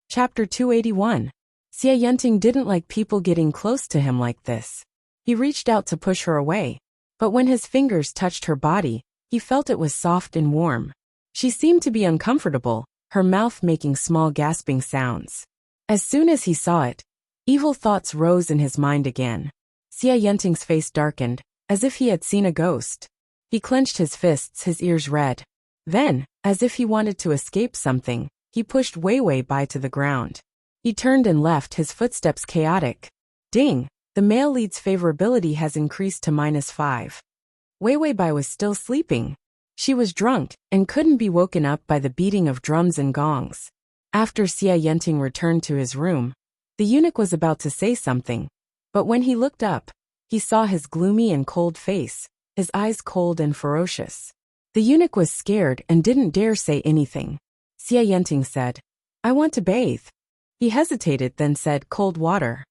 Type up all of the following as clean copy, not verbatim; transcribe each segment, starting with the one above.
Chapter 281. Enchanting didn't like people getting close to him like this. He reached out to push her away, but when his fingers touched her body, he felt it was soft and warm. She seemed to be uncomfortable, her mouth making small gasping sounds. As soon as he saw it, evil thoughts rose in his mind again. Enchanting's face darkened, as if he had seen a ghost. He clenched his fists, his ears red. Then, as if he wanted to escape something, he pushed Wei Bai to the ground. He turned and left, his footsteps chaotic. Ding! The male lead's favorability has increased to -5. Wei Bai was still sleeping. She was drunk and couldn't be woken up by the beating of drums and gongs. After Enchanting returned to his room, the eunuch was about to say something, but when he looked up, he saw his gloomy and cold face, his eyes cold and ferocious. The eunuch was scared and didn't dare say anything. Enchanting said, "I want to bathe." He hesitated, then said, "Cold water."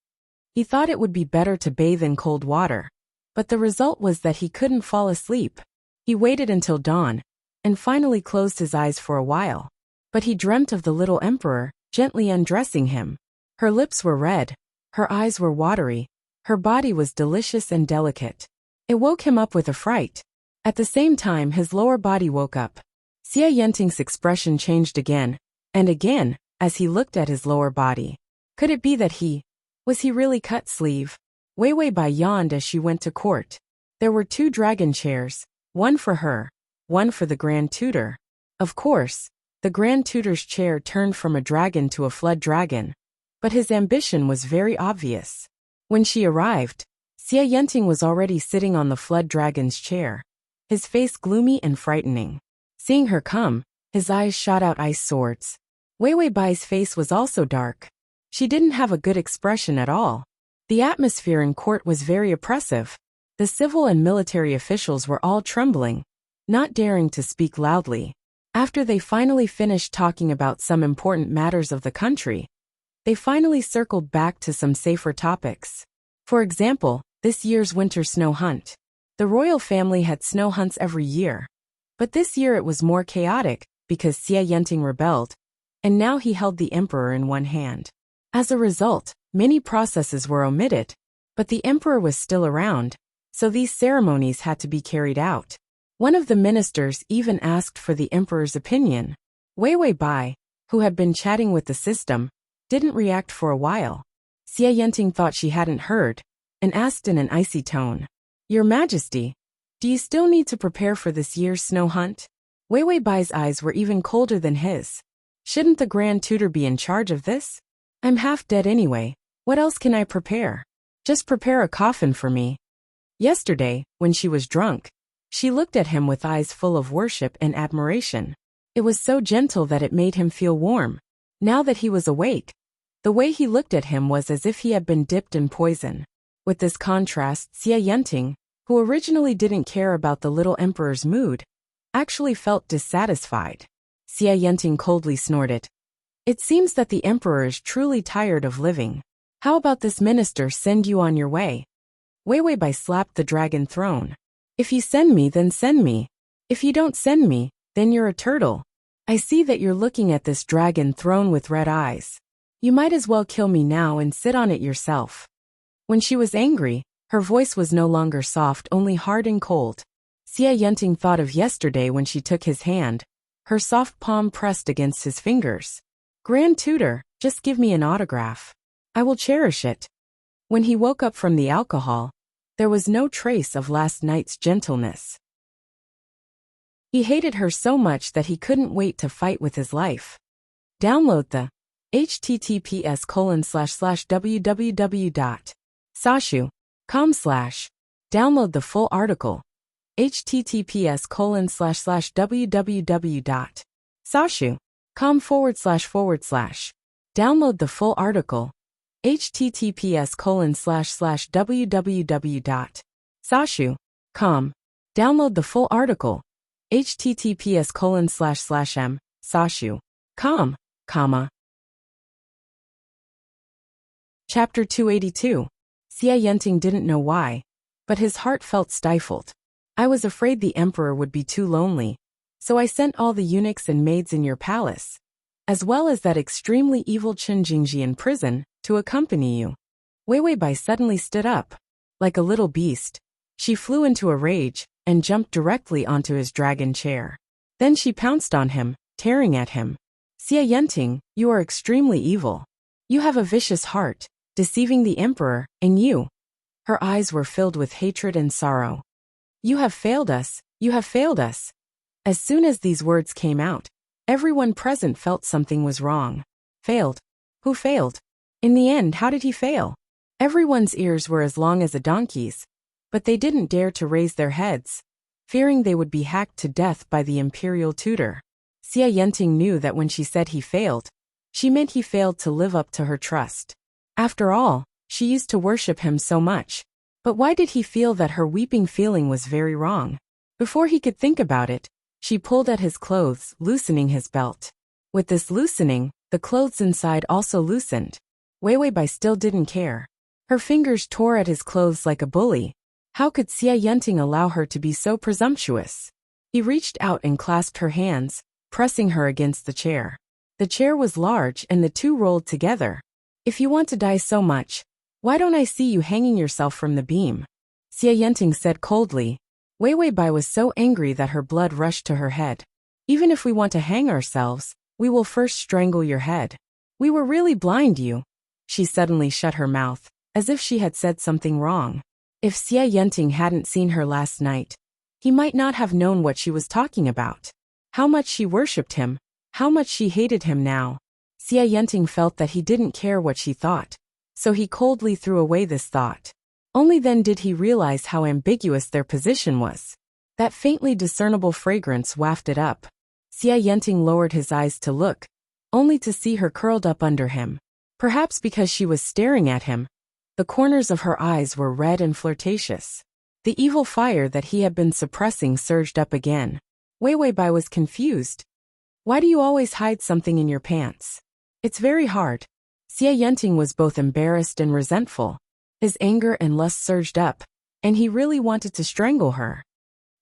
He thought it would be better to bathe in cold water, but the result was that he couldn't fall asleep. He waited until dawn, and finally closed his eyes for a while. But he dreamt of the little emperor, gently undressing him. Her lips were red, her eyes were watery, her body was delicious and delicate. It woke him up with a fright. At the same time his lower body woke up. Enchanting's expression changed again, and again, as he looked at his lower body. Could it be that was he really cut sleeve? Wei Bai yawned as she went to court. There were 2 dragon chairs, one for her, one for the Grand Tutor. Of course, the Grand Tutor's chair turned from a dragon to a flood dragon, but his ambition was very obvious. When she arrived, Enchanting was already sitting on the flood dragon's chair, his face gloomy and frightening. Seeing her come, his eyes shot out ice swords. Wei Bai's face was also dark. She didn't have a good expression at all. The atmosphere in court was very oppressive. The civil and military officials were all trembling, not daring to speak loudly. After they finally finished talking about some important matters of the country, they finally circled back to some safer topics. For example, this year's winter snow hunt. The royal family had snow hunts every year. But this year it was more chaotic, because Enchanting rebelled, and now he held the emperor in one hand. As a result, many processes were omitted, but the emperor was still around, so these ceremonies had to be carried out. One of the ministers even asked for the emperor's opinion. Wei Bai, who had been chatting with the system, didn't react for a while. Enchanting thought she hadn't heard, and asked in an icy tone, "Your Majesty, do you still need to prepare for this year's snow hunt?" Wei Bai's eyes were even colder than his. "Shouldn't the Grand Tutor be in charge of this? I'm half dead anyway, what else can I prepare? Just prepare a coffin for me." Yesterday, when she was drunk, she looked at him with eyes full of worship and admiration. It was so gentle that it made him feel warm. Now that he was awake, the way he looked at him was as if he had been dipped in poison. With this contrast, Enchanting, who originally didn't care about the little emperor's mood, actually felt dissatisfied. Enchanting coldly snorted. "It seems that the emperor is truly tired of living. How about this minister send you on your way?" Wei Bai slapped the dragon throne. "If you send me, then send me. If you don't send me, then you're a turtle. I see that you're looking at this dragon throne with red eyes. You might as well kill me now and sit on it yourself." When she was angry, her voice was no longer soft, only hard and cold. Enchanting thought of yesterday when she took his hand, her soft palm pressed against his fingers. "Grand Tutor, just give me an autograph. I will cherish it." When he woke up from the alcohol, there was no trace of last night's gentleness. He hated her so much that he couldn't wait to fight with his life. Download the https://www.sashu.com/ Download the full article. https://www.sashu.com// Download the full article. https://www.sashu.com. Download the full article. https://m/sashu.com, Chapter 282. Enchanting didn't know why, but his heart felt stifled. "I was afraid the emperor would be too lonely, so I sent all the eunuchs and maids in your palace. as well as that extremely evil Chen Jingji in prison, to accompany you. Wei Wei Bai suddenly stood up. Like a little beast, she flew into a rage and jumped directly onto his dragon chair. Then she pounced on him, tearing at him. Xie Yanting, you are extremely evil. You have a vicious heart, deceiving the emperor, and you. Her eyes were filled with hatred and sorrow. You have failed us, you have failed us. As soon as these words came out, everyone present felt something was wrong. Failed? Who failed? In the end, how did he fail? Everyone's ears were as long as a donkey's, but they didn't dare to raise their heads, fearing they would be hacked to death by the imperial tutor. Xie Yanting knew that when she said he failed, she meant he failed to live up to her trust. After all, she used to worship him so much. But why did he feel that her weeping feeling was very wrong? Before he could think about it, she pulled at his clothes, loosening his belt. With this loosening, the clothes inside also loosened. Wei Wei Bai still didn't care. Her fingers tore at his clothes like a bully. How could Xie Yanting allow her to be so presumptuous? He reached out and clasped her hands, pressing her against the chair. The chair was large and the two rolled together. If you want to die so much, why don't I see you hanging yourself from the beam? Xie Yanting said coldly. Wei Wei Bai was so angry that her blood rushed to her head. Even if we want to hang ourselves, we will first strangle your head. We were really blind, you. She suddenly shut her mouth, as if she had said something wrong. If Xie Yanting hadn't seen her last night, he might not have known what she was talking about. How much she worshipped him, how much she hated him now. Xie Yanting felt that he didn't care what she thought, so he coldly threw away this thought. Only then did he realize how ambiguous their position was. That faintly discernible fragrance wafted up. Xie Yanting lowered his eyes to look, only to see her curled up under him. Perhaps because she was staring at him, the corners of her eyes were red and flirtatious. The evil fire that he had been suppressing surged up again. Wei Wei Bai was confused. Why do you always hide something in your pants? It's very hard. Xie Yanting was both embarrassed and resentful. His anger and lust surged up, and he really wanted to strangle her.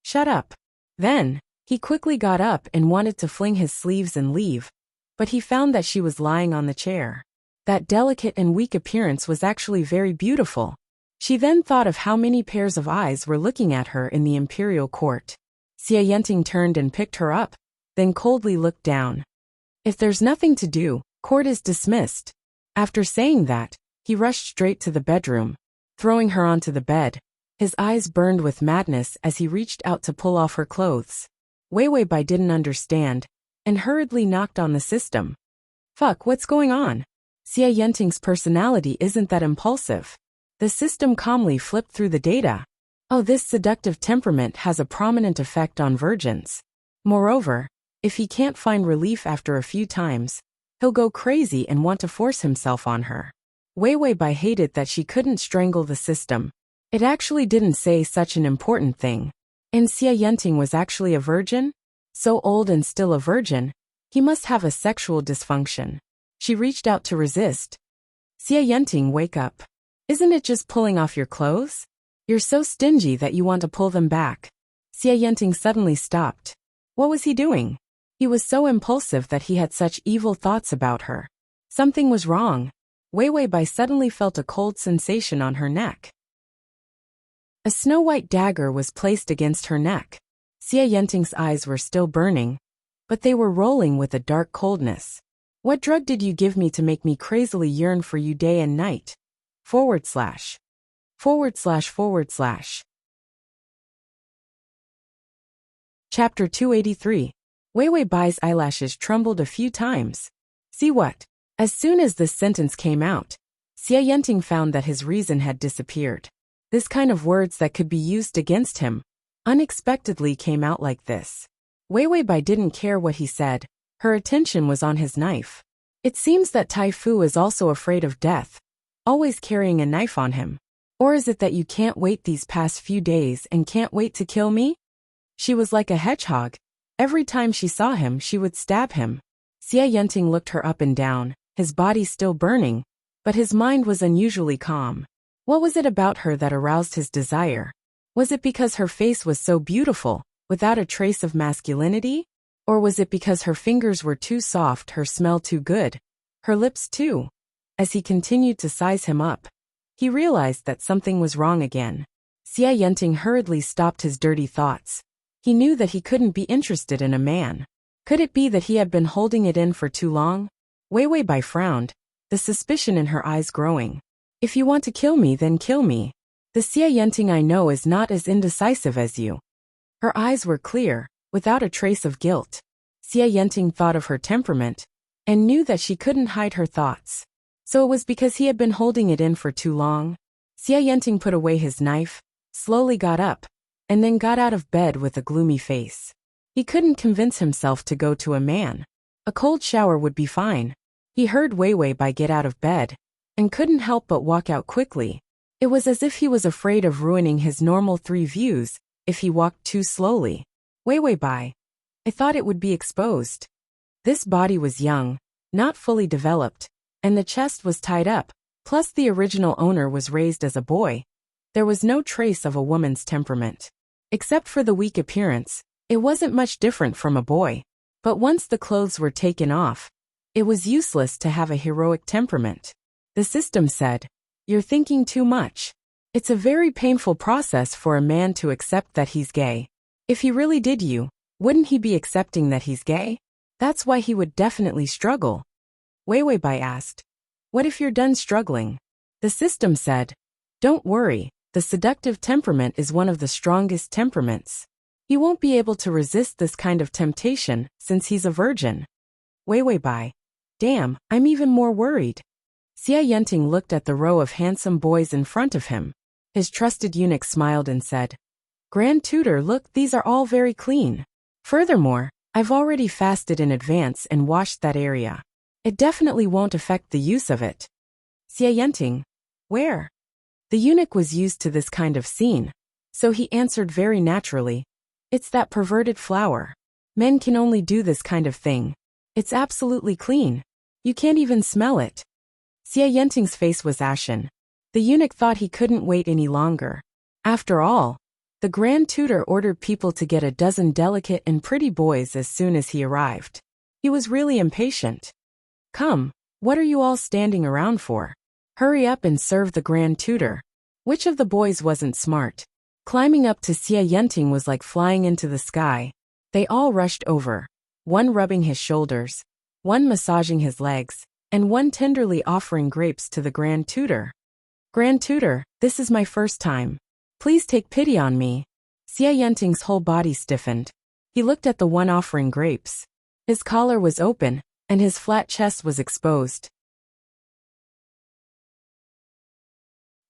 Shut up. Then, he quickly got up and wanted to fling his sleeves and leave, but he found that she was lying on the chair. That delicate and weak appearance was actually very beautiful. She then thought of how many pairs of eyes were looking at her in the imperial court. Xie Yanting turned and picked her up, then coldly looked down. If there's nothing to do, court is dismissed. After saying that, he rushed straight to the bedroom, throwing her onto the bed. His eyes burned with madness as he reached out to pull off her clothes. Wei Wei Bai didn't understand, and hurriedly knocked on the system. Fuck, what's going on? Xie Yanting's personality isn't that impulsive. The system calmly flipped through the data. Oh, this seductive temperament has a prominent effect on virgins. Moreover, if he can't find relief after a few times, he'll go crazy and want to force himself on her. Wei Wei Bai hated that she couldn't strangle the system. It actually didn't say such an important thing. And Xie Yanting was actually a virgin? So old and still a virgin, he must have a sexual dysfunction. She reached out to resist. Xie Yanting, wake up. Isn't it just pulling off your clothes? You're so stingy that you want to pull them back. Xie Yanting suddenly stopped. What was he doing? He was so impulsive that he had such evil thoughts about her. Something was wrong. Wei Wei Bai suddenly felt a cold sensation on her neck. A snow-white dagger was placed against her neck. Xie Yanting's eyes were still burning, but they were rolling with a dark coldness. What drug did you give me to make me crazily yearn for you day and night? / Chapter 283. Wei Wei Bai's eyelashes trembled a few times. See what? As soon as this sentence came out, Xie Yanting found that his reason had disappeared. This kind of words that could be used against him unexpectedly came out like this. Wei Wei Bai didn't care what he said. Her attention was on his knife. It seems that Tai Fu is also afraid of death, always carrying a knife on him. Or is it that you can't wait these past few days and can't wait to kill me? She was like a hedgehog. Every time she saw him, she would stab him. Xie Yanting looked her up and down, his body still burning, but his mind was unusually calm. What was it about her that aroused his desire? Was it because her face was so beautiful, without a trace of masculinity? Or was it because her fingers were too soft, her smell too good, her lips too? As he continued to size him up, he realized that something was wrong again. Xie Yenting hurriedly stopped his dirty thoughts. He knew that he couldn't be interested in a man. Could it be that he had been holding it in for too long? Wei Wei Bai frowned, the suspicion in her eyes growing. If you want to kill me, then kill me. The Xie Yenting I know is not as indecisive as you. Her eyes were clear, without a trace of guilt. Xie Yenting thought of her temperament, and knew that she couldn't hide her thoughts. So it was because he had been holding it in for too long? Xie Yenting put away his knife, slowly got up, and then got out of bed with a gloomy face. He couldn't convince himself to go to a man. A cold shower would be fine. He heard Wei Wei Bai get out of bed, and couldn't help but walk out quickly. It was as if he was afraid of ruining his normal 3 views if he walked too slowly. Wei Wei Bai, I thought it would be exposed. This body was young, not fully developed, and the chest was tied up, plus the original owner was raised as a boy. There was no trace of a woman's temperament. Except for the weak appearance, it wasn't much different from a boy. But once the clothes were taken off, it was useless to have a heroic temperament. The system said, "You're thinking too much." It's a very painful process for a man to accept that he's gay. If he really did you, wouldn't he be accepting that he's gay? That's why he would definitely struggle. Wei Wei Bai asked, "What if you're done struggling?" The system said, "Don't worry, the seductive temperament is one of the strongest temperaments. He won't be able to resist this kind of temptation since he's a virgin." Wei Wei Bai, damn, I'm even more worried. Xie Yenting looked at the row of handsome boys in front of him. His trusted eunuch smiled and said, "Grand Tutor, look, these are all very clean. Furthermore, I've already fasted in advance and washed that area. It definitely won't affect the use of it." Xie Yenting, where? The eunuch was used to this kind of scene, so he answered very naturally, "It's that perverted flower. Men can only do this kind of thing. It's absolutely clean. You can't even smell it." Xie Yenting's face was ashen. The eunuch thought he couldn't wait any longer. After all, the Grand Tutor ordered people to get a dozen delicate and pretty boys as soon as he arrived. He was really impatient. "Come, what are you all standing around for? Hurry up and serve the Grand Tutor." Which of the boys wasn't smart? Climbing up to Xie Yenting was like flying into the sky. They all rushed over, one rubbing his shoulders, one massaging his legs, and one tenderly offering grapes to the Grand Tutor. "Grand Tutor, this is my first time. Please take pity on me." Xie Yenting's whole body stiffened. He looked at the one offering grapes. His collar was open, and his flat chest was exposed.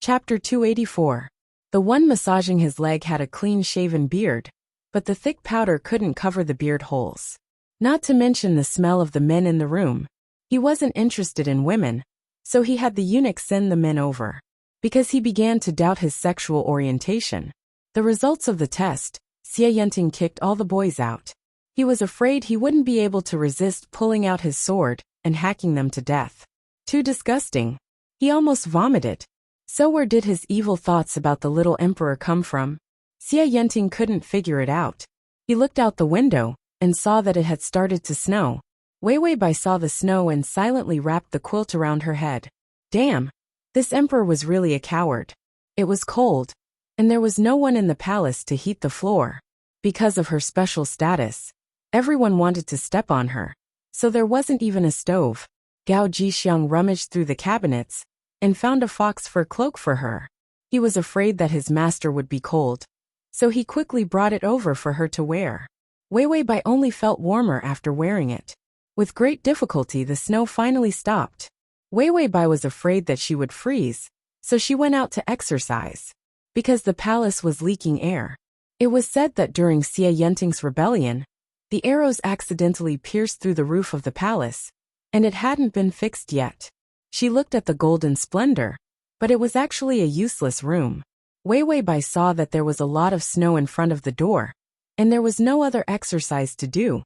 Chapter 284. The one massaging his leg had a clean-shaven beard, but the thick powder couldn't cover the beard holes. Not to mention the smell of the men in the room. He wasn't interested in women, so he had the eunuch send the men over. Because he began to doubt his sexual orientation. The results of the test, Xie Yenting kicked all the boys out. He was afraid he wouldn't be able to resist pulling out his sword and hacking them to death. Too disgusting. He almost vomited. So where did his evil thoughts about the little emperor come from? Xie Yenting couldn't figure it out. He looked out the window and saw that it had started to snow. Wei Wei Bai saw the snow and silently wrapped the quilt around her head. Damn, this emperor was really a coward. It was cold, and there was no one in the palace to heat the floor. Because of her special status, everyone wanted to step on her, so there wasn't even a stove. Gao Jixiang rummaged through the cabinets and found a fox fur cloak for her. He was afraid that his master would be cold, so he quickly brought it over for her to wear. Wei Wei Bai only felt warmer after wearing it. With great difficulty, the snow finally stopped. Wei Wei Bai was afraid that she would freeze, so she went out to exercise. Because the palace was leaking air. It was said that during Xie Yenting's rebellion, the arrows accidentally pierced through the roof of the palace, and it hadn't been fixed yet. She looked at the golden splendor, but it was actually a useless room. Wei Wei Bai saw that there was a lot of snow in front of the door, and there was no other exercise to do,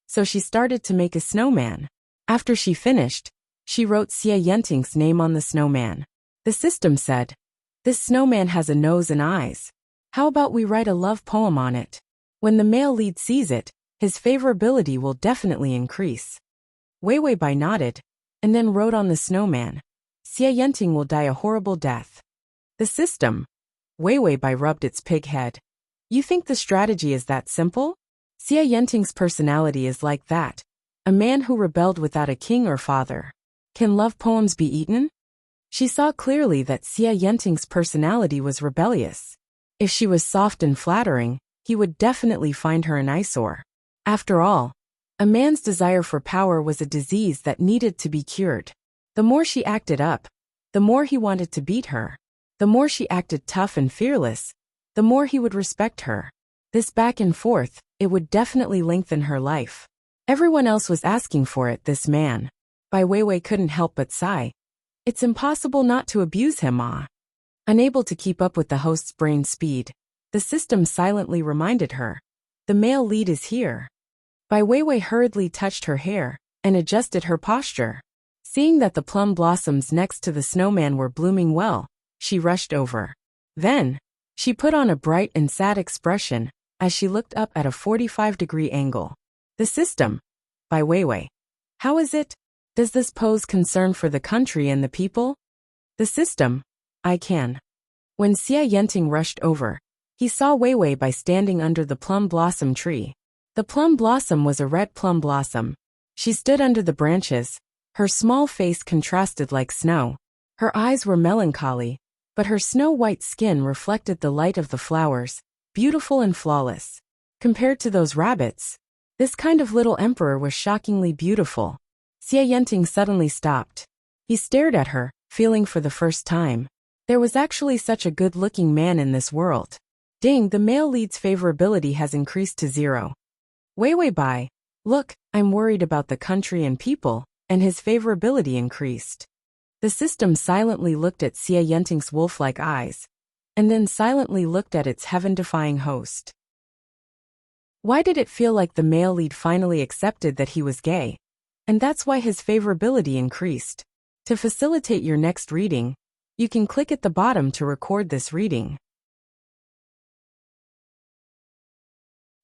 so she started to make a snowman. After she finished, she wrote Xie Yenting's name on the snowman. The system said, "This snowman has a nose and eyes. How about we write a love poem on it? When the male lead sees it, his favorability will definitely increase. Wei Wei Bai nodded, and then wrote on the snowman, Xie Yenting will die a horrible death. The system. Wei Wei Bai rubbed its pig head. You think the strategy is that simple? Xie Yenting's personality is like that. A man who rebelled without a king or father. Can love poems be eaten? She saw clearly that Xie Yenting's personality was rebellious. If she was soft and flattering, he would definitely find her an eyesore. After all, a man's desire for power was a disease that needed to be cured. The more she acted up, the more he wanted to beat her. The more she acted tough and fearless, the more he would respect her. This back and forth, it would definitely lengthen her life. Everyone else was asking for it, this man. Bai Weiwei couldn't help but sigh. It's impossible not to abuse him, ah. Unable to keep up with the host's brain speed, the system silently reminded her. The male lead is here. Bai Weiwei hurriedly touched her hair and adjusted her posture. Seeing that the plum blossoms next to the snowman were blooming well, she rushed over. Then, she put on a bright and sad expression as she looked up at a 45-degree angle. The system. Bai Weiwei. How is it? Does this pose concern for the country and the people? The system. I can. When Xie Yenting rushed over, he saw Weiwei Bai standing under the plum blossom tree. The plum blossom was a red plum blossom. She stood under the branches. Her small face contrasted like snow. Her eyes were melancholy, but her snow-white skin reflected the light of the flowers, beautiful and flawless. Compared to those rabbits, this kind of little emperor was shockingly beautiful. Xie Yenting suddenly stopped. He stared at her, feeling for the first time. There was actually such a good-looking man in this world. Ding, the male lead's favorability has increased to 0. Weiwei Bai, look, I'm worried about the country and people, and his favorability increased. The system silently looked at Xie Yenting's wolf-like eyes, and then silently looked at its heaven-defying host. Why did it feel like the male lead finally accepted that he was gay? And that's why his favorability increased. To facilitate your next reading, you can click at the bottom to record this reading.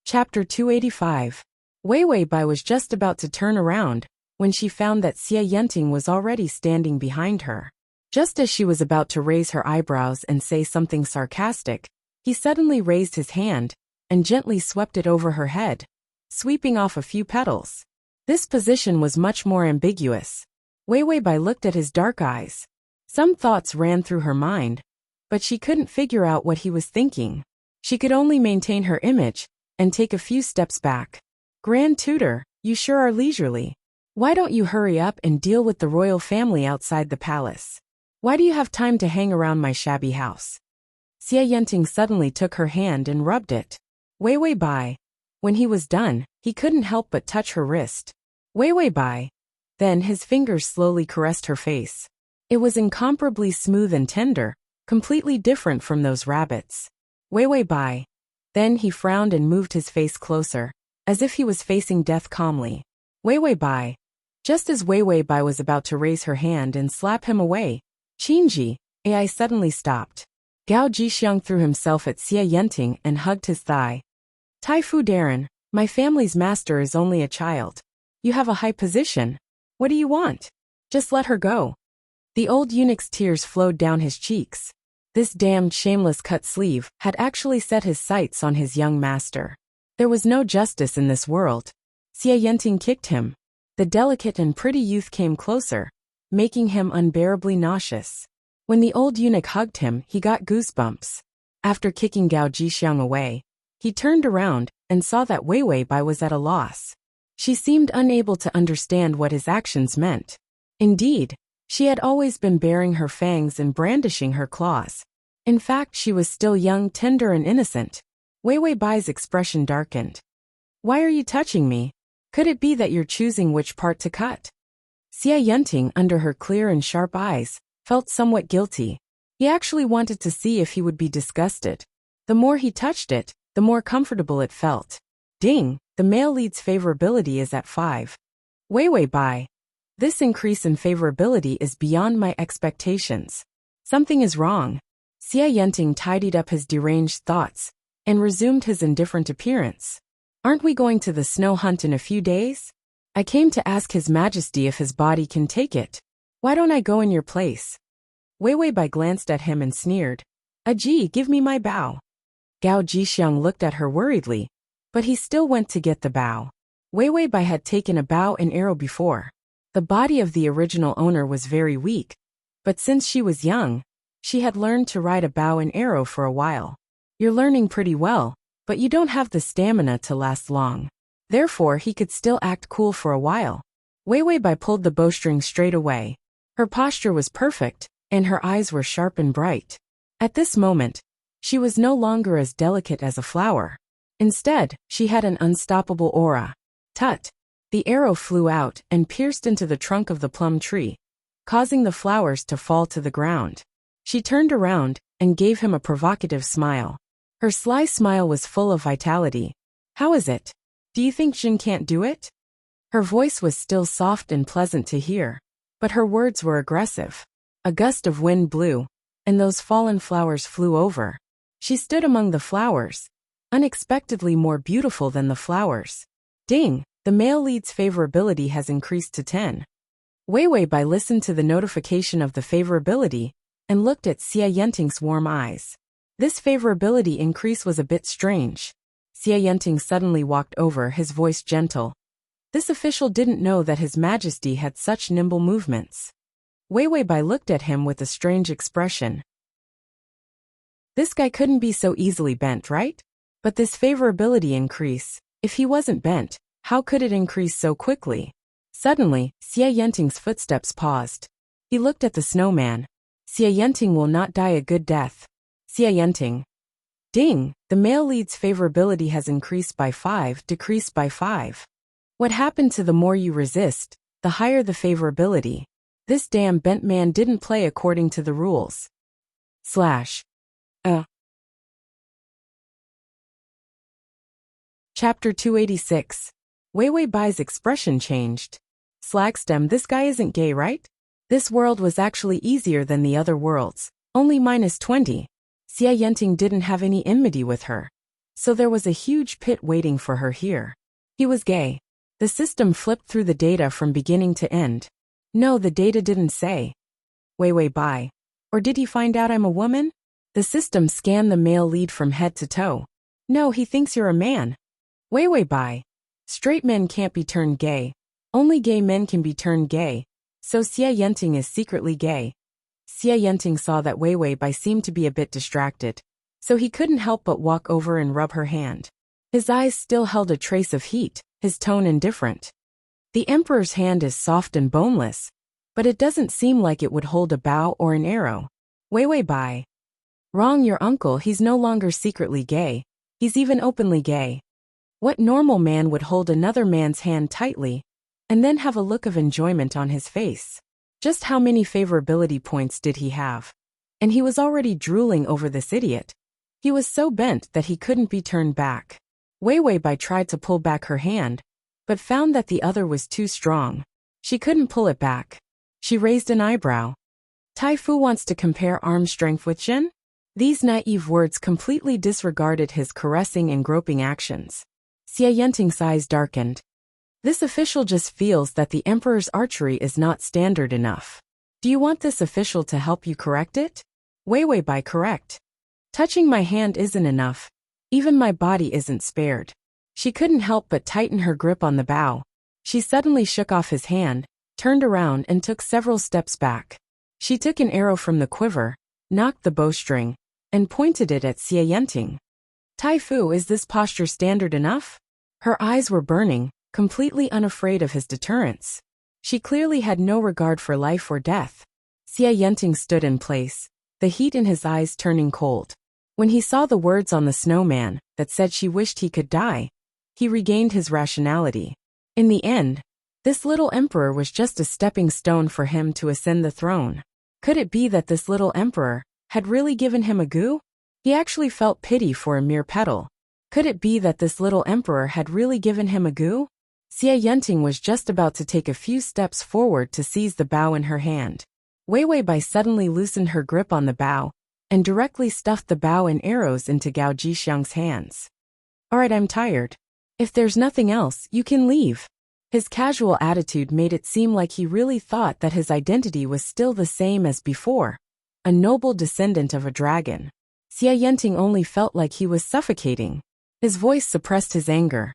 Chapter 285. Weiwei Bai was just about to turn around when she found that Xie Yenting was already standing behind her. Just as she was about to raise her eyebrows and say something sarcastic, he suddenly raised his hand and gently swept it over her head, sweeping off a few petals. This position was much more ambiguous. Weiwei Bai looked at his dark eyes. Some thoughts ran through her mind, but she couldn't figure out what he was thinking. She could only maintain her image and take a few steps back. Grand Tutor, you sure are leisurely. Why don't you hurry up and deal with the royal family outside the palace? Why do you have time to hang around my shabby house? Xie Yenting suddenly took her hand and rubbed it. Weiwei Bai. When he was done, he couldn't help but touch her wrist. Weiwei Bai. Then his fingers slowly caressed her face. It was incomparably smooth and tender, completely different from those rabbits. Weiwei Bai. Then he frowned and moved his face closer, as if he was facing death calmly. Weiwei Bai. Just as Weiwei Bai was about to raise her hand and slap him away, Qingji, AI suddenly stopped. Gao Jixiang threw himself at Xie Yenting and hugged his thigh. Tai Fu Darren, my family's master is only a child. You have a high position. What do you want? Just let her go. The old eunuch's tears flowed down his cheeks. This damned shameless cut sleeve had actually set his sights on his young master. There was no justice in this world. Xie Yenting kicked him. The delicate and pretty youth came closer, making him unbearably nauseous. When the old eunuch hugged him, he got goosebumps. After kicking Gao Jixiang away, he turned around and saw that Weiwei Bai was at a loss. She seemed unable to understand what his actions meant. Indeed, she had always been baring her fangs and brandishing her claws. In fact, she was still young, tender, and innocent. Weiwei Bai's expression darkened. Why are you touching me? Could it be that you're choosing which part to cut? Xie Yenting, under her clear and sharp eyes, felt somewhat guilty. He actually wanted to see if he would be disgusted. The more he touched it, the more comfortable it felt. Ding, the male lead's favorability is at 5. Weiwei Bai. This increase in favorability is beyond my expectations. Something is wrong. Xie Yenting tidied up his deranged thoughts and resumed his indifferent appearance. Aren't we going to the snow hunt in a few days? I came to ask His Majesty if his body can take it. Why don't I go in your place? Wei Weibai glanced at him and sneered. Gee, give me my bow. Gao Jixiang looked at her worriedly, but he still went to get the bow. Wei Weibai had taken a bow and arrow before. The body of the original owner was very weak, but since she was young, she had learned to ride a bow and arrow for a while. You're learning pretty well, but you don't have the stamina to last long. Therefore, he could still act cool for a while. Wei Weibai pulled the bowstring straight away. Her posture was perfect, and her eyes were sharp and bright. At this moment, she was no longer as delicate as a flower. Instead, she had an unstoppable aura. Tut! The arrow flew out and pierced into the trunk of the plum tree, causing the flowers to fall to the ground. She turned around and gave him a provocative smile. Her sly smile was full of vitality. How is it? Do you think Jin can't do it? Her voice was still soft and pleasant to hear, but her words were aggressive. A gust of wind blew, and those fallen flowers flew over. She stood among the flowers, unexpectedly more beautiful than the flowers. Ding! The male lead's favorability has increased to 10. Wei Weibai listened to the notification of the favorability and looked at Xie Yenting's warm eyes. This favorability increase was a bit strange. Xie Yenting suddenly walked over, his voice gentle. This official didn't know that His Majesty had such nimble movements. Wei Weibai looked at him with a strange expression. This guy couldn't be so easily bent, right? But this favorability increase, if he wasn't bent, how could it increase so quickly? Suddenly, Xie Yenting's footsteps paused. He looked at the snowman. Xie Yenting will not die a good death. Xie Yenting. Ding! The male lead's favorability has increased by 5, decreased by 5. What happened to the more you resist, the higher the favorability? This damn bent man didn't play according to the rules. Chapter 286. Wei Weibai's expression changed. Slagstem, this guy isn't gay, right? This world was actually easier than the other worlds, only -20. Xie Yenting didn't have any enmity with her, so there was a huge pit waiting for her here. He was gay. The system flipped through the data from beginning to end. No, the data didn't say. Wei Weibai. Or did he find out I'm a woman? The system scanned the male lead from head to toe. No, he thinks you're a man. Wei Weibai. Straight men can't be turned gay. Only gay men can be turned gay. So Xie Yenting is secretly gay. Xie Yenting saw that Wei Weibai seemed to be a bit distracted, so he couldn't help but walk over and rub her hand. His eyes still held a trace of heat, his tone indifferent. The Emperor's hand is soft and boneless, but it doesn't seem like it would hold a bow or an arrow. Wei Weibai. Wrong, your uncle, he's no longer secretly gay. He's even openly gay. What normal man would hold another man's hand tightly, and then have a look of enjoyment on his face? Just how many favorability points did he have? And he was already drooling over this idiot. He was so bent that he couldn't be turned back. Wei Weibai tried to pull back her hand, but found that the other was too strong. She couldn't pull it back. She raised an eyebrow. Tai Fu wants to compare arm strength with Jin? These naive words completely disregarded his caressing and groping actions. Xie Yenting's eyes darkened. This official just feels that the Emperor's archery is not standard enough. Do you want this official to help you correct it? Wei Weibai, correct. Touching my hand isn't enough. Even my body isn't spared. She couldn't help but tighten her grip on the bow. She suddenly shook off his hand, turned around and took several steps back. She took an arrow from the quiver, knocked the bowstring, and pointed it at Xie Yenting. Tai Fu, is this posture standard enough? Her eyes were burning, completely unafraid of his deterrence. She clearly had no regard for life or death. Xie Yenting stood in place, the heat in his eyes turning cold. When he saw the words on the snowman that said she wished he could die, he regained his rationality. In the end, this little emperor was just a stepping stone for him to ascend the throne. Could it be that this little emperor had really given him a goo? He actually felt pity for a mere petal. Could it be that this little emperor had really given him a goo? Xie Yenting was just about to take a few steps forward to seize the bow in her hand. Wei Weibai suddenly loosened her grip on the bow and directly stuffed the bow and arrows into Gao Jixiang's hands. Alright, I'm tired. If there's nothing else, you can leave. His casual attitude made it seem like he really thought that his identity was still the same as before, a noble descendant of a dragon. Xie Yanting only felt like he was suffocating. His voice suppressed his anger.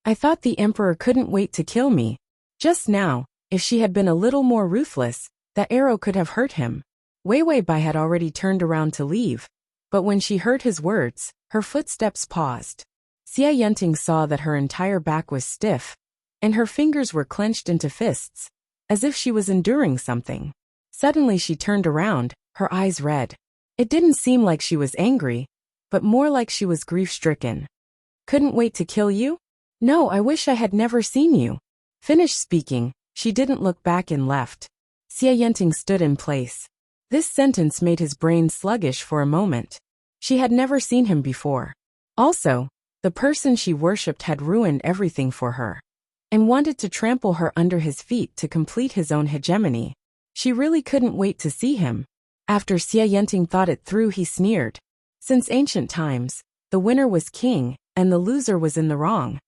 I thought the emperor couldn't wait to kill me. Just now, if she had been a little more ruthless, that arrow could have hurt him. Wei Bai had already turned around to leave, but when she heard his words, her footsteps paused. Xie Yanting saw that her entire back was stiff, and her fingers were clenched into fists, as if she was enduring something. Suddenly she turned around, her eyes red. It didn't seem like she was angry, but more like she was grief-stricken. Couldn't wait to kill you? No, I wish I had never seen you. Finished speaking, she didn't look back and left. Xie Yanting stood in place. This sentence made his brain sluggish for a moment. She had never seen him before. Also, the person she worshipped had ruined everything for her, and wanted to trample her under his feet to complete his own hegemony. She really couldn't wait to see him. After Xie Yanting thought it through, he sneered. Since ancient times, the winner was king, and the loser was in the wrong.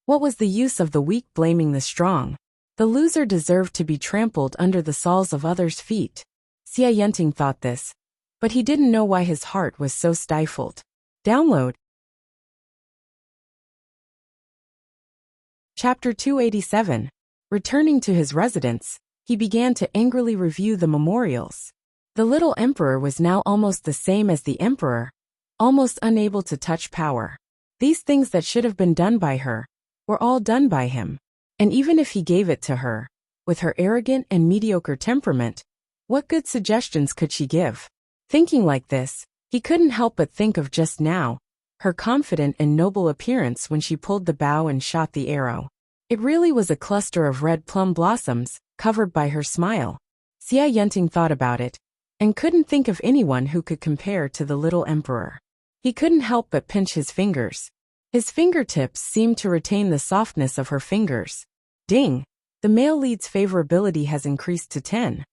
What was the use of the weak blaming the strong? The loser deserved to be trampled under the soles of others' feet. Xie Yanting thought this, but he didn't know why his heart was so stifled. Download. Chapter 287. Returning to his residence, he began to angrily review the memorials. The little emperor was now almost the same as the emperor, almost unable to touch power. These things that should have been done by her were all done by him. And even if he gave it to her, with her arrogant and mediocre temperament, what good suggestions could she give? Thinking like this, he couldn't help but think of just now, her confident and noble appearance when she pulled the bow and shot the arrow. It really was a cluster of red plum blossoms, covered by her smile. Xie Yanting thought about it, and couldn't think of anyone who could compare to the little emperor. He couldn't help but pinch his fingers. His fingertips seemed to retain the softness of her fingers. Ding! The male lead's favorability has increased to 10.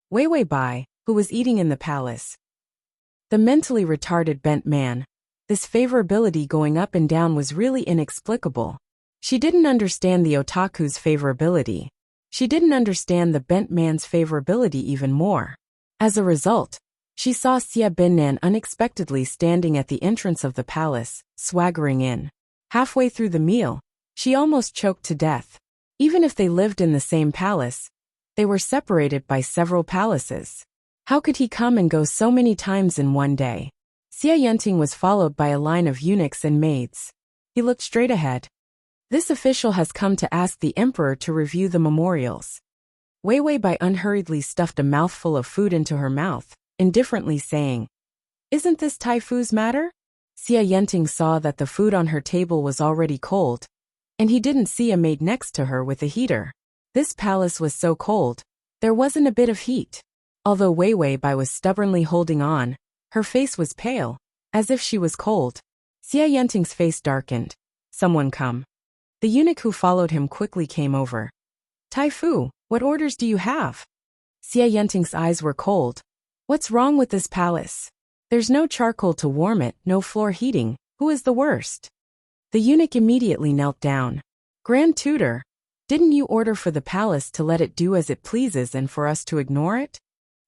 Wei Bai, who was eating in the palace. The mentally retarded bent man. This favorability going up and down was really inexplicable. She didn't understand the otaku's favorability. She didn't understand the bent man's favorability even more. As a result, she saw Xie Binnan unexpectedly standing at the entrance of the palace, swaggering in. Halfway through the meal, she almost choked to death. Even if they lived in the same palace, they were separated by several palaces. How could he come and go so many times in one day? Xie Yanting was followed by a line of eunuchs and maids. He looked straight ahead. This official has come to ask the emperor to review the memorials. Wei Bai unhurriedly stuffed a mouthful of food into her mouth, indifferently saying, "Isn't this Tai Fu's matter?" Xie Yanting saw that the food on her table was already cold, and he didn't see a maid next to her with a heater. This palace was so cold, there wasn't a bit of heat. Although Wei Bai was stubbornly holding on, her face was pale, as if she was cold. Xie Yanting's face darkened. Someone come. The eunuch who followed him quickly came over. Tai Fu, what orders do you have? Xie Yanting's eyes were cold. What's wrong with this palace? There's no charcoal to warm it, no floor heating. Who is the worst? The eunuch immediately knelt down. Grand Tutor, didn't you order for the palace to let it do as it pleases and for us to ignore it?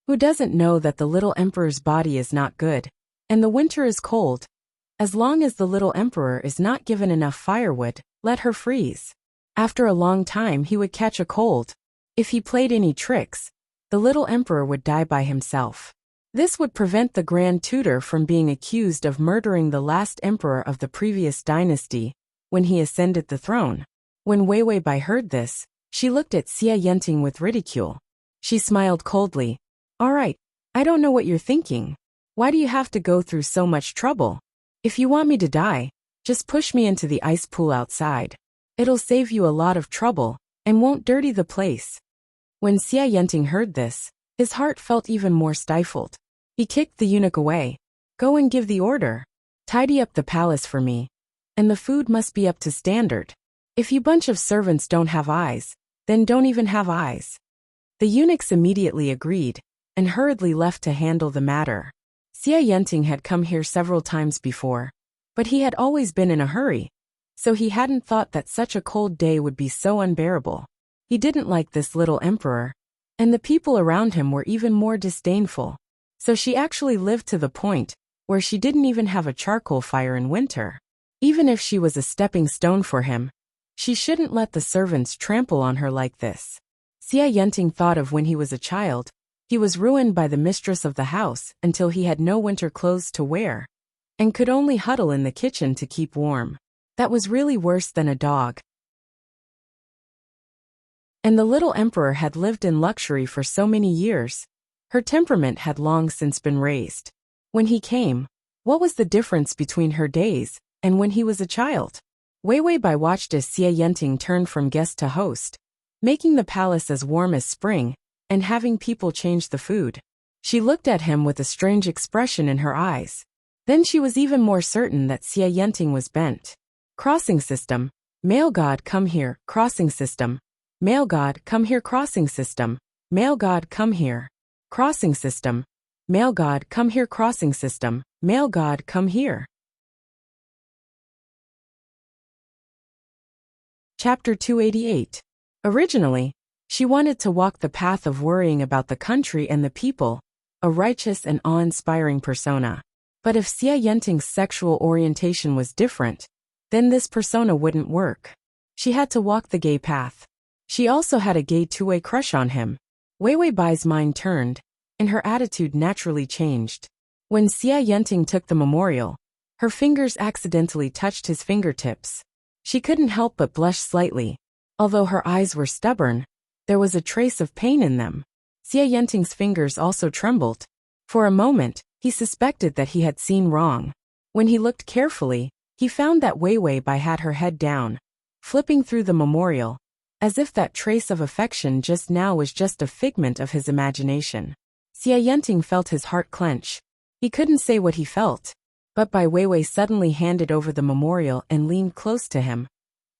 Who doesn't know that the little emperor's body is not good, and the winter is cold? As long as the little emperor is not given enough firewood, let her freeze. After a long time he would catch a cold. If he played any tricks, the little emperor would die by himself. This would prevent the Grand Tutor from being accused of murdering the last emperor of the previous dynasty when he ascended the throne. When Wei Bai heard this, she looked at Xie Yanting with ridicule. She smiled coldly. All right, I don't know what you're thinking. Why do you have to go through so much trouble? If you want me to die, just push me into the ice pool outside. It'll save you a lot of trouble, and won't dirty the place. When Xie Yanting heard this, his heart felt even more stifled. He kicked the eunuch away. Go and give the order. Tidy up the palace for me. And the food must be up to standard. If you bunch of servants don't have eyes, then don't even have eyes. The eunuchs immediately agreed, and hurriedly left to handle the matter. Xie Yanting had come here several times before. But he had always been in a hurry, so he hadn't thought that such a cold day would be so unbearable. He didn't like this little emperor, and the people around him were even more disdainful. So she actually lived to the point where she didn't even have a charcoal fire in winter. Even if she was a stepping stone for him, she shouldn't let the servants trample on her like this. Xia Yenting thought of when he was a child. He was ruined by the mistress of the house until he had no winter clothes to wear, and could only huddle in the kitchen to keep warm. That was really worse than a dog. And the little emperor had lived in luxury for so many years. Her temperament had long since been raised. When he came, what was the difference between her days and when he was a child? Wei Weibai watched as Xia Yenting turned from guest to host, making the palace as warm as spring and having people change the food. She looked at him with a strange expression in her eyes. Then she was even more certain that Xia Yenting was bent. Crossing system. Male god, come here. Crossing system. Male god, come here. Crossing system. Male god, come here. Crossing system. Male god, come here. Crossing system. Male god, come here. Chapter 288. Originally, she wanted to walk the path of worrying about the country and the people, a righteous and awe-inspiring persona. But if Xia Yenting's sexual orientation was different, then this persona wouldn't work. She had to walk the gay path. She also had a gay two-way crush on him. Wei Weibai's mind turned, and her attitude naturally changed. When Xia Yenting took the memorial, her fingers accidentally touched his fingertips. She couldn't help but blush slightly. Although her eyes were stubborn, there was a trace of pain in them. Xia Yenting's fingers also trembled. For a moment, he suspected that he had seen wrong. When he looked carefully, he found that Wei Weibai had her head down, flipping through the memorial, as if that trace of affection just now was just a figment of his imagination. Xia Yenting felt his heart clench. He couldn't say what he felt. But Bai Weiwei suddenly handed over the memorial and leaned close to him.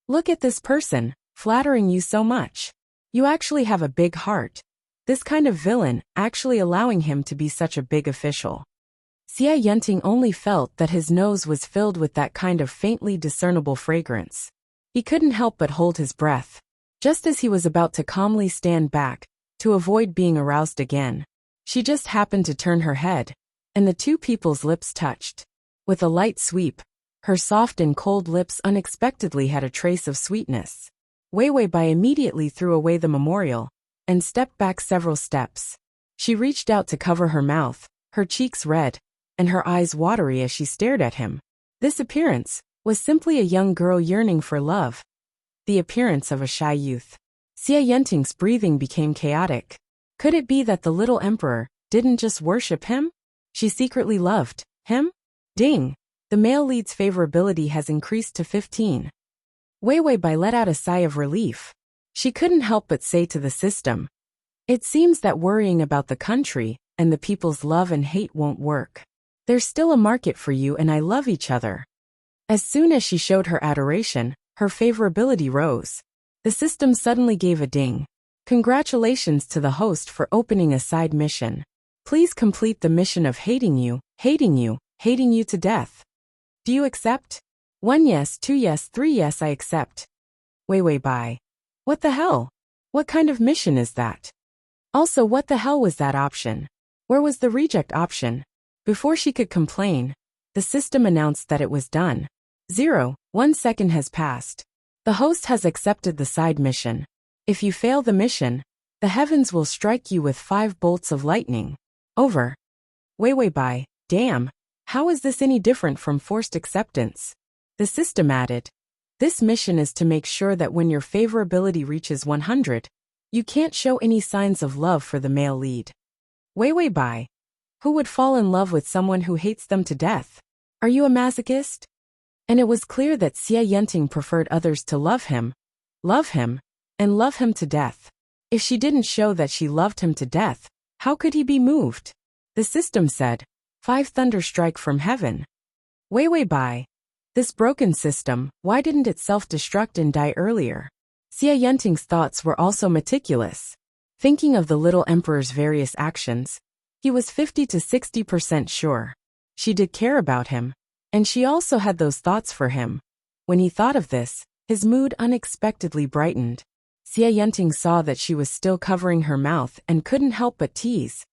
Look at this person, flattering you so much. You actually have a big heart. This kind of villain, actually allowing him to be such a big official. Xia Yenting only felt that his nose was filled with that kind of faintly discernible fragrance. He couldn't help but hold his breath. Just as he was about to calmly stand back, to avoid being aroused again, she just happened to turn her head, and the two people's lips touched. With a light sweep, her soft and cold lips unexpectedly had a trace of sweetness. Wei Weibai immediately threw away the memorial and stepped back several steps. She reached out to cover her mouth, her cheeks red, and her eyes watery as she stared at him. This appearance was simply a young girl yearning for love. The appearance of a shy youth. Xia Yenting's breathing became chaotic. Could it be that the little emperor didn't just worship him? She secretly loved him? Ding! The male lead's favorability has increased to 15. Wei Weibai let out a sigh of relief. She couldn't help but say to the system, it seems that worrying about the country and the people's love and hate won't work. There's still a market for you and I love each other. As soon as she showed her adoration, her favorability rose. The system suddenly gave a ding. Congratulations to the host for opening a side mission. Please complete the mission of hating you to death. Do you accept? 1 yes, 2 yes, 3 yes, I accept. Wei Weibai. What the hell? What kind of mission is that? Also, what the hell was that option? Where was the reject option? Before she could complain, the system announced that it was done. 1 second has passed. The host has accepted the side mission. If you fail the mission, the heavens will strike you with 5 bolts of lightning. Over. Wei Weibai. Damn. How is this any different from forced acceptance? The system added. This mission is to make sure that when your favorability reaches 100, you can't show any signs of love for the male lead. Wei Weibai. Who would fall in love with someone who hates them to death? Are you a masochist? And it was clear that Xia Yenting preferred others to love him, and love him to death. If she didn't show that she loved him to death, how could he be moved? The system said, 5 thunder strike from heaven. Wei Weibai. This broken system, why didn't it self-destruct and die earlier? Xia Yenting's thoughts were also meticulous. Thinking of the little emperor's various actions, he was 50 to 60% sure. She did care about him, And she also had those thoughts for him. When he thought of this, his mood unexpectedly brightened. Xie Yenting saw that she was still covering her mouth and couldn't help but tease.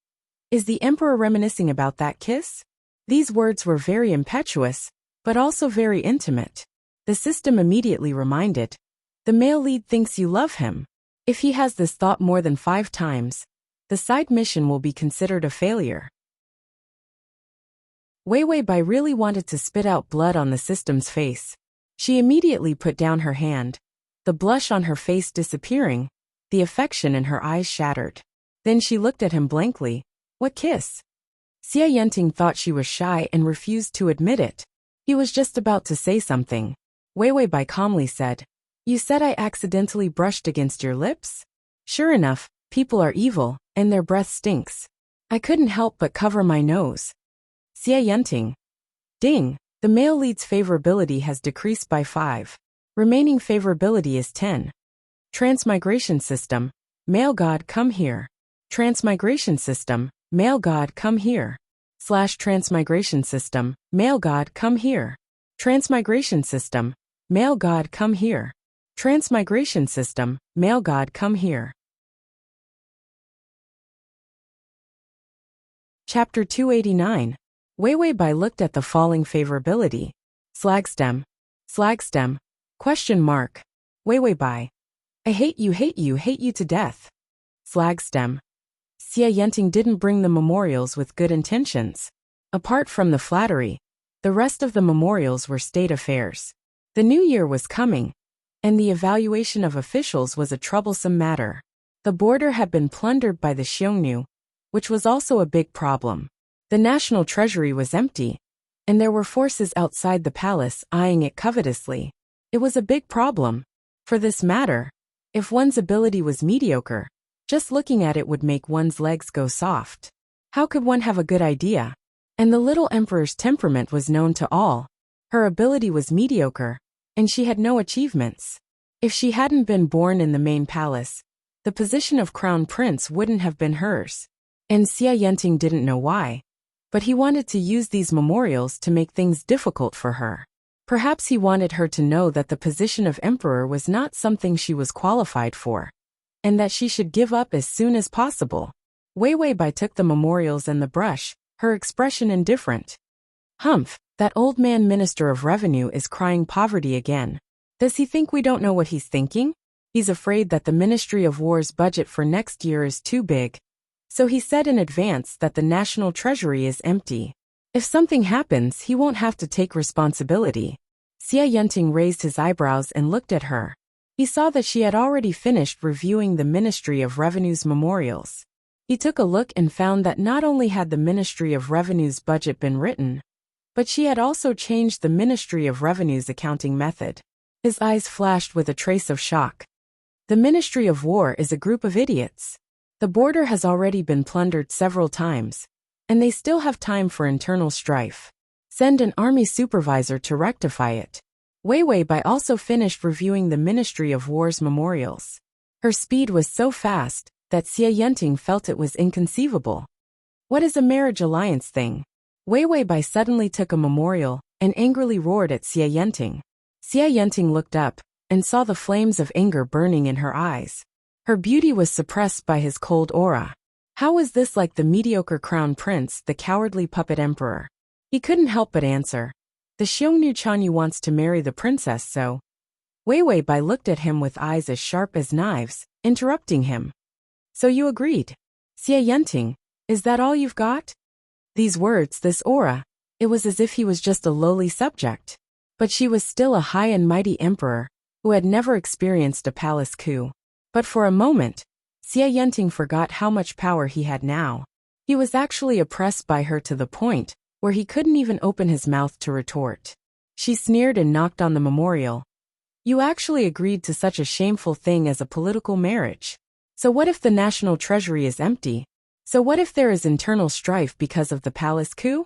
Is the emperor reminiscing about that kiss? These words were very impetuous, but also very intimate. The system immediately reminded. The male lead thinks you love him. If he has this thought more than 5 times, the side mission will be considered a failure. Wei Wei Bai really wanted to spit out blood on the system's face. She immediately put down her hand, the blush on her face disappearing, the affection in her eyes shattered. Then she looked at him blankly. What kiss? Xie Yenting thought she was shy and refused to admit it. He was just about to say something. Wei Wei Bai calmly said, You said I accidentally brushed against your lips? Sure enough, people are evil, and their breath stinks. I couldn't help but cover my nose. Xie Yenting. Ding, the male lead's favorability has decreased by 5. Remaining favorability is 10. Transmigration system, male god come here. Transmigration system, male god come here. / transmigration system, male god come here. Transmigration system, male god come here. Transmigration system, male god come here. Chapter 289. Wei Wei Bai looked at the falling favorability. Slagstem. Slagstem. Question mark. Wei Wei Bai. I hate you to death. Slagstem. Xie Yenting didn't bring the memorials with good intentions. Apart from the flattery, the rest of the memorials were state affairs. The new year was coming, and the evaluation of officials was a troublesome matter. The border had been plundered by the Xiongnu, which was also a big problem. The national treasury was empty, and there were forces outside the palace eyeing it covetously. It was a big problem. For this matter, if one's ability was mediocre, just looking at it would make one's legs go soft. How could one have a good idea? And the little emperor's temperament was known to all. Her ability was mediocre, and she had no achievements. If she hadn't been born in the main palace, the position of crown prince wouldn't have been hers. And Xie Yenting didn't know why. But he wanted to use these memorials to make things difficult for her. Perhaps he wanted her to know that the position of emperor was not something she was qualified for, and that she should give up as soon as possible. Wei Wei Bai took the memorials and the brush, her expression indifferent. Humph, that old man Minister of Revenue is crying poverty again. Does he think we don't know what he's thinking? He's afraid that the Ministry of War's budget for next year is too big. So he said in advance that the national treasury is empty. If something happens, he won't have to take responsibility. Xie Yenting raised his eyebrows and looked at her. He saw that she had already finished reviewing the Ministry of Revenue's memorials. He took a look and found that not only had the Ministry of Revenue's budget been written, but she had also changed the Ministry of Revenue's accounting method. His eyes flashed with a trace of shock. The Ministry of War is a group of idiots. The border has already been plundered several times, and they still have time for internal strife. Send an army supervisor to rectify it. Wei Wei Bai also finished reviewing the Ministry of War's memorials. Her speed was so fast that Xie Yenting felt it was inconceivable. What is a marriage alliance thing? Wei Wei Bai suddenly took a memorial and angrily roared at Xie Yenting. Xie Yenting looked up and saw the flames of anger burning in her eyes. Her beauty was suppressed by his cold aura. How was this like the mediocre crown prince, the cowardly puppet emperor? He couldn't help but answer. The Xiongnu Chanyu wants to marry the princess, so... Wei Wei Bai looked at him with eyes as sharp as knives, interrupting him. So you agreed? Xie Yenting, is that all you've got? These words, this aura, it was as if he was just a lowly subject. But she was still a high and mighty emperor, who had never experienced a palace coup. But for a moment, Xie Yenting forgot how much power he had now. He was actually oppressed by her to the point where he couldn't even open his mouth to retort. She sneered and knocked on the memorial. You actually agreed to such a shameful thing as a political marriage. So what if the national treasury is empty? So what if there is internal strife because of the palace coup?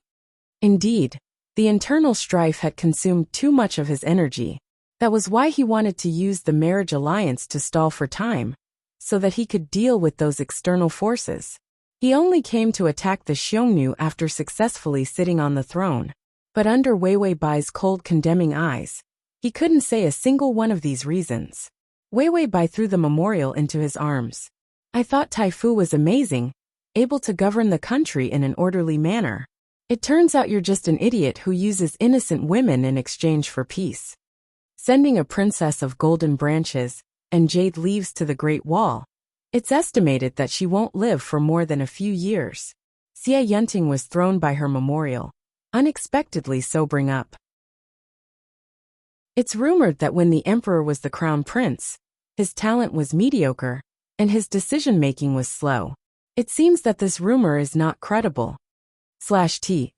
Indeed, the internal strife had consumed too much of his energy. That was why he wanted to use the marriage alliance to stall for time, so that he could deal with those external forces. He only came to attack the Xiongnu after successfully sitting on the throne. But under Wei Wei Bai's cold condemning eyes, he couldn't say a single one of these reasons. Wei Wei Bai threw the memorial into his arms. I thought Tai Fu was amazing, able to govern the country in an orderly manner. It turns out you're just an idiot who uses innocent women in exchange for peace. Sending a princess of golden branches and jade leaves to the Great Wall. It's estimated that she won't live for more than a few years. Xie Yunting was thrown by her memorial, unexpectedly sobering up. It's rumored that when the emperor was the crown prince, his talent was mediocre, and his decision-making was slow. It seems that this rumor is not credible. /T.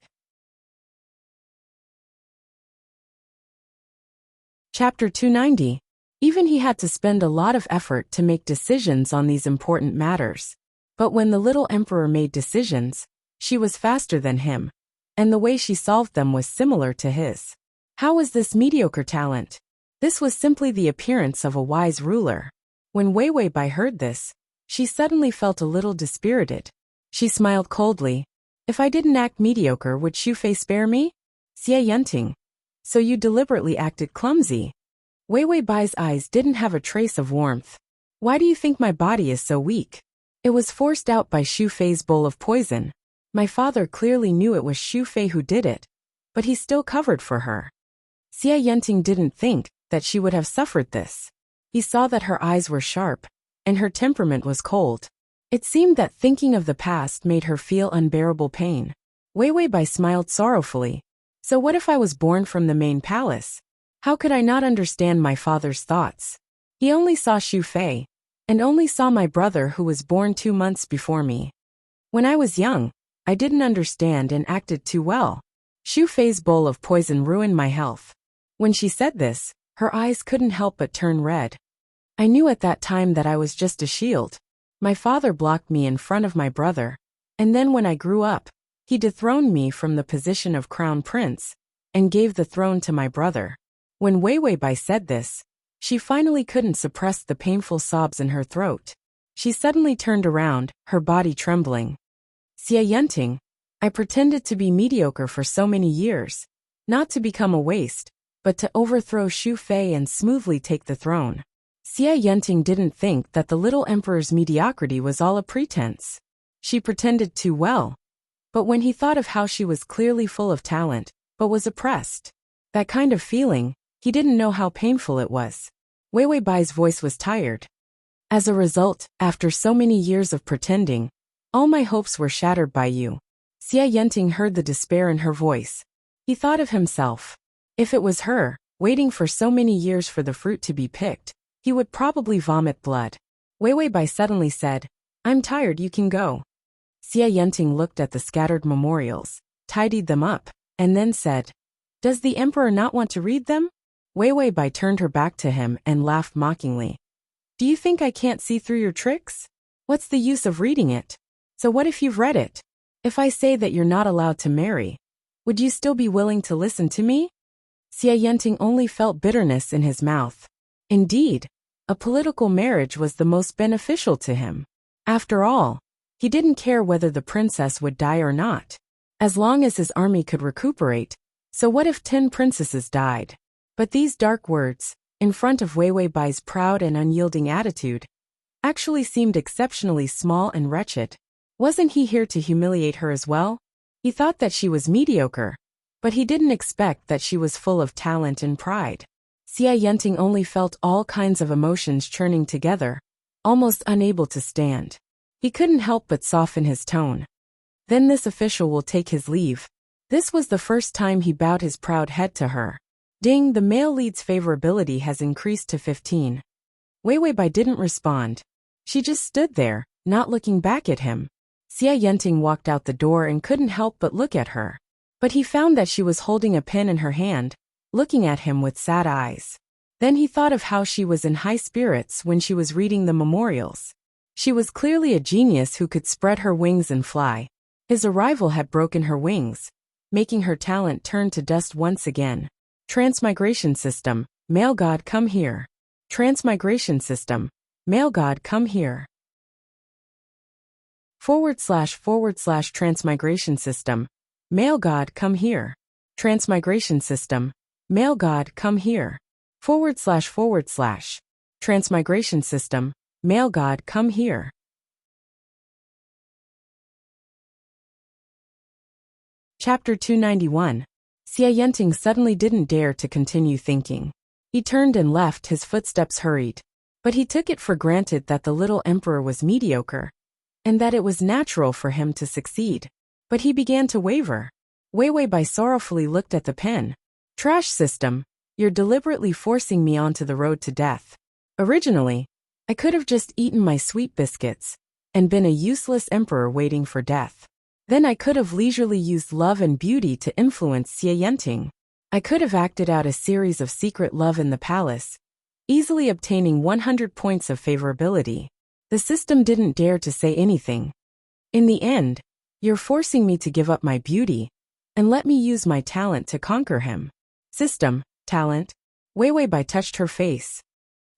Chapter 290. Even he had to spend a lot of effort to make decisions on these important matters. But when the little emperor made decisions, she was faster than him, and the way she solved them was similar to his. How was this mediocre talent? This was simply the appearance of a wise ruler. When Wei Wei Bai heard this, she suddenly felt a little dispirited. She smiled coldly. If I didn't act mediocre, would Xu Fei spare me? Xie Yunting. So you deliberately acted clumsy. Wei Wei Bai's eyes didn't have a trace of warmth. Why do you think my body is so weak? It was forced out by Xu Fei's bowl of poison. My father clearly knew it was Xu Fei who did it, but he still covered for her. Xie Yunting didn't think that she would have suffered this. He saw that her eyes were sharp, and her temperament was cold. It seemed that thinking of the past made her feel unbearable pain. Wei Wei Bai smiled sorrowfully. So what if I was born from the main palace? How could I not understand my father's thoughts? He only saw Xu Fei, and only saw my brother who was born 2 months before me. When I was young, I didn't understand and acted too well. Xu Fei's bowl of poison ruined my health. When she said this, her eyes couldn't help but turn red. I knew at that time that I was just a shield. My father blocked me in front of my brother, and then when I grew up, he dethroned me from the position of crown prince, and gave the throne to my brother. When Wei Wei Bai said this, she finally couldn't suppress the painful sobs in her throat. She suddenly turned around, her body trembling. Xie Yunting, I pretended to be mediocre for so many years, not to become a waste, but to overthrow Xu Fei and smoothly take the throne. Xie Yunting didn't think that the little emperor's mediocrity was all a pretense. She pretended too well. But when he thought of how she was clearly full of talent, but was oppressed, that kind of feeling, he didn't know how painful it was. Wei Wei Bai's voice was tired. As a result, after so many years of pretending, all my hopes were shattered by you. Xie Yunting heard the despair in her voice. He thought of himself. If it was her, waiting for so many years for the fruit to be picked, he would probably vomit blood. Wei Wei Bai suddenly said, I'm tired, you can go. Xie Yunting looked at the scattered memorials, tidied them up, and then said, Does the emperor not want to read them? Wei Wei Bai turned her back to him and laughed mockingly. Do you think I can't see through your tricks? What's the use of reading it? So what if you've read it? If I say that you're not allowed to marry, would you still be willing to listen to me? Xie Yunting only felt bitterness in his mouth. Indeed, a political marriage was the most beneficial to him. After all, he didn't care whether the princess would die or not, as long as his army could recuperate. So what if 10 princesses died? But these dark words, in front of Wei Wei Bai's proud and unyielding attitude, actually seemed exceptionally small and wretched. Wasn't he here to humiliate her as well? He thought that she was mediocre, but he didn't expect that she was full of talent and pride. Xie Yunting only felt all kinds of emotions churning together, almost unable to stand. He couldn't help but soften his tone. Then this official will take his leave. This was the first time he bowed his proud head to her. Ding, the male lead's favorability has increased to 15. Wei Wei Bai didn't respond. She just stood there, not looking back at him. Xie Yunting walked out the door and couldn't help but look at her. But he found that she was holding a pen in her hand, looking at him with sad eyes. Then he thought of how she was in high spirits when she was reading the memorials. She was clearly a genius who could spread her wings and fly. His arrival had broken her wings, making her talent turn to dust once again. Transmigration system, male god come here. Transmigration system, male god come here. // transmigration system, male god come here. Transmigration system. Male god, come here. // Transmigration system. Male god, come here. Chapter 291. Xiaoyenting suddenly didn't dare to continue thinking. He turned and left, his footsteps hurried. But he took it for granted that the little emperor was mediocre, and that it was natural for him to succeed. But he began to waver. Wei Bai sorrowfully looked at the pen. Trash system, you're deliberately forcing me onto the road to death. Originally, I could have just eaten my sweet biscuits and been a useless emperor waiting for death. Then I could have leisurely used love and beauty to influence Xiaoyenting. I could have acted out a series of secret love in the palace, easily obtaining 100 points of favorability. The system didn't dare to say anything. In the end, you're forcing me to give up my beauty and let me use my talent to conquer him. System, talent. Wei Bai touched her face.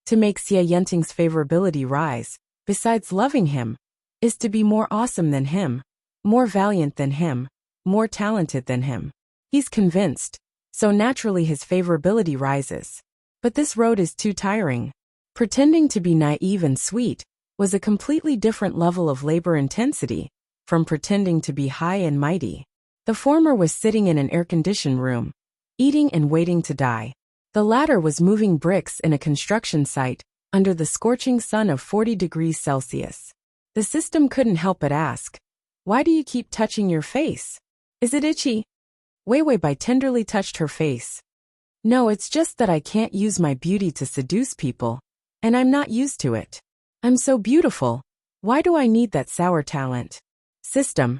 To make Xiaoyenting's favorability rise, besides loving him, is to be more awesome than him, more valiant than him, more talented than him. He's convinced, so naturally his favorability rises. But this road is too tiring. Pretending to be naive and sweet was a completely different level of labor intensity from pretending to be high and mighty. The former was sitting in an air-conditioned room, eating and waiting to die. The latter was moving bricks in a construction site under the scorching sun of 40 degrees Celsius. The system couldn't help but ask, "Why do you keep touching your face? Is it itchy?" Wei Bai tenderly touched her face. "No, it's just that I can't use my beauty to seduce people, and I'm not used to it. I'm so beautiful. Why do I need that sour talent?" System.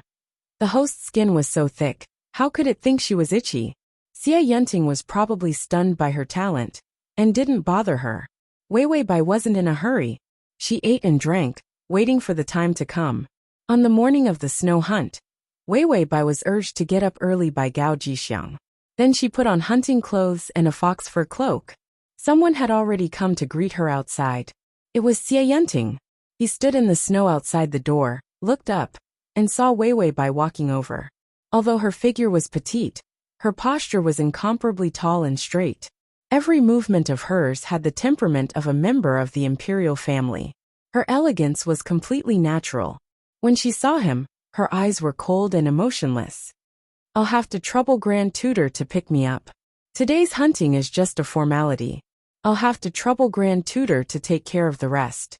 The host's skin was so thick, how could it think she was itchy? Xiaoyenting was probably stunned by her talent, and didn't bother her. Wei Bai wasn't in a hurry. She ate and drank, waiting for the time to come. On the morning of the snow hunt, Wei Bai was urged to get up early by Gao Jixiang. Then she put on hunting clothes and a fox fur cloak. Someone had already come to greet her outside. It was Xiaoyenting. He stood in the snow outside the door, looked up, and saw Wei Bai walking over. Although her figure was petite, her posture was incomparably tall and straight. Every movement of hers had the temperament of a member of the imperial family. Her elegance was completely natural. When she saw him, her eyes were cold and emotionless. "I'll have to trouble Grand Tutor to pick me up. Today's hunting is just a formality. I'll have to trouble Grand Tutor to take care of the rest."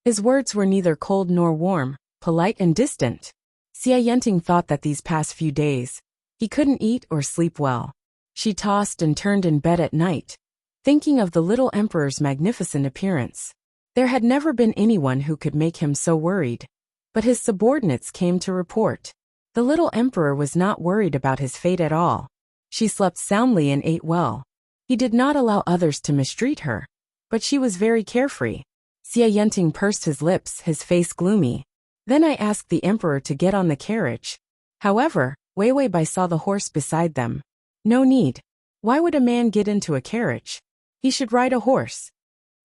His words were neither cold nor warm, polite and distant. Xiaoyenting thought that these past few days, he couldn't eat or sleep well. She tossed and turned in bed at night, thinking of the little emperor's magnificent appearance. There had never been anyone who could make him so worried. But his subordinates came to report. The little emperor was not worried about his fate at all. She slept soundly and ate well. He did not allow others to mistreat her, but she was very carefree. Xiaoyenting pursed his lips, his face gloomy. "Then I asked the emperor to get on the carriage. However, Wei Bai saw the horse beside them. No need. Why would a man get into a carriage? He should ride a horse."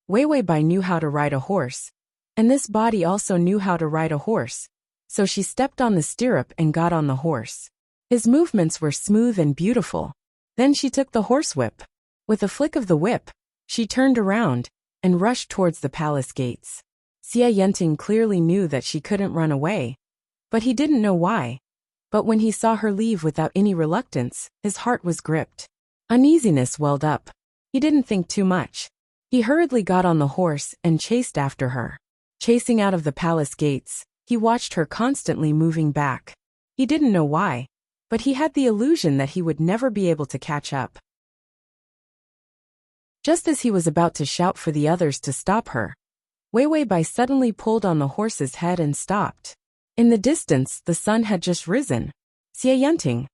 Wei Bai knew how to ride a horse, and this body also knew how to ride a horse, so she stepped on the stirrup and got on the horse. His movements were smooth and beautiful. Then she took the horsewhip. With a flick of the whip, she turned around and rushed towards the palace gates. Xiaoyenting clearly knew that she couldn't run away, but he didn't know why. But when he saw her leave without any reluctance, his heart was gripped. Uneasiness welled up. He didn't think too much. He hurriedly got on the horse and chased after her. Chasing out of the palace gates, he watched her constantly moving back. He didn't know why, but he had the illusion that he would never be able to catch up. Just as he was about to shout for the others to stop her, Wei Bai suddenly pulled on the horse's head and stopped. In the distance, the sun had just risen. "Xiaoyenting."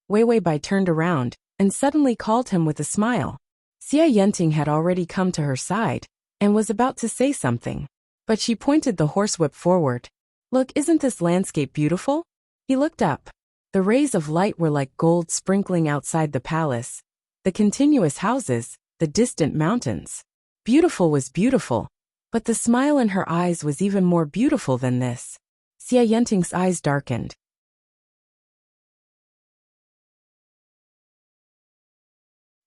Wei Bai turned around and suddenly called him with a smile. Xiaoyenting had already come to her side and was about to say something, but she pointed the horsewhip forward. "Look, isn't this landscape beautiful?" He looked up. The rays of light were like gold sprinkling outside the palace, the continuous houses, the distant mountains. Beautiful was beautiful, but the smile in her eyes was even more beautiful than this. Xiaoyenting's eyes darkened.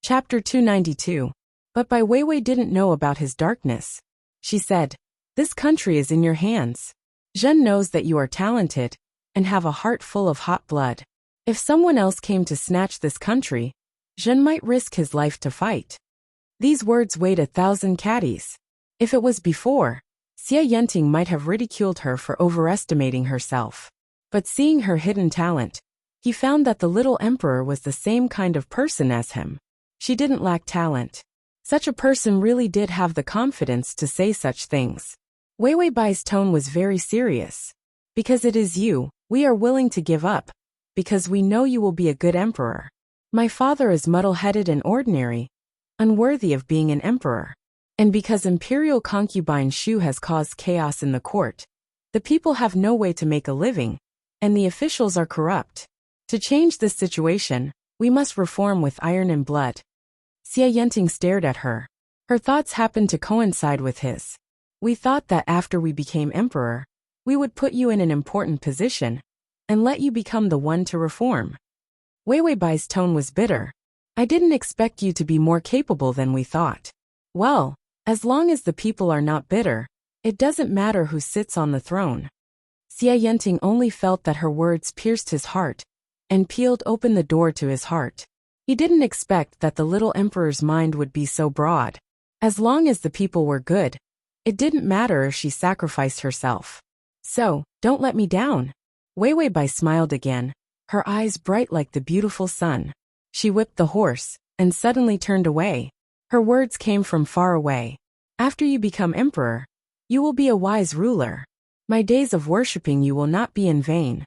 Chapter 292. But Bai Weiwei didn't know about his darkness. She said, "This country is in your hands. Zhen knows that you are talented and have a heart full of hot blood. If someone else came to snatch this country, Zhen might risk his life to fight." These words weighed 1,000 caddies. If it was before, Xie Yenting might have ridiculed her for overestimating herself. But seeing her hidden talent, he found that the little emperor was the same kind of person as him. She didn't lack talent. Such a person really did have the confidence to say such things. Weiwei Bai's tone was very serious. "Because it is you, we are willing to give up, because we know you will be a good emperor. My father is muddle-headed and ordinary, unworthy of being an emperor. And because imperial concubine Shu has caused chaos in the court, the people have no way to make a living, and the officials are corrupt. To change this situation, we must reform with iron and blood." Xie Yenting stared at her. Her thoughts happened to coincide with his. "We thought that after we became emperor, we would put you in an important position and let you become the one to reform." Weiwei Bai's tone was bitter. "I didn't expect you to be more capable than we thought." "Well, as long as the people are not bitter, it doesn't matter who sits on the throne." Xie Yenting only felt that her words pierced his heart and peeled open the door to his heart. He didn't expect that the little emperor's mind would be so broad. As long as the people were good, it didn't matter if she sacrificed herself. "So, don't let me down." Weiwei Bai smiled again, her eyes bright like the beautiful sun. She whipped the horse and suddenly turned away. Her words came from far away. "After you become emperor, you will be a wise ruler. My days of worshipping you will not be in vain."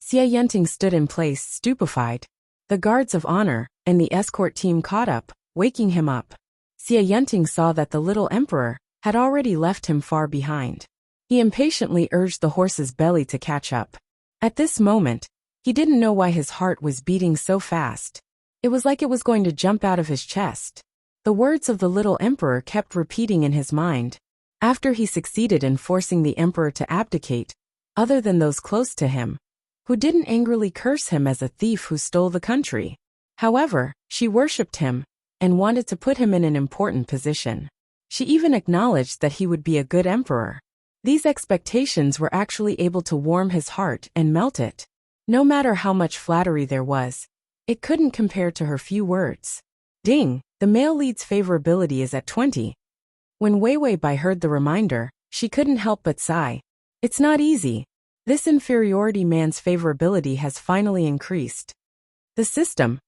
Xie Yenting stood in place, stupefied. The guards of honor and the escort team caught up, waking him up. Xie Yenting saw that the little emperor had already left him far behind. He impatiently urged the horse's belly to catch up. At this moment, he didn't know why his heart was beating so fast. It was like it was going to jump out of his chest. The words of the little emperor kept repeating in his mind. After he succeeded in forcing the emperor to abdicate, other than those close to him, who didn't angrily curse him as a thief who stole the country. However, she worshipped him and wanted to put him in an important position. She even acknowledged that he would be a good emperor. These expectations were actually able to warm his heart and melt it. No matter how much flattery there was, it couldn't compare to her few words. Ding, the male lead's favorability is at 20. When Weiwei Bai heard the reminder, she couldn't help but sigh. It's not easy. This inferiority man's favorability has finally increased. The system.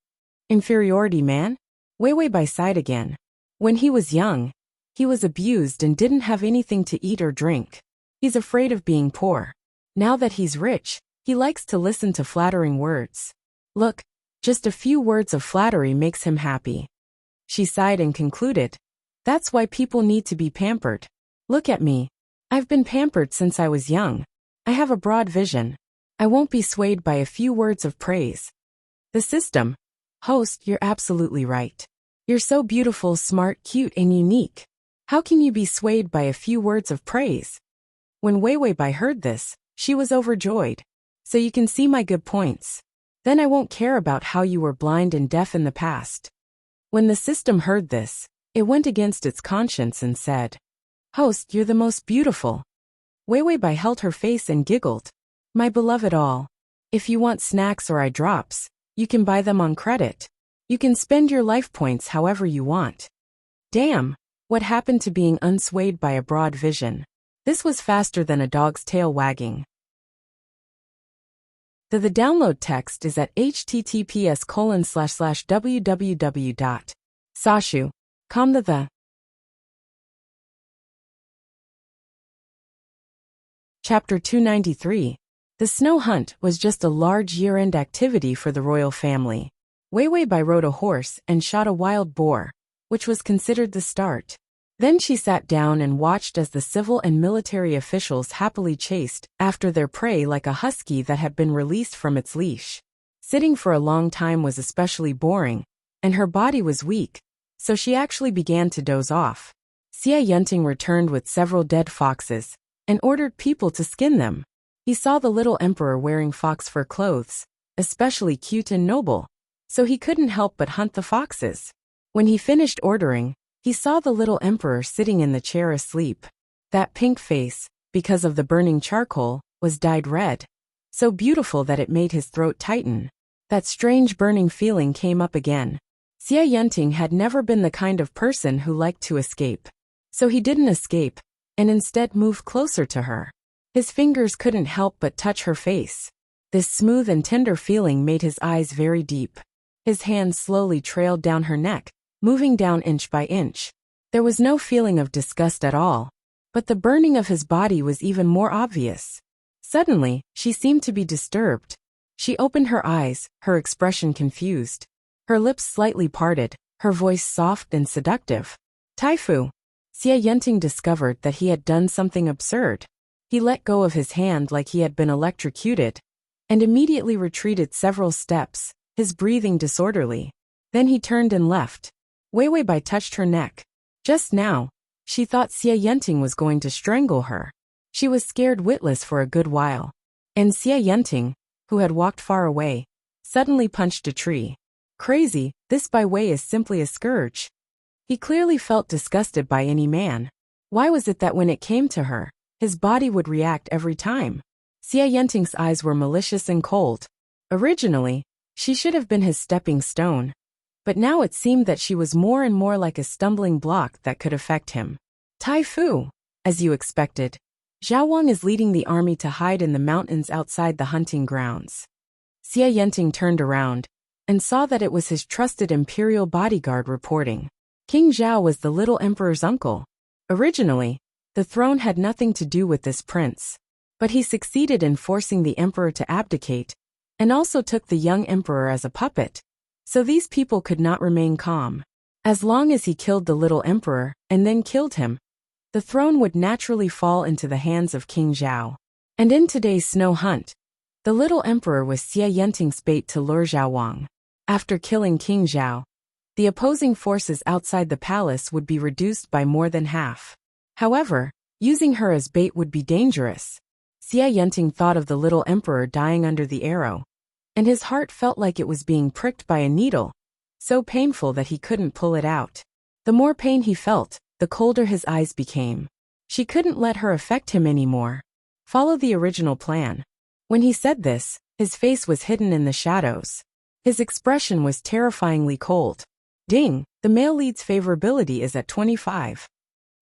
Inferiority man? Weiwei Bai sighed again. When he was young, he was abused and didn't have anything to eat or drink. He's afraid of being poor. Now that he's rich, he likes to listen to flattering words. Look, just a few words of flattery makes him happy. She sighed and concluded. That's why people need to be pampered. Look at me. I've been pampered since I was young. I have a broad vision. I won't be swayed by a few words of praise. The system. Host, you're absolutely right. You're so beautiful, smart, cute, and unique. How can you be swayed by a few words of praise? When Weiwei Bai heard this, she was overjoyed. So you can see my good points. Then I won't care about how you were blind and deaf in the past. When the system heard this, it went against its conscience and said, Host, you're the most beautiful. Weiwei Bai held her face and giggled. My beloved all. If you want snacks or eye drops, you can buy them on credit. You can spend your life points however you want. Damn, what happened to being unswayed by a broad vision? This was faster than a dog's tail wagging. The download text is at https://www.sashu.com. Chapter 293. The snow hunt was just a large year-end activity for the royal family. Weiwei Bai rode a horse and shot a wild boar, which was considered the start. Then she sat down and watched as the civil and military officials happily chased after their prey like a husky that had been released from its leash. Sitting for a long time was especially boring, and her body was weak, so she actually began to doze off. Xie Yenting returned with several dead foxes and ordered people to skin them. He saw the little emperor wearing fox fur clothes, especially cute and noble, so he couldn't help but hunt the foxes. When he finished ordering, he saw the little emperor sitting in the chair asleep. That pink face, because of the burning charcoal, was dyed red. So beautiful that it made his throat tighten. That strange burning feeling came up again. Xie Yanting had never been the kind of person who liked to escape. So he didn't escape, and instead moved closer to her. His fingers couldn't help but touch her face. This smooth and tender feeling made his eyes very deep. His hand slowly trailed down her neck, moving down inch by inch. There was no feeling of disgust at all, but the burning of his body was even more obvious. Suddenly, she seemed to be disturbed. She opened her eyes, her expression confused. Her lips slightly parted, her voice soft and seductive. Taifu. Xie Yanting discovered that he had done something absurd. He let go of his hand like he had been electrocuted, and immediately retreated several steps, his breathing disorderly. Then he turned and left. Wei Weibai touched her neck. Just now, she thought Xie Yanting was going to strangle her. She was scared witless for a good while. And Xie Yanting, who had walked far away, suddenly punched a tree. Crazy, this Bai Wei is simply a scourge. He clearly felt disgusted by any man. Why was it that when it came to her, his body would react every time? Xie Yanting's eyes were malicious and cold. Originally, she should have been his stepping stone. But now it seemed that she was more and more like a stumbling block that could affect him. Taifu, as you expected. Zhao Wang is leading the army to hide in the mountains outside the hunting grounds. Xie Yanting turned around and saw that it was his trusted imperial bodyguard reporting. King Zhao was the little emperor's uncle. Originally, the throne had nothing to do with this prince, but he succeeded in forcing the emperor to abdicate, and also took the young emperor as a puppet. So these people could not remain calm. As long as he killed the little emperor, and then killed him, the throne would naturally fall into the hands of King Zhao. And in today's snow hunt, the little emperor was Xie Yanting's bait to lure Zhao Wang. After killing King Zhao, the opposing forces outside the palace would be reduced by more than half. However, using her as bait would be dangerous. Xie Yanting thought of the little emperor dying under the arrow, and his heart felt like it was being pricked by a needle, so painful that he couldn't pull it out. The more pain he felt, the colder his eyes became. She couldn't let her affect him anymore. Follow the original plan. When he said this, his face was hidden in the shadows. His expression was terrifyingly cold. Ding, the male lead's favorability is at 25.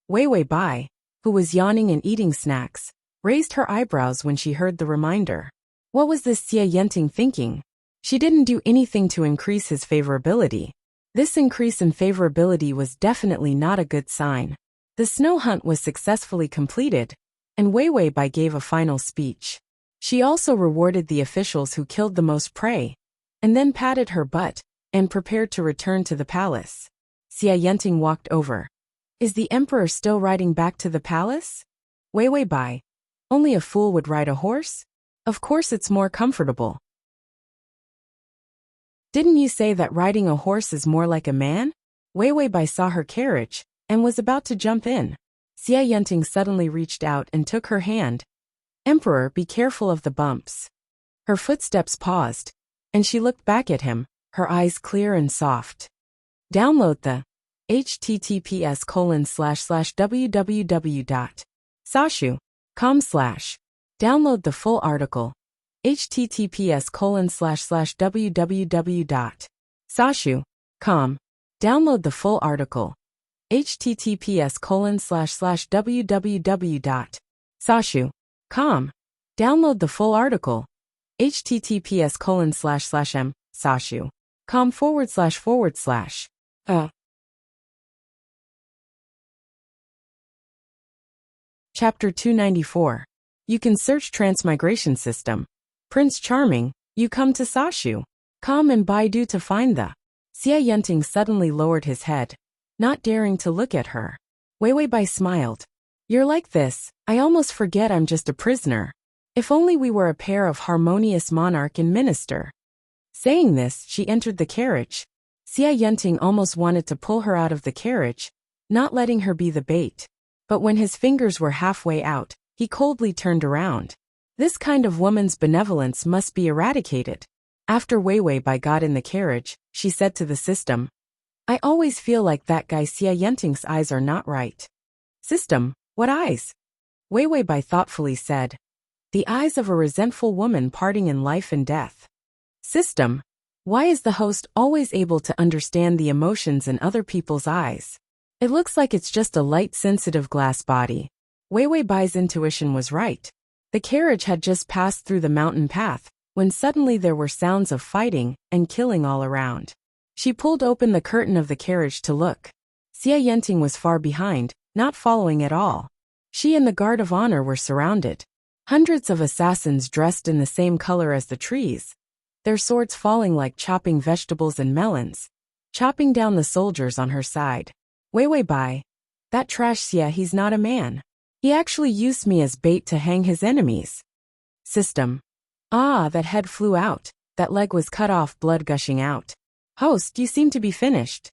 Wei Weibai, who was yawning and eating snacks, raised her eyebrows when she heard the reminder. What was this Xie Yanting thinking? She didn't do anything to increase his favorability. This increase in favorability was definitely not a good sign. The snow hunt was successfully completed, and Wei Weibai gave a final speech. She also rewarded the officials who killed the most prey, and then patted her butt, and prepared to return to the palace. Xie Yanting walked over. Is the emperor still riding back to the palace? Wei Weibai. Only a fool would ride a horse? Of course it's more comfortable. Didn't you say that riding a horse is more like a man? Wei Weibai saw her carriage, and was about to jump in. Xie Yanting suddenly reached out and took her hand. Emperor, be careful of the bumps. Her footsteps paused, and she looked back at him, her eyes clear and soft. Download the https://www.sashu.com/ Download the full article. https://www.sashu.com. Download the full article. https://www.sashu.com. Download the full article. https://m.sashu.com// Chapter 294. You can search Transmigration System. Prince Charming, you come to Sashu. Come and Baidu to find the. Xie Yanting suddenly lowered his head, not daring to look at her. Wei Weibai smiled. You're like this, I almost forget I'm just a prisoner. If only we were a pair of harmonious monarch and minister. Saying this, she entered the carriage. Xie Yanting almost wanted to pull her out of the carriage, not letting her be the bait. But when his fingers were halfway out, he coldly turned around. This kind of woman's benevolence must be eradicated. After Wei Weibai got in the carriage, she said to the system, I always feel like that guy Xia Yenting's eyes are not right. System, what eyes? Wei Wei Bai thoughtfully said. The eyes of a resentful woman parting in life and death. System, why is the host always able to understand the emotions in other people's eyes? It looks like it's just a light sensitive glass body. Wei Wei Bai's intuition was right. The carriage had just passed through the mountain path, when suddenly there were sounds of fighting and killing all around. She pulled open the curtain of the carriage to look. Xia Yenting was far behind, not following at all. She and the guard of honor were surrounded. Hundreds of assassins dressed in the same color as the trees, their swords falling like chopping vegetables and melons, chopping down the soldiers on her side. Wei Wei Bai, that trash Xia, he's not a man. He actually used me as bait to hang his enemies. System. Ah, that head flew out, that leg was cut off, blood gushing out. Host, you seem to be finished.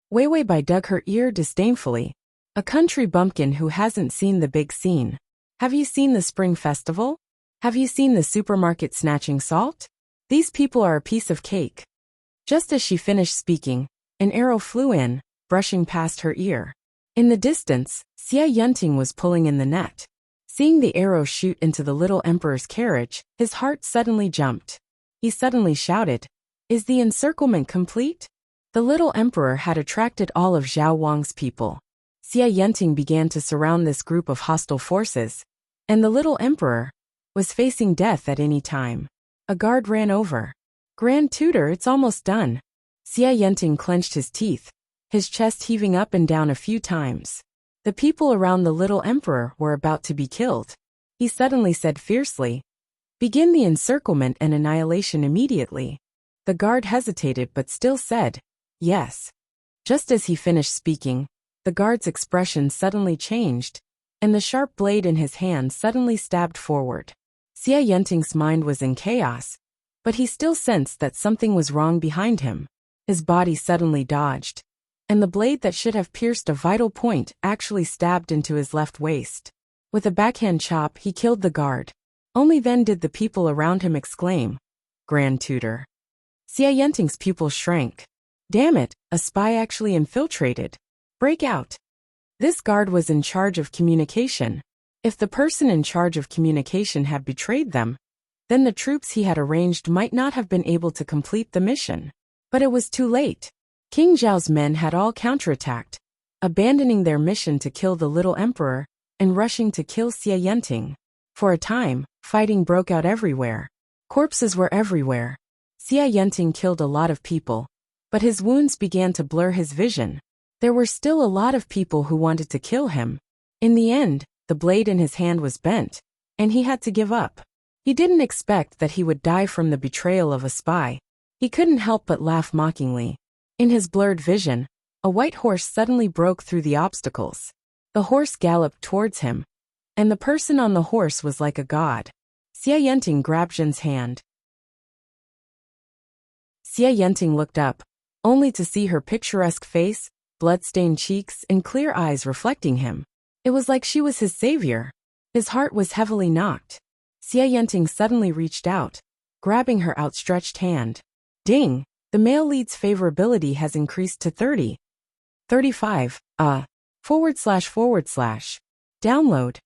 Wei Wei Bai dug her ear disdainfully. A country bumpkin who hasn't seen the big scene. Have you seen the spring festival? Have you seen the supermarket snatching salt? These people are a piece of cake. Just as she finished speaking, an arrow flew in, brushing past her ear. In the distance, Xia Yenting was pulling in the net. Seeing the arrow shoot into the little emperor's carriage, his heart suddenly jumped. He suddenly shouted, "Is the encirclement complete?" The little emperor had attracted all of Zhao Wang's people. Xia Yenting began to surround this group of hostile forces, and the little emperor was facing death at any time. A guard ran over. Grand Tutor, it's almost done. Xia Yenting clenched his teeth, his chest heaving up and down a few times. The people around the little emperor were about to be killed. He suddenly said fiercely, "Begin the encirclement and annihilation immediately." The guard hesitated but still said, "Yes." Just as he finished speaking, the guard's expression suddenly changed, and the sharp blade in his hand suddenly stabbed forward. Xia Yenting's mind was in chaos, but he still sensed that something was wrong behind him. His body suddenly dodged, and the blade that should have pierced a vital point actually stabbed into his left waist. With a backhand chop, he killed the guard. Only then did the people around him exclaim, "Grand Tutor." Xia Yenting's pupils shrank. Damn it, a spy actually infiltrated. Break out. This guard was in charge of communication. If the person in charge of communication had betrayed them, then the troops he had arranged might not have been able to complete the mission. But it was too late. King Zhao's men had all counterattacked, abandoning their mission to kill the little emperor and rushing to kill Xia Yenting. For a time, fighting broke out everywhere. Corpses were everywhere. Xia Yenting killed a lot of people, but his wounds began to blur his vision. There were still a lot of people who wanted to kill him. In the end, the blade in his hand was bent, and he had to give up. He didn't expect that he would die from the betrayal of a spy. He couldn't help but laugh mockingly. In his blurred vision, a white horse suddenly broke through the obstacles. The horse galloped towards him, and the person on the horse was like a god. Xia Yenting grabbed Jin's hand. Xia Yenting looked up, only to see her picturesque face, blood-stained cheeks, and clear eyes reflecting him. It was like she was his savior. His heart was heavily knocked. Xia Yenting suddenly reached out, grabbing her outstretched hand. Ding! The male lead's favorability has increased to 30. 35. // Download.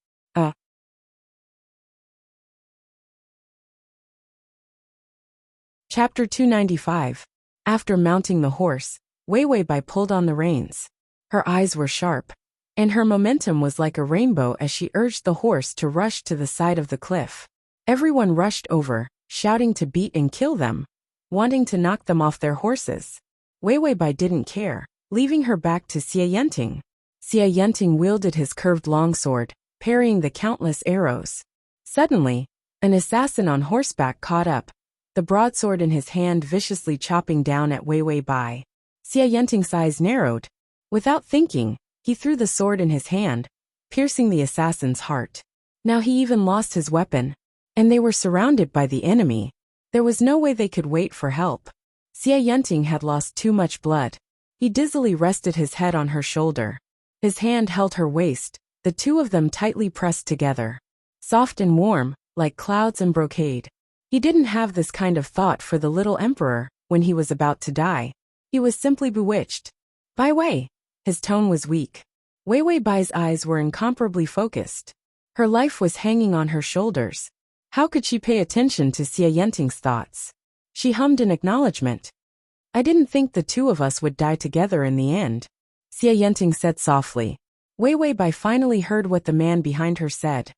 Chapter 295. After mounting the horse, Wei Wei Bai pulled on the reins. Her eyes were sharp, and her momentum was like a rainbow as she urged the horse to rush to the side of the cliff. Everyone rushed over, shouting to beat and kill them, wanting to knock them off their horses. Wei Wei Bai didn't care, leaving her back to Xia Yenting. Xia Yenting wielded his curved longsword, parrying the countless arrows. Suddenly, an assassin on horseback caught up, the broadsword in his hand viciously chopping down at Wei Wei Bai. Xia Yenting's eyes narrowed. Without thinking, he threw the sword in his hand, piercing the assassin's heart. Now he even lost his weapon, and they were surrounded by the enemy. There was no way they could wait for help. Xia Yenting had lost too much blood. He dizzily rested his head on her shoulder. His hand held her waist, the two of them tightly pressed together. Soft and warm, like clouds and brocade. He didn't have this kind of thought for the little emperor when he was about to die. He was simply bewitched. Bai Wei. His tone was weak. Wei Wei Bai's eyes were incomparably focused. Her life was hanging on her shoulders. How could she pay attention to Xie Yenting's thoughts? She hummed in acknowledgement. I didn't think the two of us would die together in the end, Xie Yenting said softly. Wei Wei Bai finally heard what the man behind her said.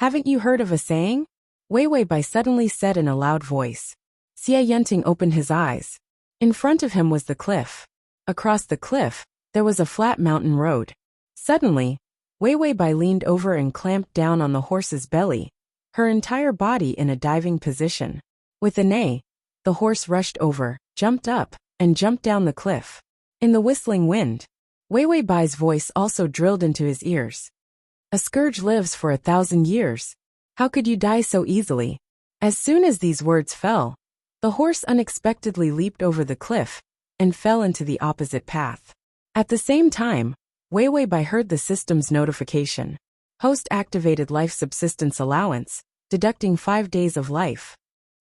Haven't you heard of a saying? Wei Wei Bai suddenly said in a loud voice. Xie Yenting opened his eyes. In front of him was the cliff. Across the cliff, there was a flat mountain road. Suddenly, Wei Wei Bai leaned over and clamped down on the horse's belly, her entire body in a diving position. With a neigh, the horse rushed over, jumped up, and jumped down the cliff. In the whistling wind, Wei Wei Bai's voice also drilled into his ears. A scourge lives for 1,000 years. How could you die so easily? As soon as these words fell, the horse unexpectedly leaped over the cliff and fell into the opposite path. At the same time, Wei Wei Bai heard the system's notification. Host activated life subsistence allowance, deducting 5 days of life.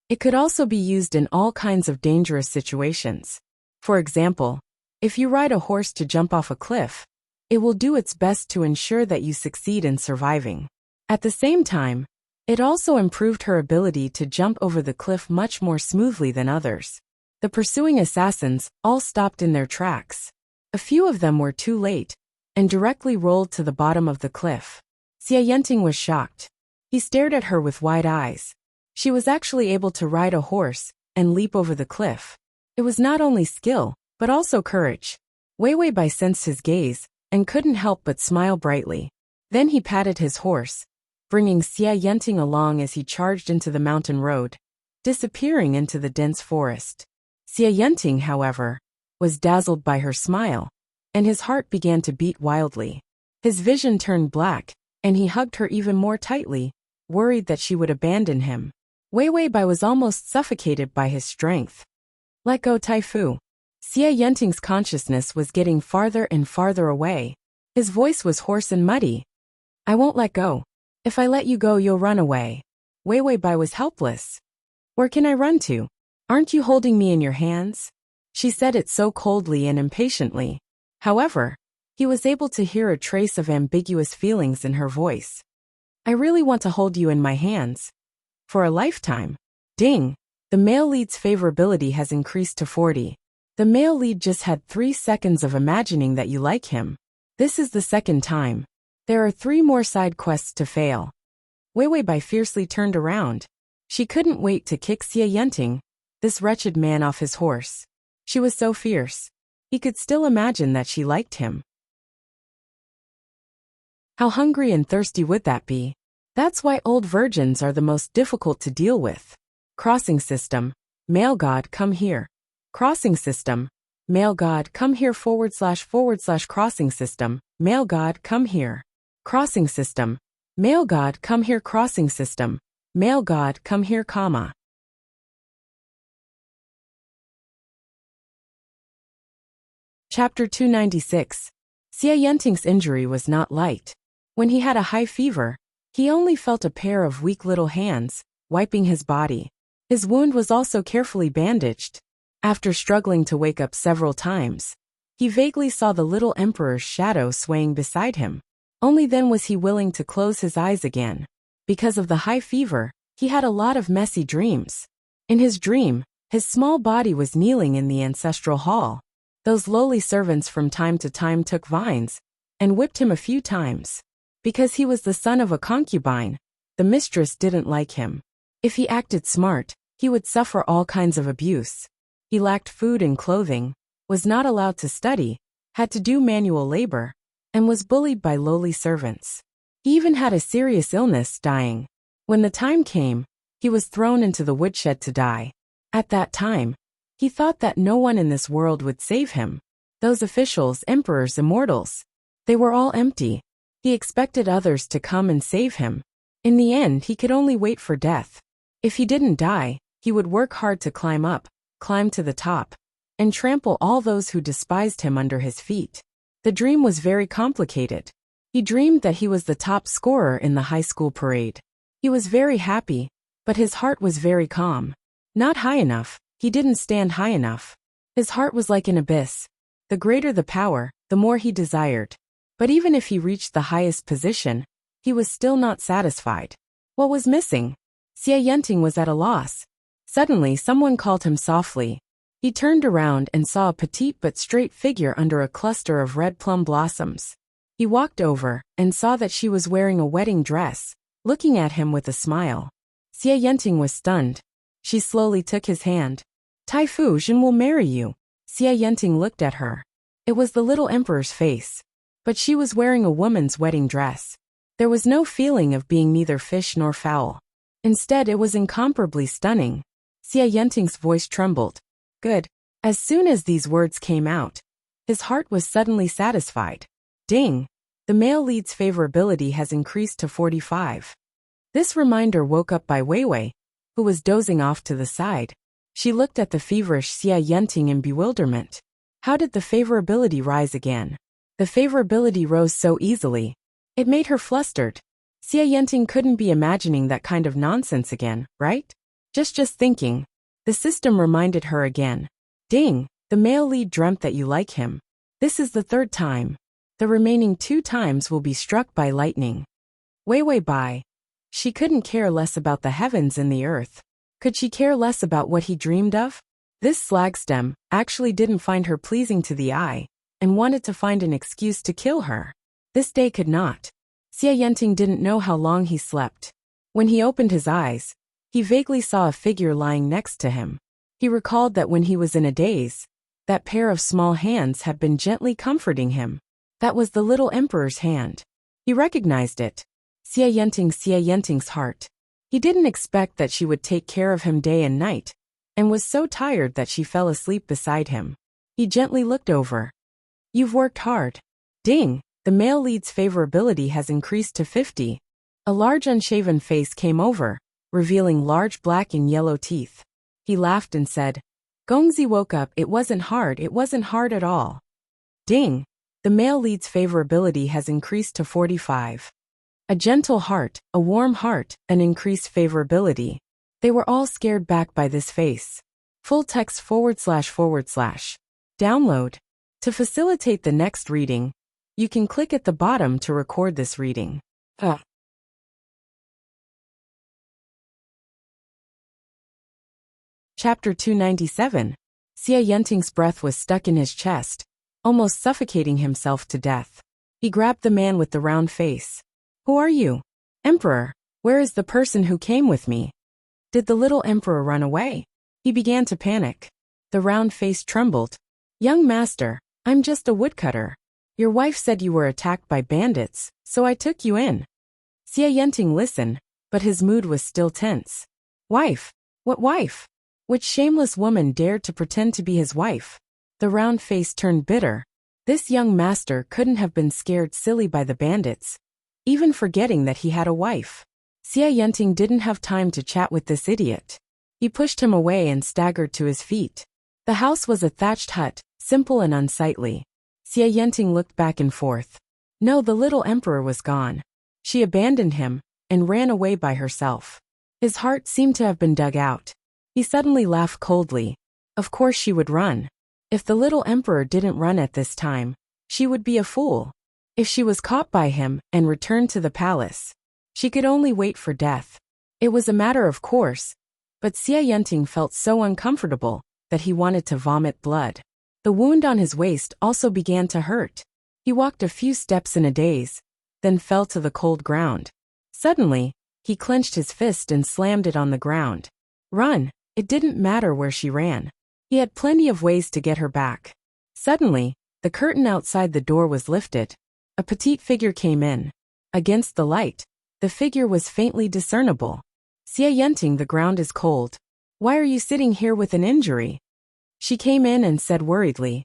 It could also be used in all kinds of dangerous situations. For example, if you ride a horse to jump off a cliff, it will do its best to ensure that you succeed in surviving. At the same time, it also improved her ability to jump over the cliff much more smoothly than others. The pursuing assassins all stopped in their tracks. A few of them were too late and directly rolled to the bottom of the cliff. Xie Yenting was shocked. He stared at her with wide eyes. She was actually able to ride a horse and leap over the cliff. It was not only skill, but also courage. Wei Wei Bai sensed his gaze and couldn't help but smile brightly. Then he patted his horse, bringing Xie Yenting along as he charged into the mountain road, disappearing into the dense forest. Xie Yenting, however, was dazzled by her smile, and his heart began to beat wildly. His vision turned black, and he hugged her even more tightly, worried that she would abandon him. Wei Wei Bai was almost suffocated by his strength. Let go, Taifu. Xie Yenting's consciousness was getting farther and farther away. His voice was hoarse and muddy. I won't let go. If I let you go, you'll run away. Wei Wei Bai was helpless. Where can I run to? Aren't you holding me in your hands? She said it so coldly and impatiently. However, he was able to hear a trace of ambiguous feelings in her voice. I really want to hold you in my hands. For a lifetime. Ding! The male lead's favorability has increased to 40. The male lead just had 3 seconds of imagining that you like him. This is the second time. There are 3 more side quests to fail. Wei Wei Bai fiercely turned around. She couldn't wait to kick Xie Yenting, this wretched man, off his horse. She was so fierce. He could still imagine that she liked him. How hungry and thirsty would that be? That's why old virgins are the most difficult to deal with. Crossing system. Male god, come here. Crossing system. Male god, come here / crossing system. Male god, come here. Crossing system. Male god, come here. Crossing system. Male god, come here, comma. Chapter 296. Xie Yenting's injury was not light. When he had a high fever, he only felt a pair of weak little hands, wiping his body. His wound was also carefully bandaged. After struggling to wake up several times, he vaguely saw the little emperor's shadow swaying beside him. Only then was he willing to close his eyes again. Because of the high fever, he had a lot of messy dreams. In his dream, his small body was kneeling in the ancestral hall. Those lowly servants from time to time took vines and whipped him a few times. Because he was the son of a concubine, the mistress didn't like him. If he acted smart, he would suffer all kinds of abuse. He lacked food and clothing, was not allowed to study, had to do manual labor, and was bullied by lowly servants. He even had a serious illness, dying. When the time came, he was thrown into the woodshed to die. At that time, he thought that no one in this world would save him. Those officials, emperors, immortals, they were all empty. He expected others to come and save him. In the end, he could only wait for death. If he didn't die, he would work hard to climb up, climb to the top, and trample all those who despised him under his feet. The dream was very complicated. He dreamed that he was the top scorer in the high school parade. He was very happy, but his heart was very calm. Not high enough, he didn't stand high enough. His heart was like an abyss. The greater the power, the more he desired. But even if he reached the highest position, he was still not satisfied. What was missing? Enchanting was at a loss. Suddenly someone called him softly. He turned around and saw a petite but straight figure under a cluster of red plum blossoms. He walked over and saw that she was wearing a wedding dress, looking at him with a smile. Enchanting was stunned. She slowly took his hand. Taifu Jin will marry you. Enchanting looked at her. It was the little emperor's face. But she was wearing a woman's wedding dress. There was no feeling of being neither fish nor fowl. Instead, it was incomparably stunning. Enchanting's voice trembled. Good. As soon as these words came out, his heart was suddenly satisfied. Ding! The male lead's favorability has increased to 45. This reminder woke up by Weiwei, who was dozing off to the side. She looked at the feverish Enchanting in bewilderment. How did the favorability rise again? The favorability rose so easily. It made her flustered. Enchanting couldn't be imagining that kind of nonsense again, right? Just thinking. The system reminded her again. Ding! The male lead dreamt that you like him. This is the third time. The remaining 2 times will be struck by lightning. Weiwei Bai. She couldn't care less about the heavens and the earth. Could she care less about what he dreamed of? This slagstem actually didn't find her pleasing to the eye, and wanted to find an excuse to kill her. This day could not. Enchanting didn't know how long he slept. When he opened his eyes, he vaguely saw a figure lying next to him. He recalled that when he was in a daze, that pair of small hands had been gently comforting him. That was the little emperor's hand. He recognized it. Enchanting's heart. He didn't expect that she would take care of him day and night, and was so tired that she fell asleep beside him. He gently looked over. You've worked hard. Ding! The male lead's favorability has increased to 50. A large unshaven face came over, revealing large black and yellow teeth. He laughed and said, Gongzi woke up. It wasn't hard at all. Ding! The male lead's favorability has increased to 45. A gentle heart, a warm heart, an increased favorability. They were all scared back by this face. Full text // Download. To facilitate the next reading, you can click at the bottom to record this reading. Chapter 297. Enchanting's breath was stuck in his chest, almost suffocating himself to death. He grabbed the man with the round face. Who are you? Emperor, where is the person who came with me? Did the little emperor run away? He began to panic. The round face trembled. Young master, I'm just a woodcutter. Your wife said you were attacked by bandits, so I took you in. Enchanting listened, but his mood was still tense. Wife? What wife? Which shameless woman dared to pretend to be his wife? The round face turned bitter. This young master couldn't have been scared silly by the bandits, even forgetting that he had a wife. Enchanting didn't have time to chat with this idiot. He pushed him away and staggered to his feet. The house was a thatched hut, simple and unsightly. Enchanting looked back and forth. No, the little emperor was gone. She abandoned him and ran away by herself. His heart seemed to have been dug out. He suddenly laughed coldly. Of course she would run. If the little emperor didn't run at this time, she would be a fool. If she was caught by him and returned to the palace, she could only wait for death. It was a matter of course, but Enchanting felt so uncomfortable that he wanted to vomit blood. The wound on his waist also began to hurt. He walked a few steps in a daze, then fell to the cold ground. Suddenly, he clenched his fist and slammed it on the ground. Run! It didn't matter where she ran. He had plenty of ways to get her back. Suddenly, the curtain outside the door was lifted. A petite figure came in. Against the light, the figure was faintly discernible. Enchanting, the ground is cold. Why are you sitting here with an injury? She came in and said worriedly.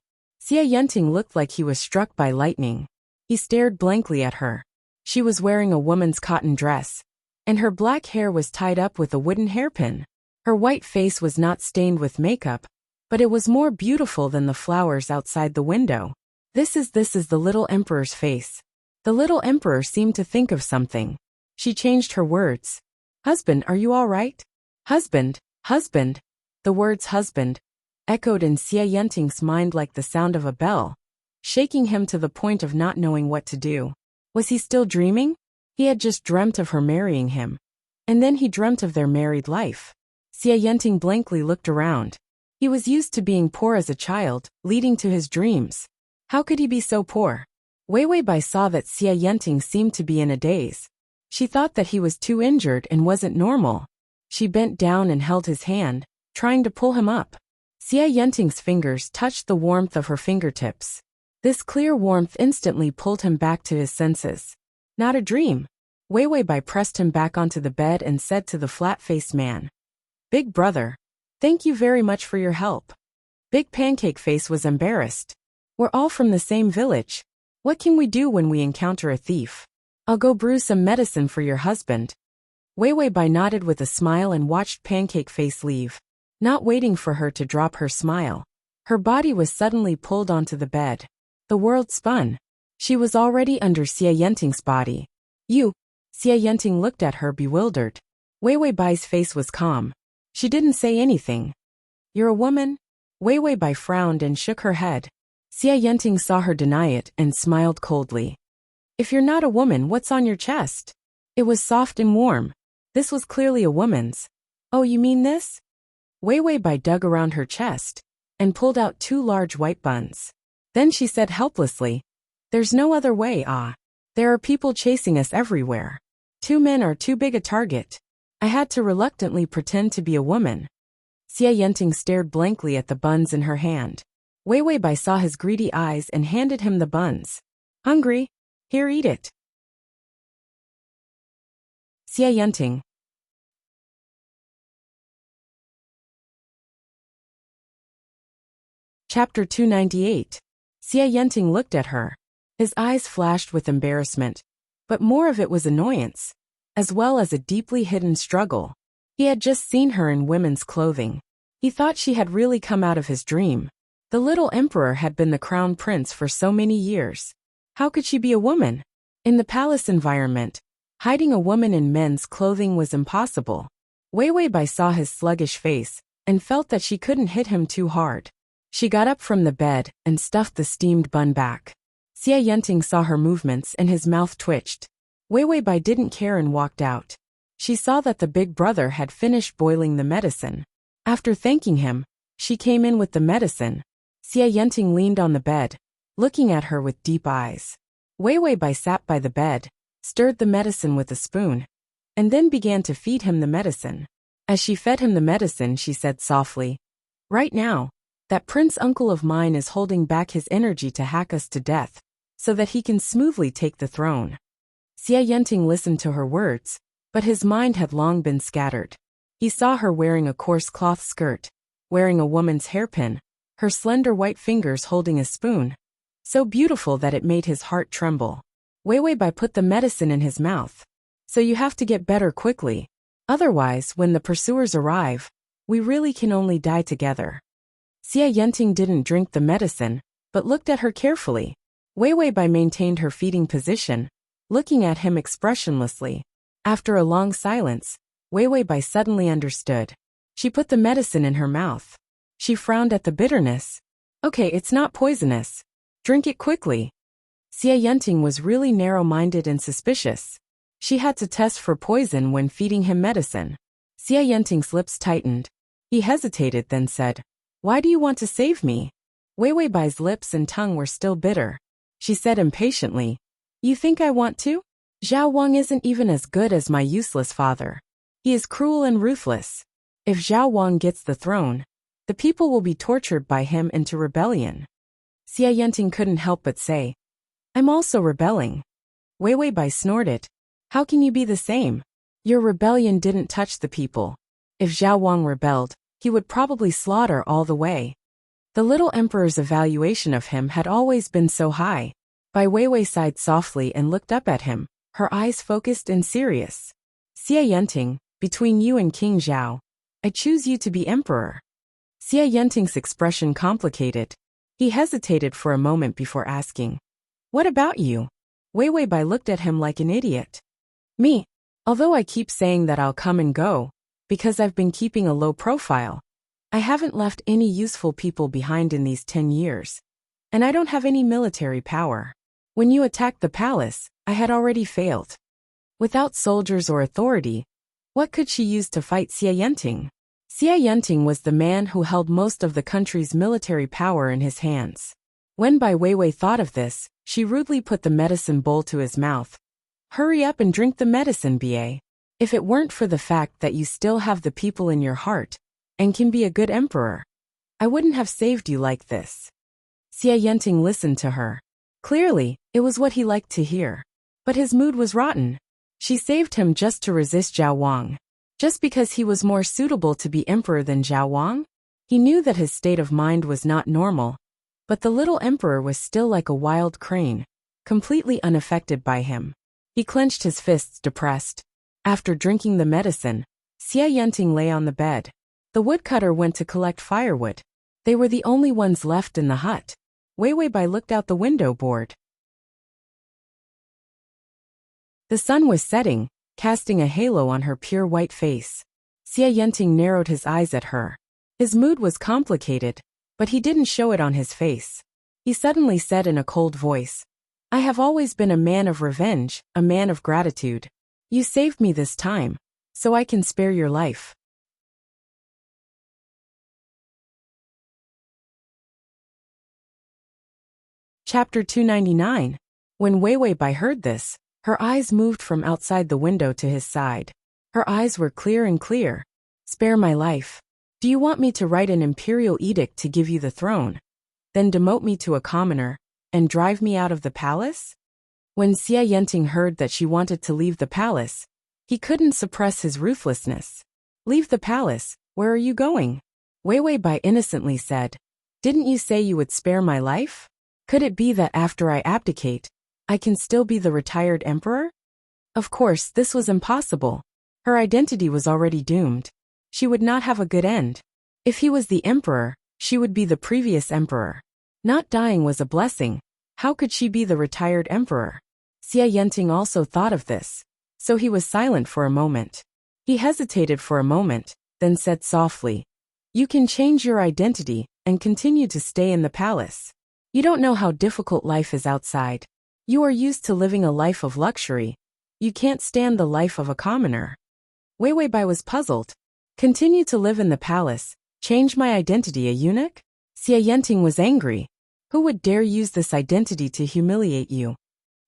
Enchanting looked like he was struck by lightning. He stared blankly at her. She was wearing a woman's cotton dress, and her black hair was tied up with a wooden hairpin. Her white face was not stained with makeup, but it was more beautiful than the flowers outside the window. This is the little emperor's face. The little emperor seemed to think of something. She changed her words. Husband, are you all right? Husband. The words husband echoed in Xie Yenting's mind like the sound of a bell, shaking him to the point of not knowing what to do. Was he still dreaming? He had just dreamt of her marrying him. And then he dreamt of their married life. Xie Yenting blankly looked around. He was used to being poor as a child, leading to his dreams. How could he be so poor? Wei Weibai saw that Xie Yenting seemed to be in a daze. She thought that he was too injured and wasn't normal. She bent down and held his hand, trying to pull him up. Xie Yenting's fingers touched the warmth of her fingertips. This clear warmth instantly pulled him back to his senses. Not a dream. Wei Weibai pressed him back onto the bed and said to the flat-faced man, "Big brother, thank you very much for your help." Big Pancake Face was embarrassed. "We're all from the same village. What can we do when we encounter a thief? I'll go brew some medicine for your husband." Wei Weibai nodded with a smile and watched Pancake Face leave. Not waiting for her to drop her smile, her body was suddenly pulled onto the bed. The world spun. She was already under Xie Yenting's body. "You?" Xie Yenting looked at her bewildered. Wei Weibai's face was calm. She didn't say anything. "You're a woman?" Wei Weibai frowned and shook her head. Xie Yenting saw her deny it and smiled coldly. "If you're not a woman, what's on your chest?" It was soft and warm. This was clearly a woman's. "Oh, you mean this?" Wei Weibai dug around her chest and pulled out 2 large white buns. Then she said helplessly, "There's no other way, ah. There are people chasing us everywhere. 2 men are too big a target." I had to reluctantly pretend to be a woman. Xie Yenting stared blankly at the buns in her hand. Wei Weibai saw his greedy eyes and handed him the buns. "Hungry? Here, eat it." Xie Yenting. Chapter 298. Xie Yenting looked at her. His eyes flashed with embarrassment, but more of it was annoyance, as well as a deeply hidden struggle. He had just seen her in women's clothing. He thought she had really come out of his dream. The little emperor had been the crown prince for so many years. How could she be a woman? In the palace environment, hiding a woman in men's clothing was impossible. Wei Weibai saw his sluggish face and felt that she couldn't hit him too hard. She got up from the bed and stuffed the steamed bun back. Xie Yenting saw her movements and his mouth twitched. Wei Weibai didn't care and walked out. She saw that the big brother had finished boiling the medicine. After thanking him, she came in with the medicine. Xie Yenting leaned on the bed, looking at her with deep eyes. Wei Weibai sat by the bed, stirred the medicine with a spoon, and then began to feed him the medicine. As she fed him the medicine, she said softly, "Right now, that prince uncle of mine is holding back his energy to hack us to death, so that he can smoothly take the throne." Xie Yenting listened to her words, but his mind had long been scattered. He saw her wearing a coarse cloth skirt, wearing a woman's hairpin, her slender white fingers holding a spoon, so beautiful that it made his heart tremble. Wei Weibai put the medicine in his mouth. "So you have to get better quickly. Otherwise, when the pursuers arrive, we really can only die together." Xie Yenting didn't drink the medicine, but looked at her carefully. Wei Weibai maintained her feeding position, looking at him expressionlessly. After a long silence, Wei Weibai suddenly understood. She put the medicine in her mouth. She frowned at the bitterness. "Okay, it's not poisonous. Drink it quickly." Xie Yenting was really narrow-minded and suspicious. She had to test for poison when feeding him medicine. Xie Yenting's lips tightened. He hesitated, then said, "Why do you want to save me?" Wei Weibai's lips and tongue were still bitter. She said impatiently, "You think I want to? Zhao Wang isn't even as good as my useless father. He is cruel and ruthless. If Zhao Wang gets the throne, the people will be tortured by him into rebellion." Xie Yenting couldn't help but say, "I'm also rebelling." Wei Weibai snorted. "How can you be the same? Your rebellion didn't touch the people. If Zhao Wang rebelled, he would probably slaughter all the way." The little emperor's evaluation of him had always been so high. Bai Weiwei sighed softly and looked up at him, her eyes focused and serious. "Xie Yenting, between you and King Zhao, I choose you to be emperor." Xie Yenting's expression complicated. He hesitated for a moment before asking, "What about you?" Wei Weibai looked at him like an idiot. "Me? Although I keep saying that I'll come and go, because I've been keeping a low profile, I haven't left any useful people behind in these 10 years. And I don't have any military power. When you attacked the palace, I had already failed. Without soldiers or authority, what could she use to fight Enchanting? Enchanting was the man who held most of the country's military power in his hands. When Bai Weiwei thought of this, she rudely put the medicine bowl to his mouth. Hurry up and drink the medicine, Ba. If it weren't for the fact that you still have the people in your heart, and can be a good emperor, I wouldn't have saved you like this. Enchanting listened to her. Clearly, it was what he liked to hear. But his mood was rotten. She saved him just to resist Zhao Wang. Just because he was more suitable to be emperor than Zhao Wang? He knew that his state of mind was not normal. But the little emperor was still like a wild crane, completely unaffected by him. He clenched his fists, depressed. After drinking the medicine, Enchanting lay on the bed. The woodcutter went to collect firewood. They were the only ones left in the hut. Weiwei Bai looked out the window board. The sun was setting, casting a halo on her pure white face. Enchanting narrowed his eyes at her. His mood was complicated, but he didn't show it on his face. He suddenly said in a cold voice, I have always been a man of revenge, a man of gratitude. You saved me this time, so I can spare your life. Chapter 299. When Weiwei Bai heard this, her eyes moved from outside the window to his side. Her eyes were clear and clear. Spare my life. Do you want me to write an imperial edict to give you the throne? Then demote me to a commoner, and drive me out of the palace? When Enchanting heard that she wanted to leave the palace, he couldn't suppress his ruthlessness. Leave the palace? Where are you going? Weiwei Bai innocently said, Didn't you say you would spare my life? Could it be that after I abdicate, I can still be the retired emperor? Of course, this was impossible. Her identity was already doomed. She would not have a good end. If he was the emperor, she would be the previous emperor. Not dying was a blessing. How could she be the retired emperor? Enchanting also thought of this, so he was silent for a moment. He hesitated for a moment, then said softly, You can change your identity and continue to stay in the palace. You don't know how difficult life is outside. You are used to living a life of luxury. You can't stand the life of a commoner. Weiwei Bai was puzzled. Continue to live in the palace, change my identity, a eunuch? Enchanting was angry. Who would dare use this identity to humiliate you?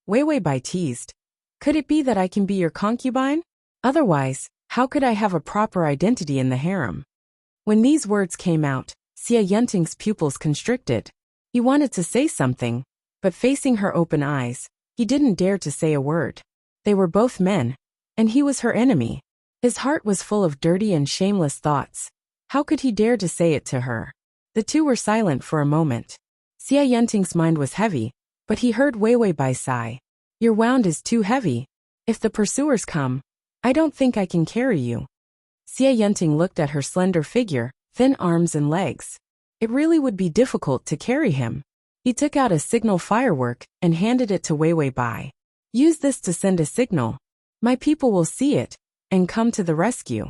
Weiwei Bai teased. Could it be that I can be your concubine? Otherwise, how could I have a proper identity in the harem? When these words came out, Enchanting's pupils constricted. He wanted to say something, but facing her open eyes, he didn't dare to say a word. They were both men, and he was her enemy. His heart was full of dirty and shameless thoughts. How could he dare to say it to her? The two were silent for a moment. Enchanting's mind was heavy, but he heard Weiwei Bai sigh. Your wound is too heavy. If the pursuers come, I don't think I can carry you. Enchanting looked at her slender figure, thin arms and legs. It really would be difficult to carry him. He took out a signal firework and handed it to Weiwei Bai. Use this to send a signal. My people will see it and come to the rescue.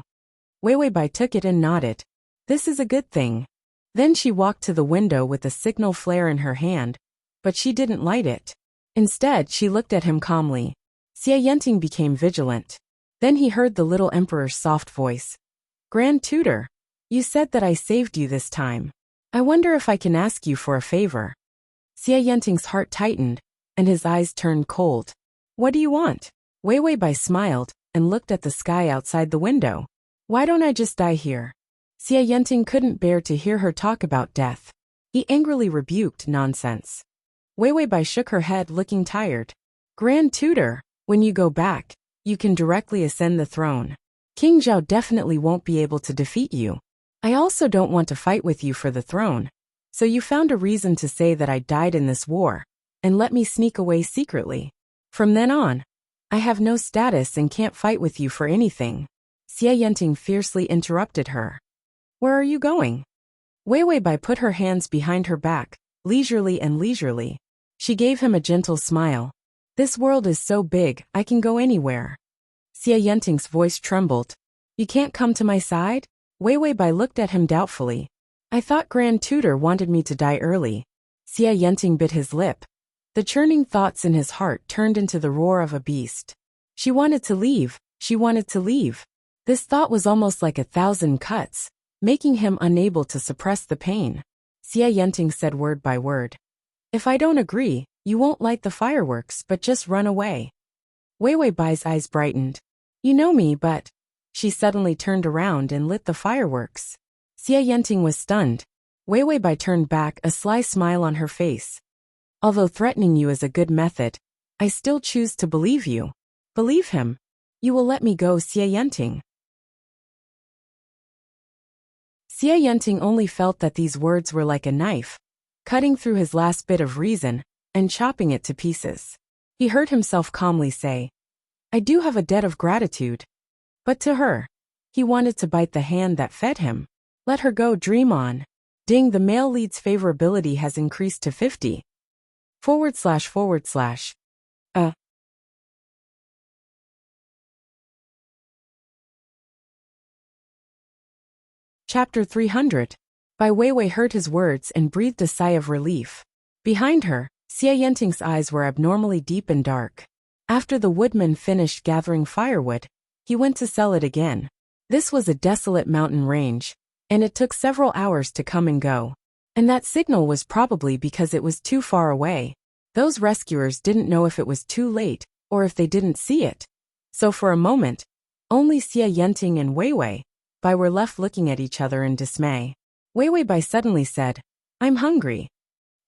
Weiwei Bai took it and nodded. This is a good thing. Then she walked to the window with a signal flare in her hand, but she didn't light it. Instead, she looked at him calmly. Enchanting became vigilant. Then he heard the little emperor's soft voice. Grand Tutor, you said that I saved you this time. I wonder if I can ask you for a favor. Enchanting's heart tightened, and his eyes turned cold. What do you want? Weiwei Bai smiled and looked at the sky outside the window. Why don't I just die here? Enchanting couldn't bear to hear her talk about death. He angrily rebuked nonsense. Weiwei Bai shook her head, looking tired. Grand Tutor, when you go back, you can directly ascend the throne. King Zhao definitely won't be able to defeat you. I also don't want to fight with you for the throne. So you found a reason to say that I died in this war, and let me sneak away secretly. From then on, I have no status and can't fight with you for anything. Enchanting fiercely interrupted her. Where are you going? Weiwei Bai put her hands behind her back, leisurely. She gave him a gentle smile. This world is so big, I can go anywhere. Enchanting's voice trembled. You can't come to my side? Wei Wei Bai looked at him doubtfully. I thought Grand Tutor wanted me to die early. Xie Yenting bit his lip. The churning thoughts in his heart turned into the roar of a beast. She wanted to leave. She wanted to leave. This thought was almost like 1,000 cuts, making him unable to suppress the pain. Xie Yenting said word by word. If I don't agree, you won't light the fireworks but just run away. Wei Wei Bai's eyes brightened. You know me, but... She suddenly turned around and lit the fireworks. Xie Yenting was stunned. Wei Wei Bai turned back, a sly smile on her face. Although threatening you is a good method, I still choose to believe you. Believe him. You will let me go, Xie Yenting. Xie Yenting only felt that these words were like a knife, cutting through his last bit of reason and chopping it to pieces. He heard himself calmly say, I do have a debt of gratitude. But to her, he wanted to bite the hand that fed him. Let her go, dream on. Ding, the male lead's favorability has increased to 50. // Chapter 300. Bai Weiwei heard his words and breathed a sigh of relief. Behind her, Xie Yenting's eyes were abnormally deep and dark. After the woodman finished gathering firewood, he went to sell it again. This was a desolate mountain range, and it took several hours to come and go. And that signal was probably because it was too far away. Those rescuers didn't know if it was too late, or if they didn't see it. So for a moment, only Xie Yenting and Wei Wei Bai were left looking at each other in dismay. Wei Wei Bai suddenly said, I'm hungry.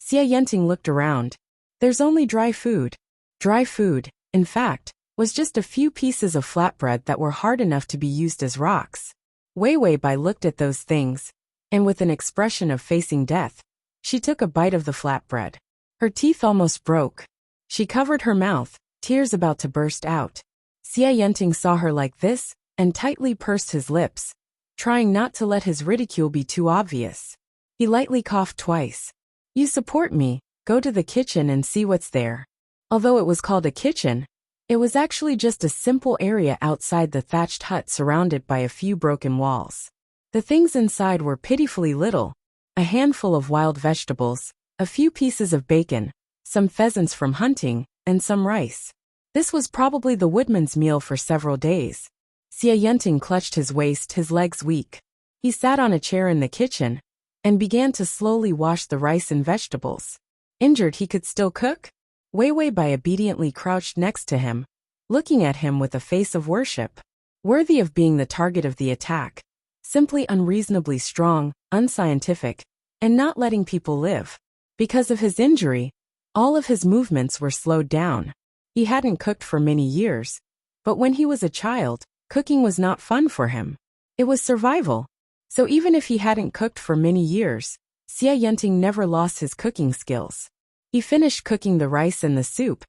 Xie Yenting looked around. There's only dry food. Dry food, in fact, was just a few pieces of flatbread that were hard enough to be used as rocks. Wei Wei Bai looked at those things, and with an expression of facing death, she took a bite of the flatbread. Her teeth almost broke. She covered her mouth, tears about to burst out. Xie Yenting saw her like this, and tightly pursed his lips, trying not to let his ridicule be too obvious. He lightly coughed twice. You support me, go to the kitchen and see what's there. Although it was called a kitchen, it was actually just a simple area outside the thatched hut surrounded by a few broken walls. The things inside were pitifully little: a handful of wild vegetables, a few pieces of bacon, some pheasants from hunting, and some rice. This was probably the woodman's meal for several days. Xie Yenting clutched his waist, his legs weak. He sat on a chair in the kitchen and began to slowly wash the rice and vegetables. Injured he could still cook? Wei Wei Bai obediently crouched next to him, looking at him with a face of worship. Worthy of being the target of the attack. Simply unreasonably strong, unscientific, and not letting people live. Because of his injury, all of his movements were slowed down. He hadn't cooked for many years, but when he was a child, cooking was not fun for him. It was survival. So even if he hadn't cooked for many years, Xie Yenting never lost his cooking skills. He finished cooking the rice and the soup,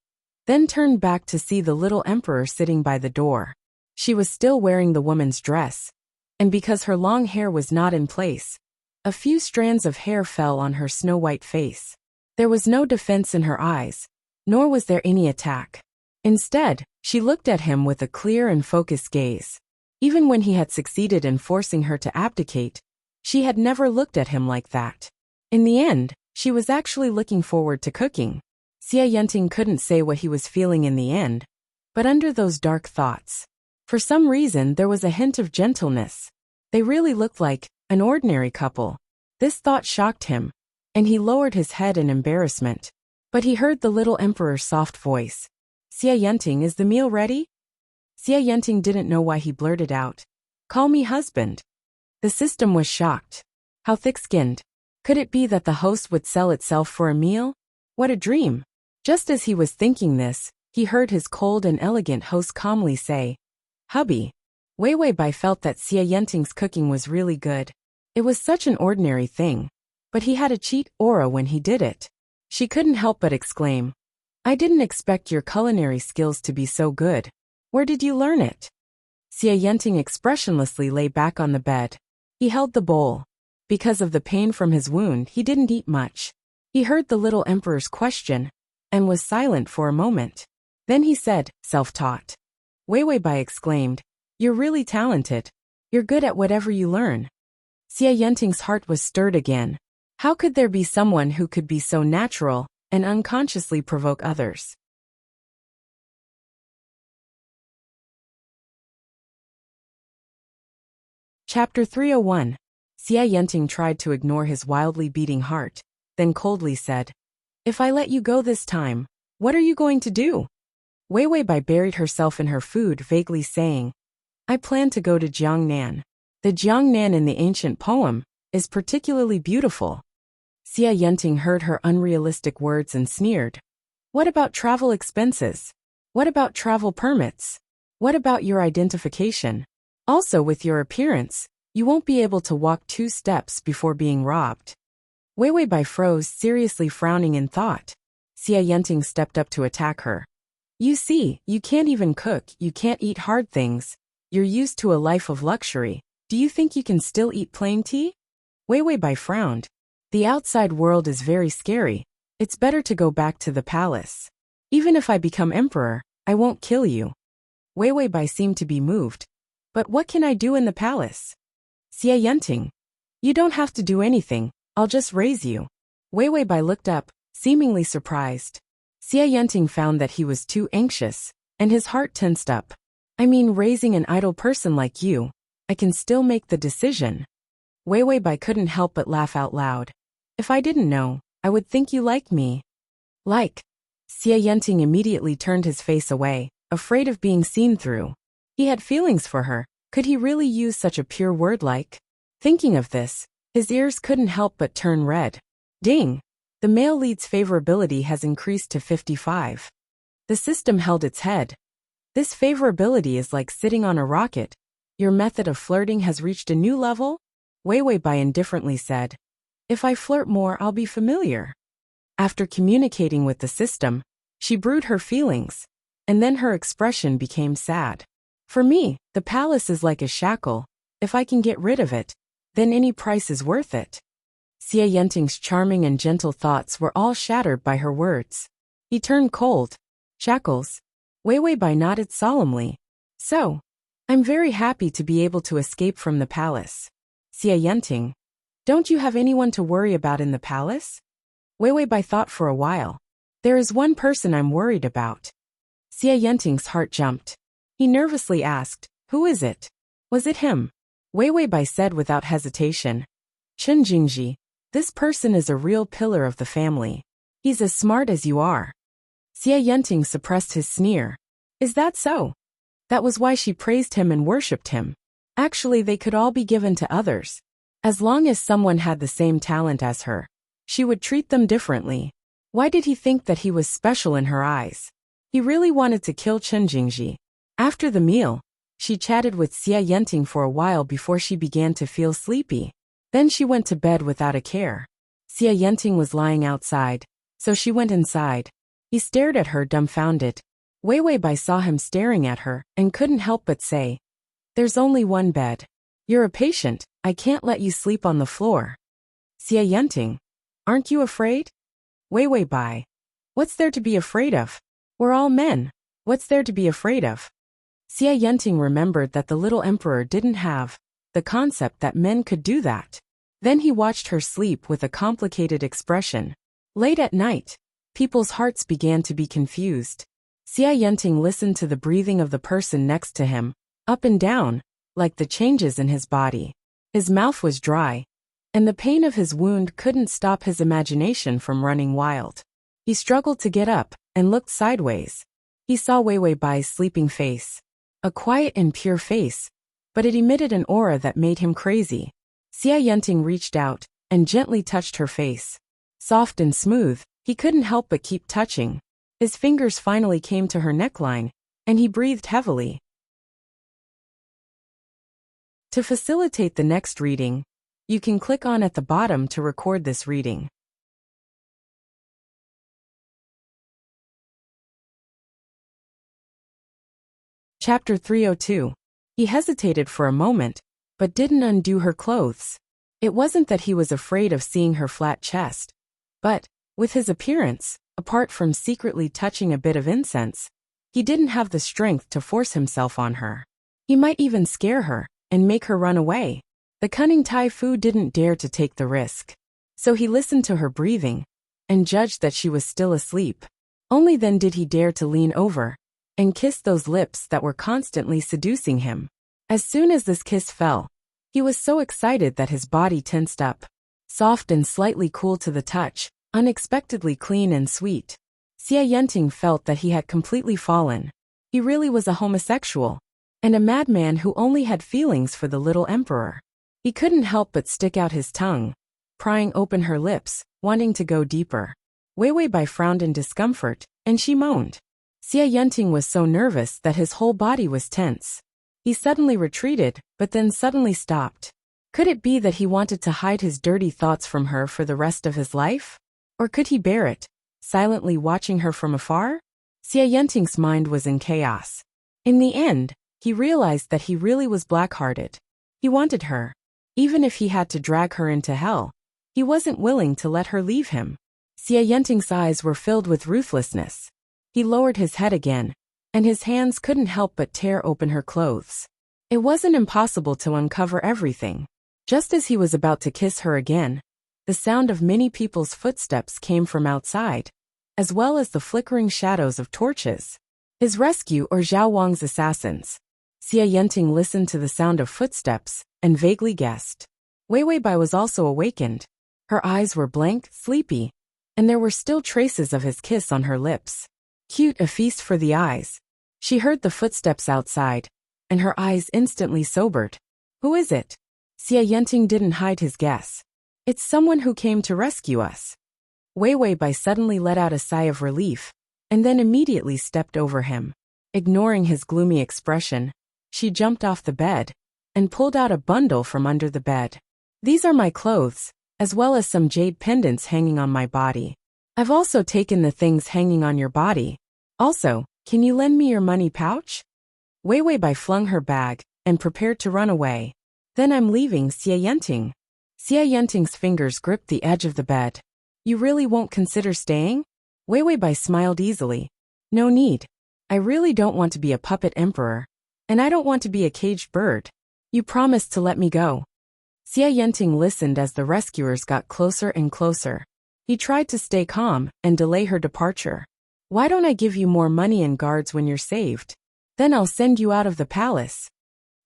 then turned back to see the little emperor sitting by the door. She was still wearing the woman's dress, and because her long hair was not in place, a few strands of hair fell on her snow-white face. There was no defense in her eyes, nor was there any attack. Instead, she looked at him with a clear and focused gaze. Even when he had succeeded in forcing her to abdicate, she had never looked at him like that. In the end, she was actually looking forward to cooking. Xie Yenting couldn't say what he was feeling in the end, but under those dark thoughts, for some reason there was a hint of gentleness. They really looked like an ordinary couple. This thought shocked him, and he lowered his head in embarrassment. But he heard the little emperor's soft voice. Xie Yenting, is the meal ready? Xie Yenting didn't know why he blurted out, call me husband. The system was shocked. How thick-skinned. Could it be that the host would sell itself for a meal? What a dream. Just as he was thinking this, he heard his cold and elegant host calmly say, hubby. Wei Wei Bai felt that Xie Yenting's cooking was really good. It was such an ordinary thing, but he had a cheat aura when he did it. She couldn't help but exclaim, I didn't expect your culinary skills to be so good. Where did you learn it? Xie Yenting expressionlessly lay back on the bed. He held the bowl. Because of the pain from his wound, he didn't eat much. He heard the little emperor's question, and was silent for a moment. Then he said, self-taught. Wei Wei Bai exclaimed, you're really talented. You're good at whatever you learn. Xie Yenting's heart was stirred again. How could there be someone who could be so natural and unconsciously provoke others? Chapter 301. Xie Yenting tried to ignore his wildly beating heart, then coldly said, "If I let you go this time, what are you going to do?" Wei Weibai buried herself in her food, vaguely saying, "I plan to go to Jiangnan. The Jiangnan in the ancient poem is particularly beautiful." Xie Yenting heard her unrealistic words and sneered. "What about travel expenses? What about travel permits? What about your identification? Also, with your appearance, you won't be able to walk 2 steps before being robbed." Wei Weibai froze, seriously frowning in thought. Xie Yenting stepped up to attack her. "You see, you can't even cook, you can't eat hard things. You're used to a life of luxury. Do you think you can still eat plain tea?" Wei Weibai frowned. "The outside world is very scary. It's better to go back to the palace. Even if I become emperor, I won't kill you." Wei Weibai seemed to be moved. "But what can I do in the palace?" "Xie Yenting, you don't have to do anything, I'll just raise you." Wei Weibai looked up, seemingly surprised. Xie Yenting found that he was too anxious, and his heart tensed up. "I mean, raising an idle person like you, I can still make the decision." Wei Weibai couldn't help but laugh out loud. "If I didn't know, I would think you like me." "Like?" Xie Yenting immediately turned his face away, afraid of being seen through. He had feelings for her. Could he really use such a pure word like? Thinking of this, his ears couldn't help but turn red. Ding! The male lead's favorability has increased to 55. The system held its head. "This favorability is like sitting on a rocket. Your method of flirting has reached a new level?" Wei Weibai indifferently said. "If I flirt more, I'll be familiar." After communicating with the system, she brewed her feelings, and then her expression became sad. "For me, the palace is like a shackle. If I can get rid of it, then any price is worth it." Xie Yenting's charming and gentle thoughts were all shattered by her words. He turned cold. "Shackles?" Wei Weibai nodded solemnly. "So, I'm very happy to be able to escape from the palace." "Xie Yenting, don't you have anyone to worry about in the palace?" Wei Weibai thought for a while. "There is one person I'm worried about." Xie Yenting's heart jumped. He nervously asked, "Who is it?" "Was it him?" Wei Weibai said without hesitation. "Chen Jingji. This person is a real pillar of the family. He's as smart as you are." Xie Yenting suppressed his sneer. "Is that so?" That was why she praised him and worshipped him. Actually, they could all be given to others. As long as someone had the same talent as her, she would treat them differently. Why did he think that he was special in her eyes? He really wanted to kill Chen Jingji. After the meal, she chatted with Xie Yenting for a while before she began to feel sleepy. Then she went to bed without a care. Xie Yenting was lying outside, so she went inside. He stared at her dumbfounded. Wei Weibai saw him staring at her and couldn't help but say, "There's only one bed. You're a patient, I can't let you sleep on the floor." "Xie Yenting, aren't you afraid?" Wei Weibai, "What's there to be afraid of? We're all men. What's there to be afraid of?" Xie Yenting remembered that the little emperor didn't have the concept that men could do that. Then he watched her sleep with a complicated expression. Late at night, people's hearts began to be confused. Xie Yenting listened to the breathing of the person next to him, up and down, like the changes in his body. His mouth was dry, and the pain of his wound couldn't stop his imagination from running wild. He struggled to get up and looked sideways. He saw Wei Weibai's sleeping face. A quiet and pure face, but it emitted an aura that made him crazy. Xie Yenting reached out and gently touched her face. Soft and smooth, he couldn't help but keep touching. His fingers finally came to her neckline, and he breathed heavily. To facilitate the next reading, you can click on at the bottom to record this reading. Chapter 302. He hesitated for a moment, but didn't undo her clothes. It wasn't that he was afraid of seeing her flat chest, but, with his appearance, apart from secretly touching a bit of incense, he didn't have the strength to force himself on her. He might even scare her, and make her run away. The cunning Tai Fu didn't dare to take the risk. So he listened to her breathing and judged that she was still asleep. Only then did he dare to lean over and kiss those lips that were constantly seducing him. As soon as this kiss fell, he was so excited that his body tensed up. Soft and slightly cool to the touch, unexpectedly clean and sweet. Xie Yenting felt that he had completely fallen. He really was a homosexual, and a madman who only had feelings for the little emperor. He couldn't help but stick out his tongue, prying open her lips, wanting to go deeper. Wei Weibai frowned in discomfort, and she moaned. Xie Yenting was so nervous that his whole body was tense. He suddenly retreated, but then suddenly stopped. Could it be that he wanted to hide his dirty thoughts from her for the rest of his life? Or could he bear it, silently watching her from afar? Xie Yenting's mind was in chaos. In the end, he realized that he really was black-hearted. He wanted her. Even if he had to drag her into hell, he wasn't willing to let her leave him. Xie Yenting's eyes were filled with ruthlessness. He lowered his head again, and his hands couldn't help but tear open her clothes. It wasn't impossible to uncover everything. Just as he was about to kiss her again, the sound of many people's footsteps came from outside, as well as the flickering shadows of torches. His rescue or Zhao Wang's assassins. Xie Yenting listened to the sound of footsteps and vaguely guessed. Wei Weibai was also awakened. Her eyes were blank, sleepy, and there were still traces of his kiss on her lips. Cute, a feast for the eyes. She heard the footsteps outside, and her eyes instantly sobered. Who is it? Xie Yenting didn't hide his guess. It's someone who came to rescue us. Wei Weibai suddenly let out a sigh of relief, and then immediately stepped over him. Ignoring his gloomy expression, she jumped off the bed and pulled out a bundle from under the bed. These are my clothes, as well as some jade pendants hanging on my body. I've also taken the things hanging on your body. Also, can you lend me your money pouch? Wei Weibai flung her bag and prepared to run away. Then I'm leaving, Xie Yenting. Xie Yenting's fingers gripped the edge of the bed. You really won't consider staying? Wei Weibai smiled easily. No need. I really don't want to be a puppet emperor, and I don't want to be a caged bird. You promised to let me go. Xie Yenting listened as the rescuers got closer and closer. He tried to stay calm and delay her departure. Why don't I give you more money and guards when you're saved? Then I'll send you out of the palace.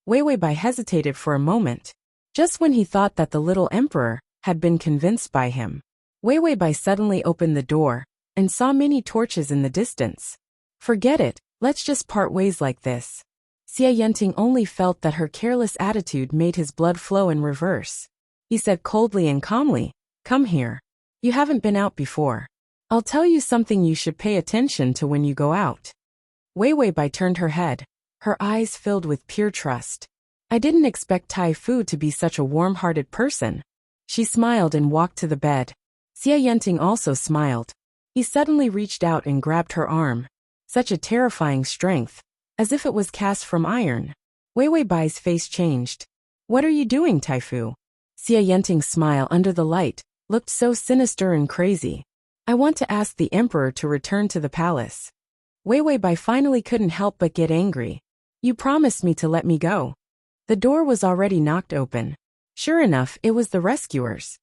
Wei Weibai hesitated for a moment. Just when he thought that the little emperor had been convinced by him, Wei Weibai suddenly opened the door and saw many torches in the distance. Forget it, let's just part ways like this. Xie Yenting only felt that her careless attitude made his blood flow in reverse. He said coldly and calmly, Come here. You haven't been out before. I'll tell you something you should pay attention to when you go out. Wei Weibai turned her head, her eyes filled with pure trust. I didn't expect Tai Fu to be such a warm-hearted person. She smiled and walked to the bed. Xie Yenting also smiled. He suddenly reached out and grabbed her arm. Such a terrifying strength, as if it was cast from iron. Wei Weibai's face changed. What are you doing, Tai Fu? Xie Yenting's smile under the light looked so sinister and crazy. I want to ask the emperor to return to the palace. Wei Weibai finally couldn't help but get angry. You promised me to let me go. The door was already knocked open. Sure enough, it was the rescuers.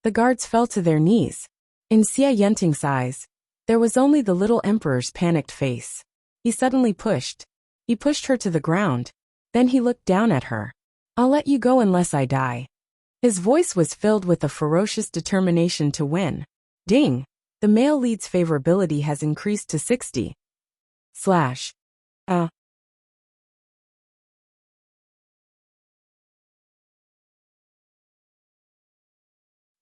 The guards fell to their knees. In Xie Yenting's eyes, there was only the little emperor's panicked face. He suddenly pushed. He pushed her to the ground. Then he looked down at her. I'll let you go unless I die. His voice was filled with a ferocious determination to win. Ding! The male lead's favorability has increased to 60.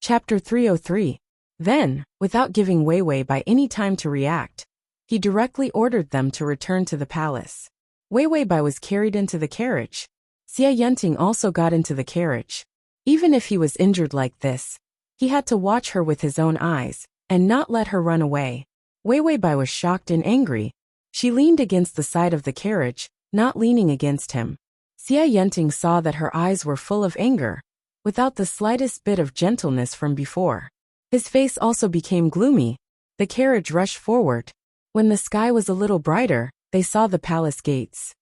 Chapter 303. Then, without giving Wei Weibai any time to react, he directly ordered them to return to the palace. Wei Weibai was carried into the carriage. Xie Yenting also got into the carriage. Even if he was injured like this, he had to watch her with his own eyes and not let her run away. Wei Weibai was shocked and angry. She leaned against the side of the carriage, not leaning against him. Xie Yenting saw that her eyes were full of anger, without the slightest bit of gentleness from before. His face also became gloomy. The carriage rushed forward. When the sky was a little brighter, they saw the palace gates.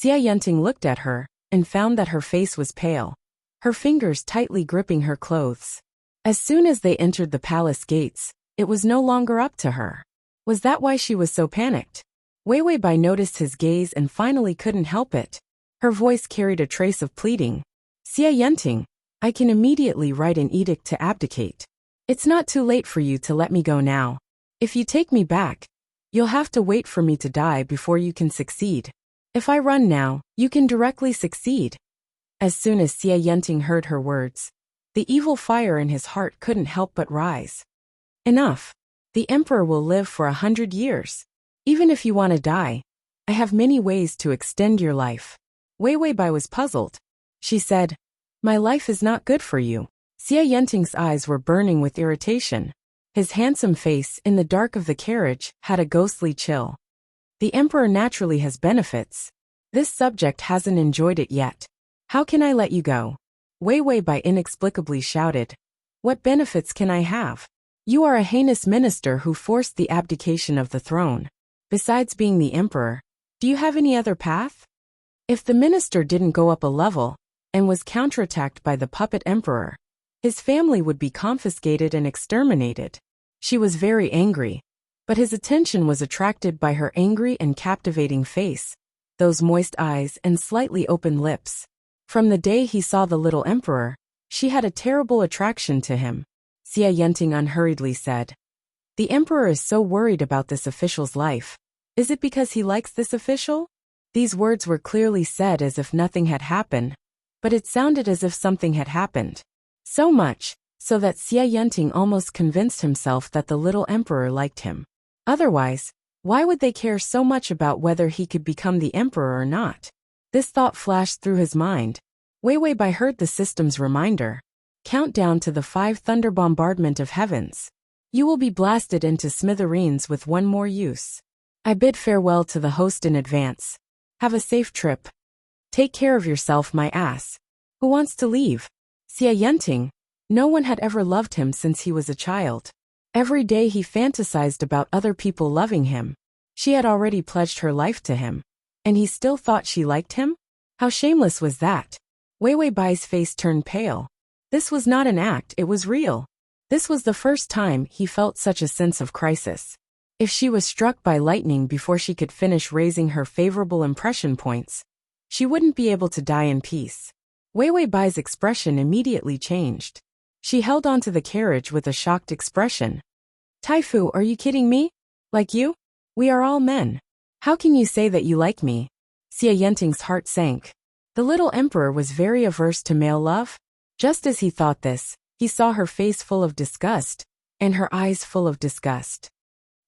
Xia Yenting looked at her and found that her face was pale, her fingers tightly gripping her clothes. As soon as they entered the palace gates, it was no longer up to her. Was that why she was so panicked? Wei Wei Bai noticed his gaze and finally couldn't help it. Her voice carried a trace of pleading. Xia Yenting, I can immediately write an edict to abdicate. It's not too late for you to let me go now. If you take me back, you'll have to wait for me to die before you can succeed. If I run now, you can directly succeed. As soon as Xia Yenting heard her words, the evil fire in his heart couldn't help but rise. Enough. The emperor will live for 100 years. Even if you want to die, I have many ways to extend your life. Wei Wei Bai was puzzled. She said, my life is not good for you. Xia Yenting's eyes were burning with irritation. His handsome face in the dark of the carriage had a ghostly chill. The emperor naturally has benefits. This subject hasn't enjoyed it yet. How can I let you go? Wei Wei Bai inexplicably shouted. What benefits can I have? You are a heinous minister who forced the abdication of the throne. Besides being the emperor, do you have any other path? If the minister didn't go up a level and was counterattacked by the puppet emperor, his family would be confiscated and exterminated. She was very angry, but his attention was attracted by her angry and captivating face, those moist eyes and slightly open lips. From the day he saw the little emperor, she had a terrible attraction to him. Xia Yenting unhurriedly said, the emperor is so worried about this official's life. Is it because he likes this official? These words were clearly said as if nothing had happened, but it sounded as if something had happened. So much, so that Xia Yenting almost convinced himself that the little emperor liked him. Otherwise, why would they care so much about whether he could become the emperor or not? This thought flashed through his mind. Wei Wei Bai heard the system's reminder. Countdown to the 5 thunder bombardment of heavens. You will be blasted into smithereens with one more use. I bid farewell to the host in advance. Have a safe trip. Take care of yourself, my ass. Who wants to leave? Xia Yenting. No one had ever loved him since he was a child. Every day he fantasized about other people loving him. She had already pledged her life to him. And he still thought she liked him? How shameless was that? Wei Wei Bai's face turned pale. This was not an act, it was real. This was the first time he felt such a sense of crisis. If she was struck by lightning before she could finish raising her favorable impression points, she wouldn't be able to die in peace. Wei Wei Bai's expression immediately changed. She held onto the carriage with a shocked expression. Taifu, are you kidding me? Like you? We are all men. How can you say that you like me? Xia Yenting's heart sank. The little emperor was very averse to male love. Just as he thought this, he saw her face full of disgust, and her eyes full of disgust.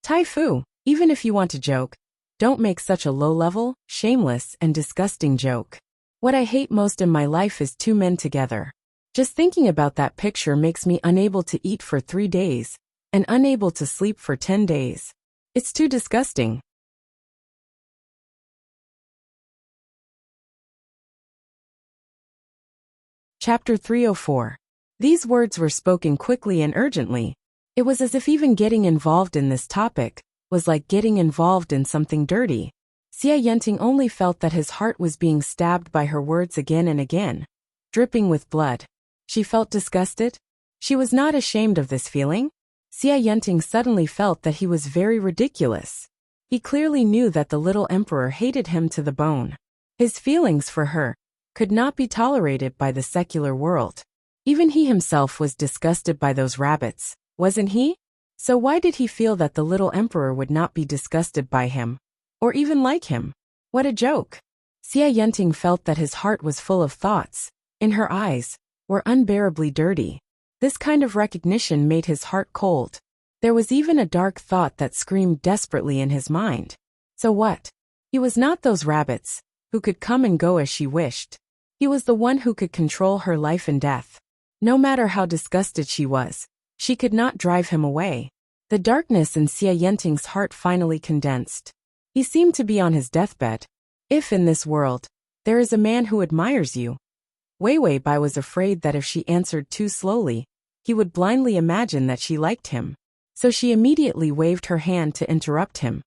Taifu, even if you want to joke, don't make such a low-level, shameless, and disgusting joke. What I hate most in my life is 2 men together. Just thinking about that picture makes me unable to eat for 3 days, and unable to sleep for 10 days. It's too disgusting. Chapter 304. These words were spoken quickly and urgently. It was as if even getting involved in this topic was like getting involved in something dirty. Xia Yenting only felt that his heart was being stabbed by her words again and again, dripping with blood. She felt disgusted. She was not ashamed of this feeling. Xia Yenting suddenly felt that he was very ridiculous. He clearly knew that the little emperor hated him to the bone. His feelings for her could not be tolerated by the secular world. Even he himself was disgusted by those rabbits, wasn't he? So why did he feel that the little emperor would not be disgusted by him, or even like him? What a joke! Xia Yenting felt that his heart was full of thoughts, in her eyes, were unbearably dirty. This kind of recognition made his heart cold. There was even a dark thought that screamed desperately in his mind. So what? He was not those rabbits, who could come and go as she wished. He was the one who could control her life and death. No matter how disgusted she was, she could not drive him away. The darkness in Xia Yenting's heart finally condensed. He seemed to be on his deathbed. If in this world, there is a man who admires you. Wei Wei Bai was afraid that if she answered too slowly, he would blindly imagine that she liked him. So she immediately waved her hand to interrupt him.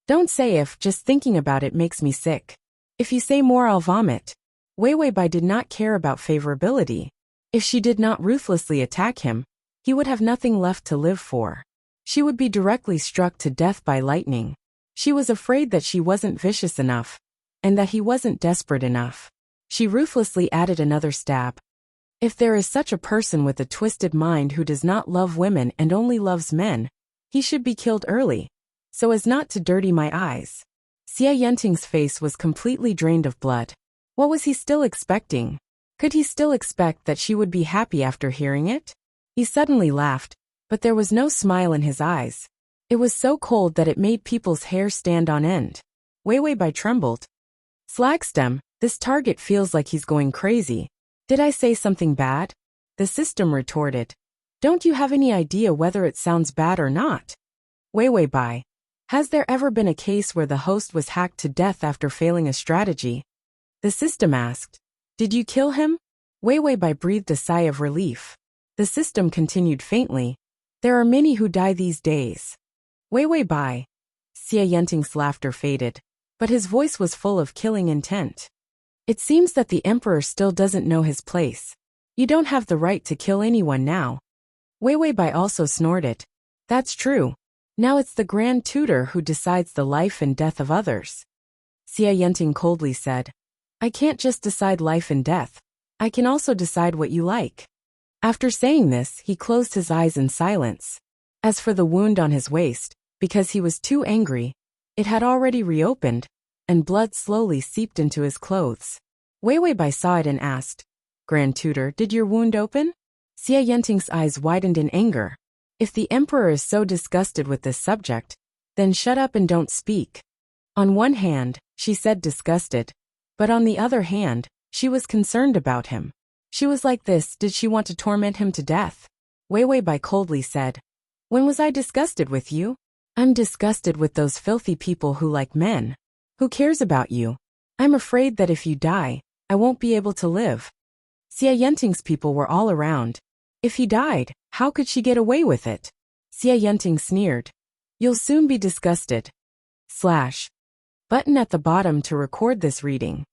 Don't say if, just thinking about it makes me sick. If you say more, I'll vomit. Wei Weibai did not care about favorability. If she did not ruthlessly attack him, he would have nothing left to live for. She would be directly struck to death by lightning. She was afraid that she wasn't vicious enough, and that he wasn't desperate enough. She ruthlessly added another stab. If there is such a person with a twisted mind who does not love women and only loves men, he should be killed early, so as not to dirty my eyes. Xie Yenting's face was completely drained of blood. What was he still expecting? Could he still expect that she would be happy after hearing it? He suddenly laughed, but there was no smile in his eyes. It was so cold that it made people's hair stand on end. Wei Weibai trembled. Slagstem, this target feels like he's going crazy. Did I say something bad? The system retorted. Don't you have any idea whether it sounds bad or not? Wei Weibai. Has there ever been a case where the host was hacked to death after failing a strategy? The system asked. Did you kill him? Wei Weibai breathed a sigh of relief. The system continued faintly. There are many who die these days. Wei Weibai. Xie Yenting's laughter faded, but his voice was full of killing intent. It seems that the emperor still doesn't know his place. You don't have the right to kill anyone now. Wei Weibai also snorted. That's true. Now it's the Grand Tutor who decides the life and death of others. Xie Yenting coldly said. I can't just decide life and death. I can also decide what you like. After saying this, he closed his eyes in silence. As for the wound on his waist, because he was too angry, it had already reopened, and blood slowly seeped into his clothes. Wei Weibai saw it and asked, Grand Tutor, did your wound open? Xie Yenting's eyes widened in anger. If the emperor is so disgusted with this subject, then shut up and don't speak. On one hand, she said disgusted, but on the other hand, she was concerned about him. She was like this, did she want to torment him to death? Wei Weibai coldly said, When was I disgusted with you? I'm disgusted with those filthy people who like men. Who cares about you? I'm afraid that if you die, I won't be able to live. Xie Yenting's people were all around. If he died, how could she get away with it? Xie Yenting sneered. You'll soon be disgusted. / Button at the bottom to record this reading.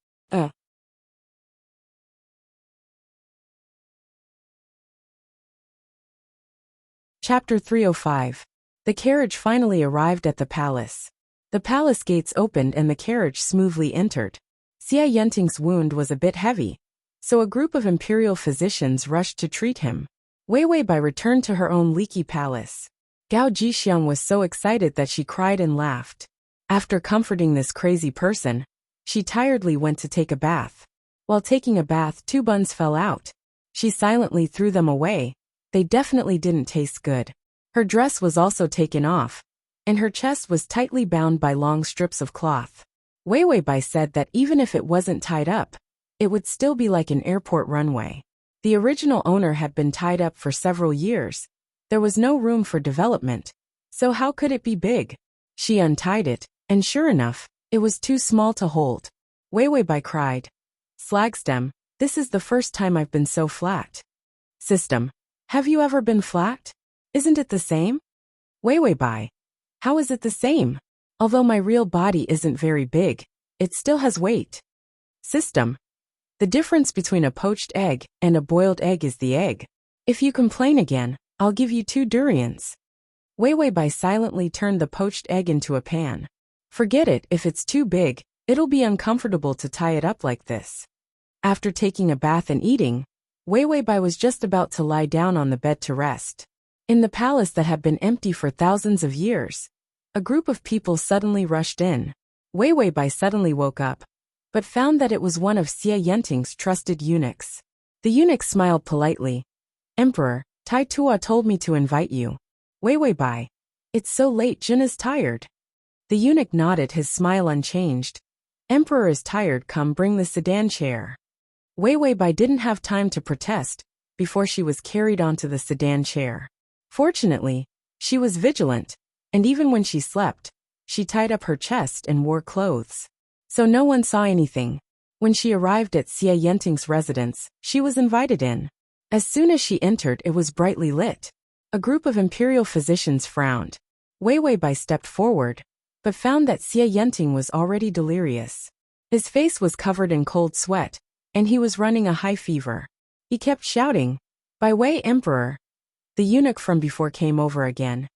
Chapter 305. The carriage finally arrived at the palace. The palace gates opened and the carriage smoothly entered. Xie Yenting's wound was a bit heavy, so a group of imperial physicians rushed to treat him. Wei Weibai returned to her own leaky palace. Gao Jixiang was so excited that she cried and laughed. After comforting this crazy person, she tiredly went to take a bath. While taking a bath, 2 buns fell out. She silently threw them away. They definitely didn't taste good. Her dress was also taken off, and her chest was tightly bound by long strips of cloth. Wei Weibai said that even if it wasn't tied up, it would still be like an airport runway. The original owner had been tied up for several years. There was no room for development, so how could it be big? She untied it, and sure enough, it was too small to hold. Wei Weibai cried. Slagstem, this is the first time I've been so flat. System. Have you ever been flat? Isn't it the same? Wei Weibai. How is it the same? Although my real body isn't very big, it still has weight. System. The difference between a poached egg and a boiled egg is the egg. If you complain again, I'll give you 2 durians. Wei Weibai silently turned the poached egg into a pan. Forget it, if it's too big, it'll be uncomfortable to tie it up like this. After taking a bath and eating, Wei Weibai was just about to lie down on the bed to rest. In the palace that had been empty for thousands of years, a group of people suddenly rushed in. Wei Weibai suddenly woke up, but found that it was one of Xie Yenting's trusted eunuchs. The eunuch smiled politely. Emperor, Tai Tua told me to invite you. Wei Weibai. It's so late, Jin is tired. The eunuch nodded, his smile unchanged. Emperor is tired, come bring the sedan chair. Wei Weibai didn't have time to protest before she was carried onto the sedan chair. Fortunately, she was vigilant, and even when she slept, she tied up her chest and wore clothes. So no one saw anything. When she arrived at Xie Yenting's residence, she was invited in. As soon as she entered, it was brightly lit. A group of imperial physicians frowned. Wei Weibai stepped forward, but found that Xie Yenting was already delirious. His face was covered in cold sweat, and he was running a high fever. He kept shouting, "By way, Emperor!" The eunuch from before came over again.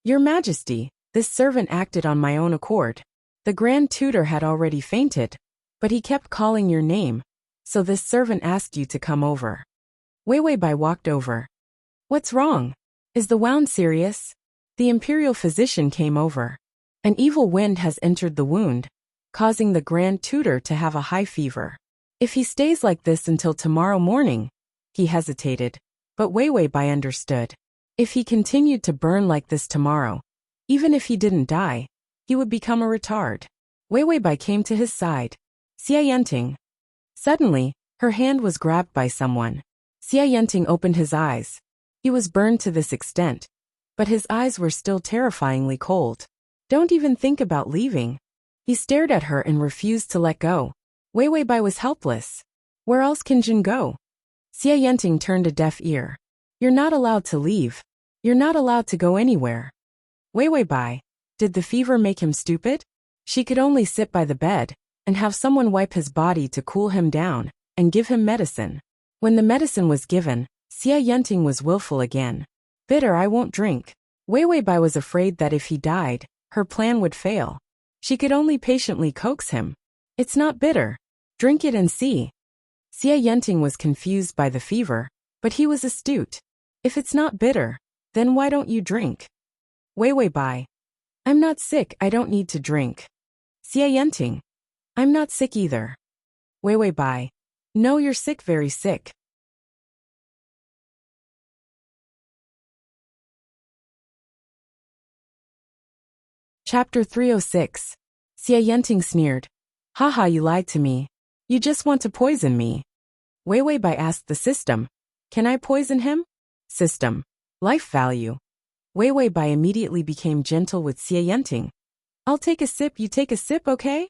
"Your Majesty, this servant acted on my own accord. The Grand Tutor had already fainted, but he kept calling your name, so this servant asked you to come over." Wei Wei Bai walked over. "What's wrong? Is the wound serious?" The imperial physician came over. "An evil wind has entered the wound, causing the Grand Tutor to have a high fever. If he stays like this until tomorrow morning," he hesitated, but Wei Wei Bai understood. If he continued to burn like this tomorrow, even if he didn't die, he would become a retard. Wei Wei Bai came to his side. "Xie Yenting." Suddenly, her hand was grabbed by someone. Xie Yenting opened his eyes. He was burned to this extent, but his eyes were still terrifyingly cold. "Don't even think about leaving." He stared at her and refused to let go. Wei Wei Bai was helpless. Where else can Jin go? Xie Yenting turned a deaf ear. "You're not allowed to leave. You're not allowed to go anywhere." Wei Wei Bai, did the fever make him stupid? She could only sit by the bed and have someone wipe his body to cool him down and give him medicine. When the medicine was given, Xie Yenting was willful again. "Bitter, I won't drink." Wei Wei Bai was afraid that if he died, her plan would fail. She could only patiently coax him. "It's not bitter. Drink it and see." Xie Yenting was confused by the fever, but he was astute. "If it's not bitter, then why don't you drink?" Wei Wei Bai, "I'm not sick, I don't need to drink." Xie Yenting, "I'm not sick either." Wei Wei Bai, "No, you're sick, very sick." Chapter 306. Xie Yenting sneered. "Haha, you lied to me. You just want to poison me." Wei Wei Bai asked the system, "Can I poison him?" System, "Life value." Wei Wei Bai immediately became gentle with Xie Yenting. "I'll take a sip, you take a sip, okay?"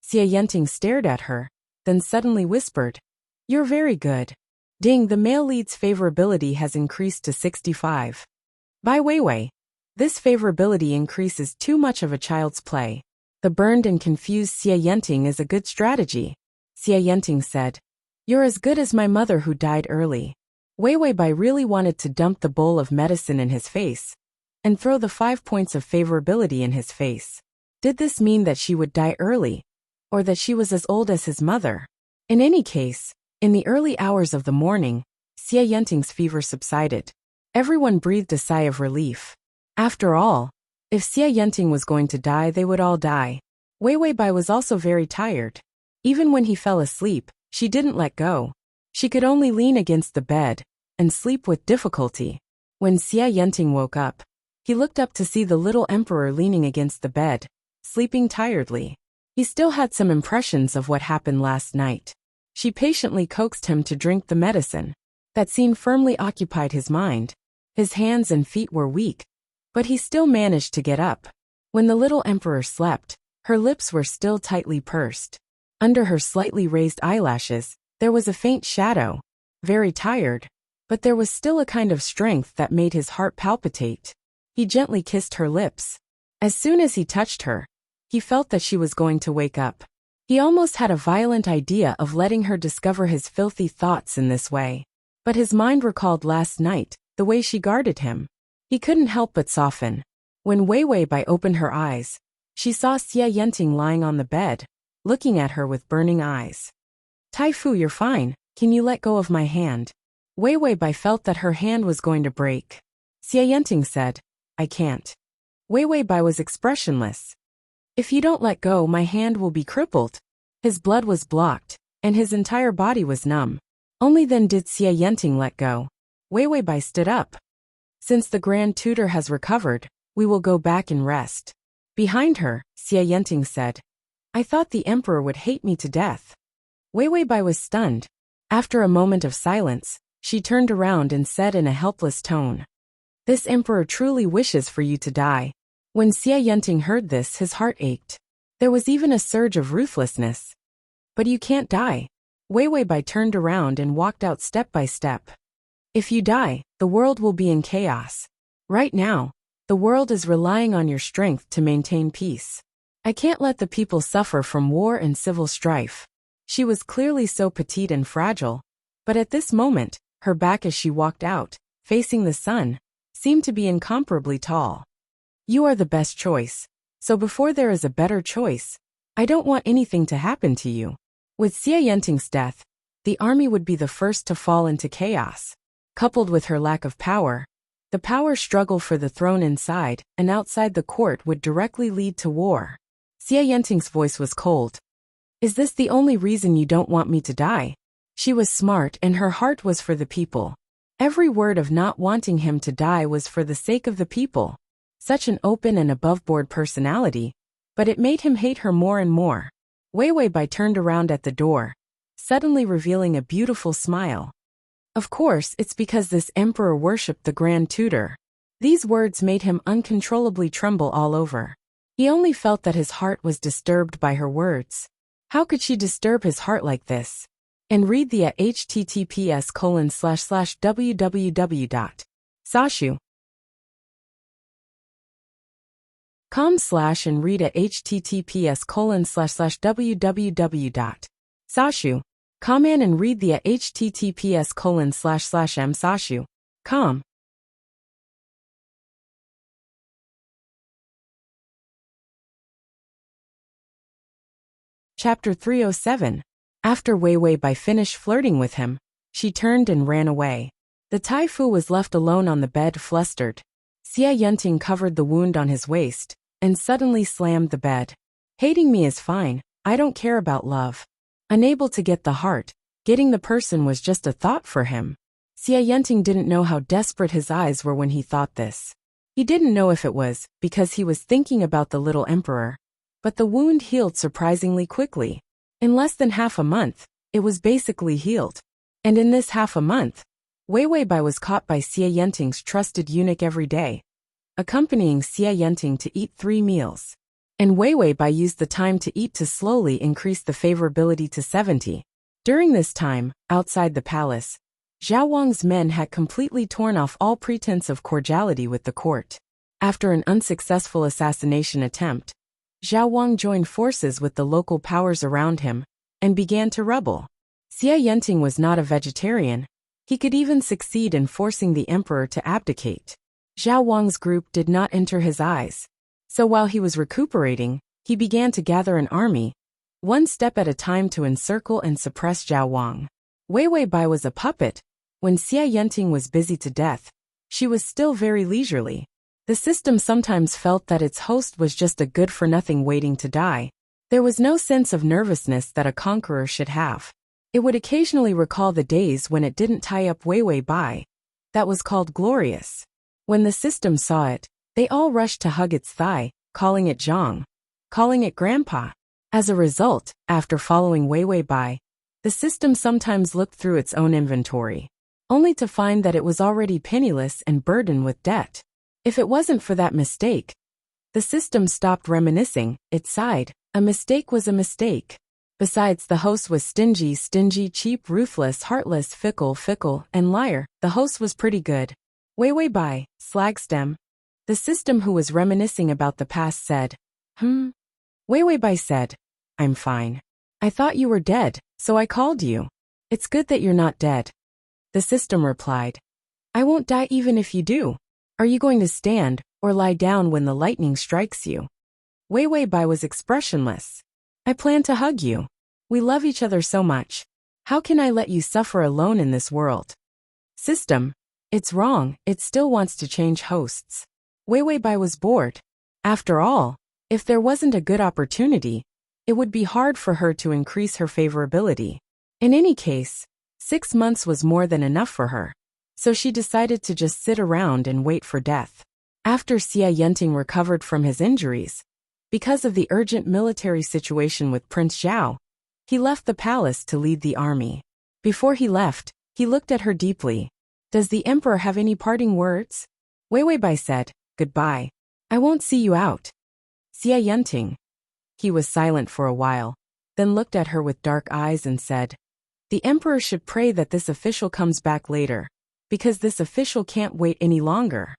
Xie Yenting stared at her, then suddenly whispered, "You're very good." Ding, the male lead's favorability has increased to 65. By Wei Wei. This favorability increase is too much of a child's play. The burned and confused Xie Yenting is a good strategy. Xie Yenting said, "You're as good as my mother who died early." Wei Wei Bai really wanted to dump the bowl of medicine in his face and throw the 5 points of favorability in his face. Did this mean that she would die early, or that she was as old as his mother? In any case, in the early hours of the morning, Xie Yenting's fever subsided. Everyone breathed a sigh of relief. After all, if Xie Yenting was going to die, they would all die. Wei Wei Bai was also very tired. Even when he fell asleep, she didn't let go. She could only lean against the bed and sleep with difficulty. When Xie Yenting woke up, he looked up to see the little emperor leaning against the bed, sleeping tiredly. He still had some impressions of what happened last night. She patiently coaxed him to drink the medicine. That scene firmly occupied his mind. His hands and feet were weak, but he still managed to get up. When the little emperor slept, her lips were still tightly pursed. Under her slightly raised eyelashes, there was a faint shadow. Very tired, but there was still a kind of strength that made his heart palpitate. He gently kissed her lips. As soon as he touched her, he felt that she was going to wake up. He almost had a violent idea of letting her discover his filthy thoughts in this way. But his mind recalled last night, the way she guarded him. He couldn't help but soften. When Wei Wei Bai opened her eyes, she saw Xie Yenting lying on the bed, looking at her with burning eyes. "Tai Fu, you're fine, can you let go of my hand?" Wei Wei Bai felt that her hand was going to break. Xie Yenting said, "I can't." Wei Wei Bai was expressionless. "If you don't let go, my hand will be crippled." His blood was blocked, and his entire body was numb. Only then did Xie Yenting let go. Wei Wei Bai stood up. "Since the Grand Tutor has recovered, we will go back and rest." Behind her, Xie Yenting said, "I thought the Emperor would hate me to death." Wei Wei Bai was stunned. After a moment of silence, she turned around and said in a helpless tone, "This Emperor truly wishes for you to die." When Xie Yenting heard this, his heart ached. There was even a surge of ruthlessness. "But you can't die." Wei Wei Bai turned around and walked out step by step. "If you die, the world will be in chaos. Right now, the world is relying on your strength to maintain peace. I can't let the people suffer from war and civil strife. She was clearly so petite and fragile, but at this moment, her back as she walked out, facing the sun, seemed to be incomparably tall. You are the best choice, so before there is a better choice, I don't want anything to happen to you. With Xie Yanting's death, the army would be the first to fall into chaos. Coupled with her lack of power, the power struggle for the throne inside and outside the court would directly lead to war. Xie Yanting's voice was cold. Is this the only reason you don't want me to die? She was smart and her heart was for the people. Every word of not wanting him to die was for the sake of the people. Such an open and above-board personality, but it made him hate her more and more. Wei Weibai turned around at the door, suddenly revealing a beautiful smile. Of course, it's because this emperor worshipped the Grand Tutor. These words made him uncontrollably tremble all over. He only felt that his heart was disturbed by her words. How could she disturb his heart like this? And read the at https://www.sashu.com/ and read at https://www.sashu.com and read the at https://msashu.com. Chapter 307. After Wei Weibai finished flirting with him, she turned and ran away. The Tai Fu was left alone on the bed, flustered. Xie Yanting covered the wound on his waist, and suddenly slammed the bed. Hating me is fine, I don't care about love. Unable to get the heart, getting the person was just a thought for him. Xie Yanting didn't know how desperate his eyes were when he thought this. He didn't know if it was because he was thinking about the little emperor. But the wound healed surprisingly quickly. In less than half a month, it was basically healed. And in this half a month, Wei Weibai was caught by Xie Yanting's trusted eunuch every day, accompanying Xie Yanting to eat 3 meals. And Wei Weibai used the time to eat to slowly increase the favorability to 70. During this time, outside the palace, Zhao Wang's men had completely torn off all pretense of cordiality with the court. After an unsuccessful assassination attempt, Zhao Wang joined forces with the local powers around him and began to rebel. Xie Yanting was not a vegetarian. He could even succeed in forcing the emperor to abdicate. Zhao Wang's group did not enter his eyes. So while he was recuperating, he began to gather an army, one step at a time to encircle and suppress Zhao Wang. Wei Weibai was a puppet. When Xie Yanting was busy to death, she was still very leisurely. The system sometimes felt that its host was just a good-for-nothing waiting to die. There was no sense of nervousness that a conqueror should have. It would occasionally recall the days when it didn't tie up Wei Weibai. That was called glorious. When the system saw it, they all rushed to hug its thigh, calling it Zhang, calling it Grandpa. As a result, after following Wei Weibai, the system sometimes looked through its own inventory, only to find that it was already penniless and burdened with debt. If it wasn't for that mistake, the system stopped reminiscing. It sighed. A mistake was a mistake. Besides, the host was stingy, cheap, ruthless, heartless, fickle, and liar. The host was pretty good. Wei Weibai, slagstem. The system, who was reminiscing about the past, said, Wei Weibai said, I'm fine. I thought you were dead, so I called you. It's good that you're not dead. The system replied, I won't die even if you do. Are you going to stand or lie down when the lightning strikes you? Wei Weibai was expressionless. I plan to hug you. We love each other so much. How can I let you suffer alone in this world? System. It's wrong, it still wants to change hosts. Wei Weibai was bored. After all, if there wasn't a good opportunity, it would be hard for her to increase her favorability. In any case, 6 months was more than enough for her. So she decided to just sit around and wait for death. After Xie Yanting recovered from his injuries, because of the urgent military situation with Prince Zhao, he left the palace to lead the army. Before he left, he looked at her deeply. Does the emperor have any parting words? Wei Weibai said, Goodbye. I won't see you out. Xie Yanting. He was silent for a while, then looked at her with dark eyes and said, The emperor should pray that this official comes back later, because this official can't wait any longer.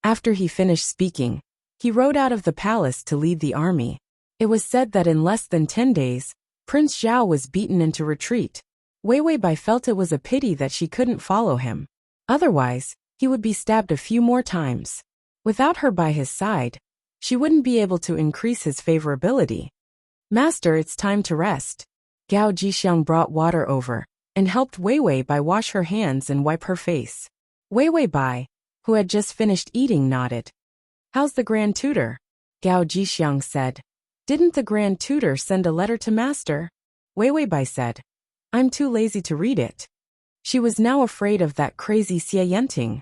After he finished speaking, he rode out of the palace to lead the army. It was said that in less than 10 days, Prince Zhao was beaten into retreat. Wei Weibai felt it was a pity that she couldn't follow him. Otherwise, he would be stabbed a few more times. Without her by his side, she wouldn't be able to increase his favorability. Master, it's time to rest. Gao Jixiang brought water over and helped Wei Weibai wash her hands and wipe her face. Wei Weibai, who had just finished eating, nodded. How's the Grand Tutor? Gao Jixiang said. Didn't the Grand Tutor send a letter to Master? Wei Weibai said. I'm too lazy to read it. She was now afraid of that crazy Enchanting.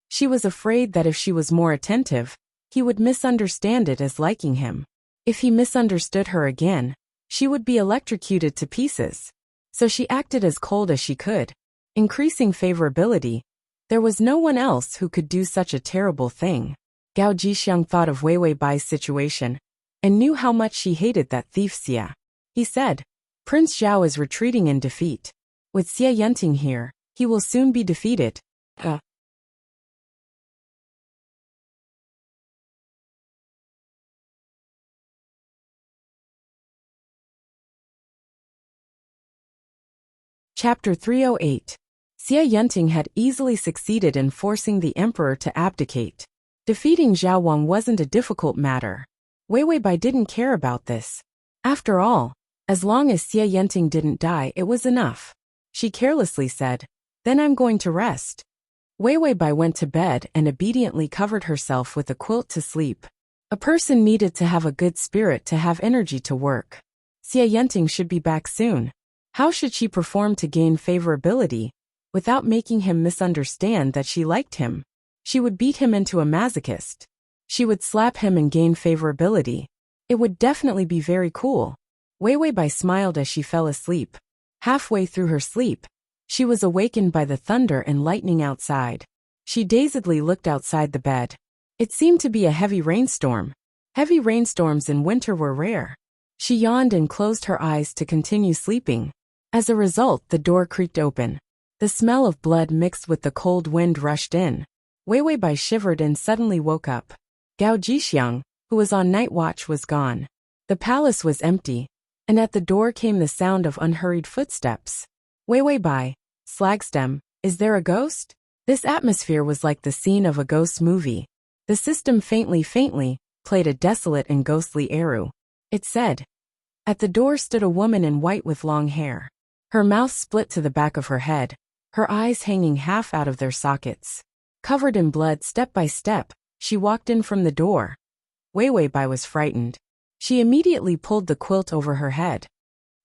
She was afraid that if she was more attentive, he would misunderstand it as liking him. If he misunderstood her again, she would be electrocuted to pieces. So she acted as cold as she could, increasing favorability. There was no one else who could do such a terrible thing. Gao Jixiang thought of Wei Weibai's situation and knew how much she hated that thief Xia. He said, Prince Zhao is retreating in defeat. With Enchanting here, he will soon be defeated. Chapter 308. Enchanting had easily succeeded in forcing the emperor to abdicate. Defeating Zhao Wang wasn't a difficult matter. Wei Weibai didn't care about this. After all, as long as Enchanting didn't die, it was enough. She carelessly said, Then I'm going to rest. Wei Weibai went to bed and obediently covered herself with a quilt to sleep. A person needed to have a good spirit to have energy to work. Enchanting should be back soon. How should she perform to gain favorability without making him misunderstand that she liked him? She would beat him into a masochist. She would slap him and gain favorability. It would definitely be very cool. Wei Weibai smiled as she fell asleep. Halfway through her sleep, she was awakened by the thunder and lightning outside. She dazedly looked outside the bed. It seemed to be a heavy rainstorm. Heavy rainstorms in winter were rare. She yawned and closed her eyes to continue sleeping. As a result, the door creaked open. The smell of blood mixed with the cold wind rushed in. Wei Weibai shivered and suddenly woke up. Gao Jixiang, who was on night watch, was gone. The palace was empty, and at the door came the sound of unhurried footsteps. Wei Weibai, Slagstem, is there a ghost? This atmosphere was like the scene of a ghost movie. The system faintly played a desolate and ghostly eru. It said. At the door stood a woman in white with long hair. Her mouth split to the back of her head, her eyes hanging half out of their sockets. Covered in blood step by step, she walked in from the door. Wei Weibai was frightened. She immediately pulled the quilt over her head.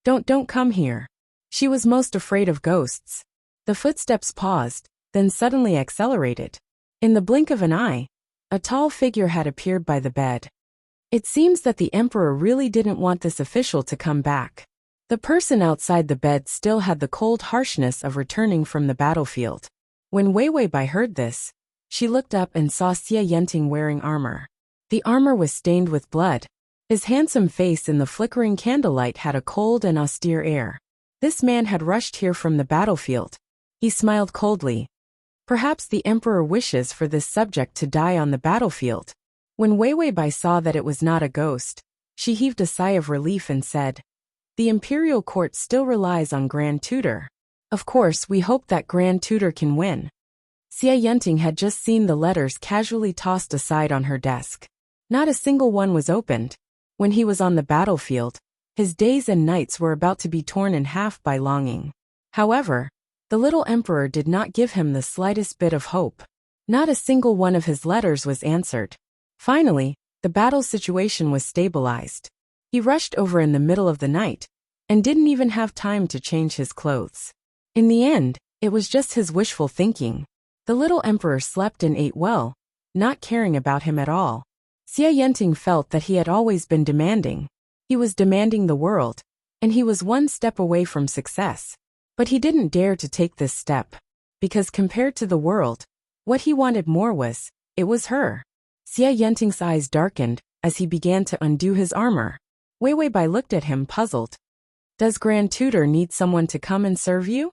Don't come here. She was most afraid of ghosts. The footsteps paused, then suddenly accelerated. In the blink of an eye, a tall figure had appeared by the bed. It seems that the emperor really didn't want this official to come back. The person outside the bed still had the cold harshness of returning from the battlefield. When Wei Weibai heard this, she looked up and saw Enchanting wearing armor. The armor was stained with blood. His handsome face in the flickering candlelight had a cold and austere air. This man had rushed here from the battlefield. He smiled coldly. Perhaps the emperor wishes for this subject to die on the battlefield. When Wei Weibai saw that it was not a ghost, she heaved a sigh of relief and said, The imperial court still relies on Grand Tutor. Of course, we hope that Grand Tutor can win. Enchanting had just seen the letters casually tossed aside on her desk. Not a single one was opened. When he was on the battlefield, his days and nights were about to be torn in half by longing. However, the little emperor did not give him the slightest bit of hope. Not a single one of his letters was answered. Finally, the battle situation was stabilized. He rushed over in the middle of the night and didn't even have time to change his clothes. In the end, it was just his wishful thinking. The little emperor slept and ate well, not caring about him at all. Enchanting felt that he had always been demanding. He was demanding the world, and he was one step away from success. But he didn't dare to take this step, because compared to the world, what he wanted more was, it was her. Enchanting's eyes darkened as he began to undo his armor. Wei Weibai looked at him puzzled. Does Grand Tutor need someone to come and serve you?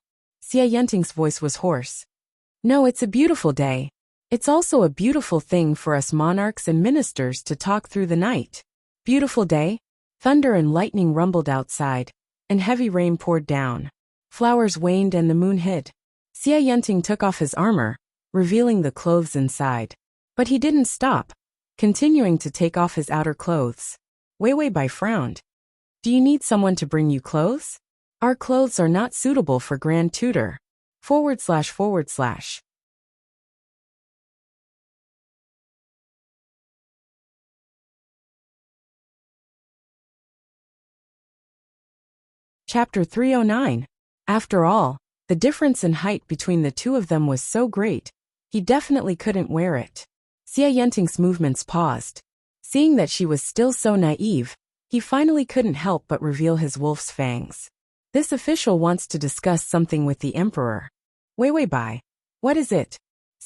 Enchanting's voice was hoarse. No, it's a beautiful day. It's also a beautiful thing for us monarchs and ministers to talk through the night. Beautiful day. Thunder and lightning rumbled outside, and heavy rain poured down. Flowers waned and the moon hid. Enchanting took off his armor, revealing the clothes inside. But he didn't stop, continuing to take off his outer clothes. Wei Bai frowned. Do you need someone to bring you clothes? Our clothes are not suitable for Grand Tutor. // Chapter 309. After all, the difference in height between the two of them was so great, he definitely couldn't wear it. Enchanting's movements paused. Seeing that she was still so naive, he finally couldn't help but reveal his wolf's fangs. This official wants to discuss something with the Emperor. Wei Bai. What is it?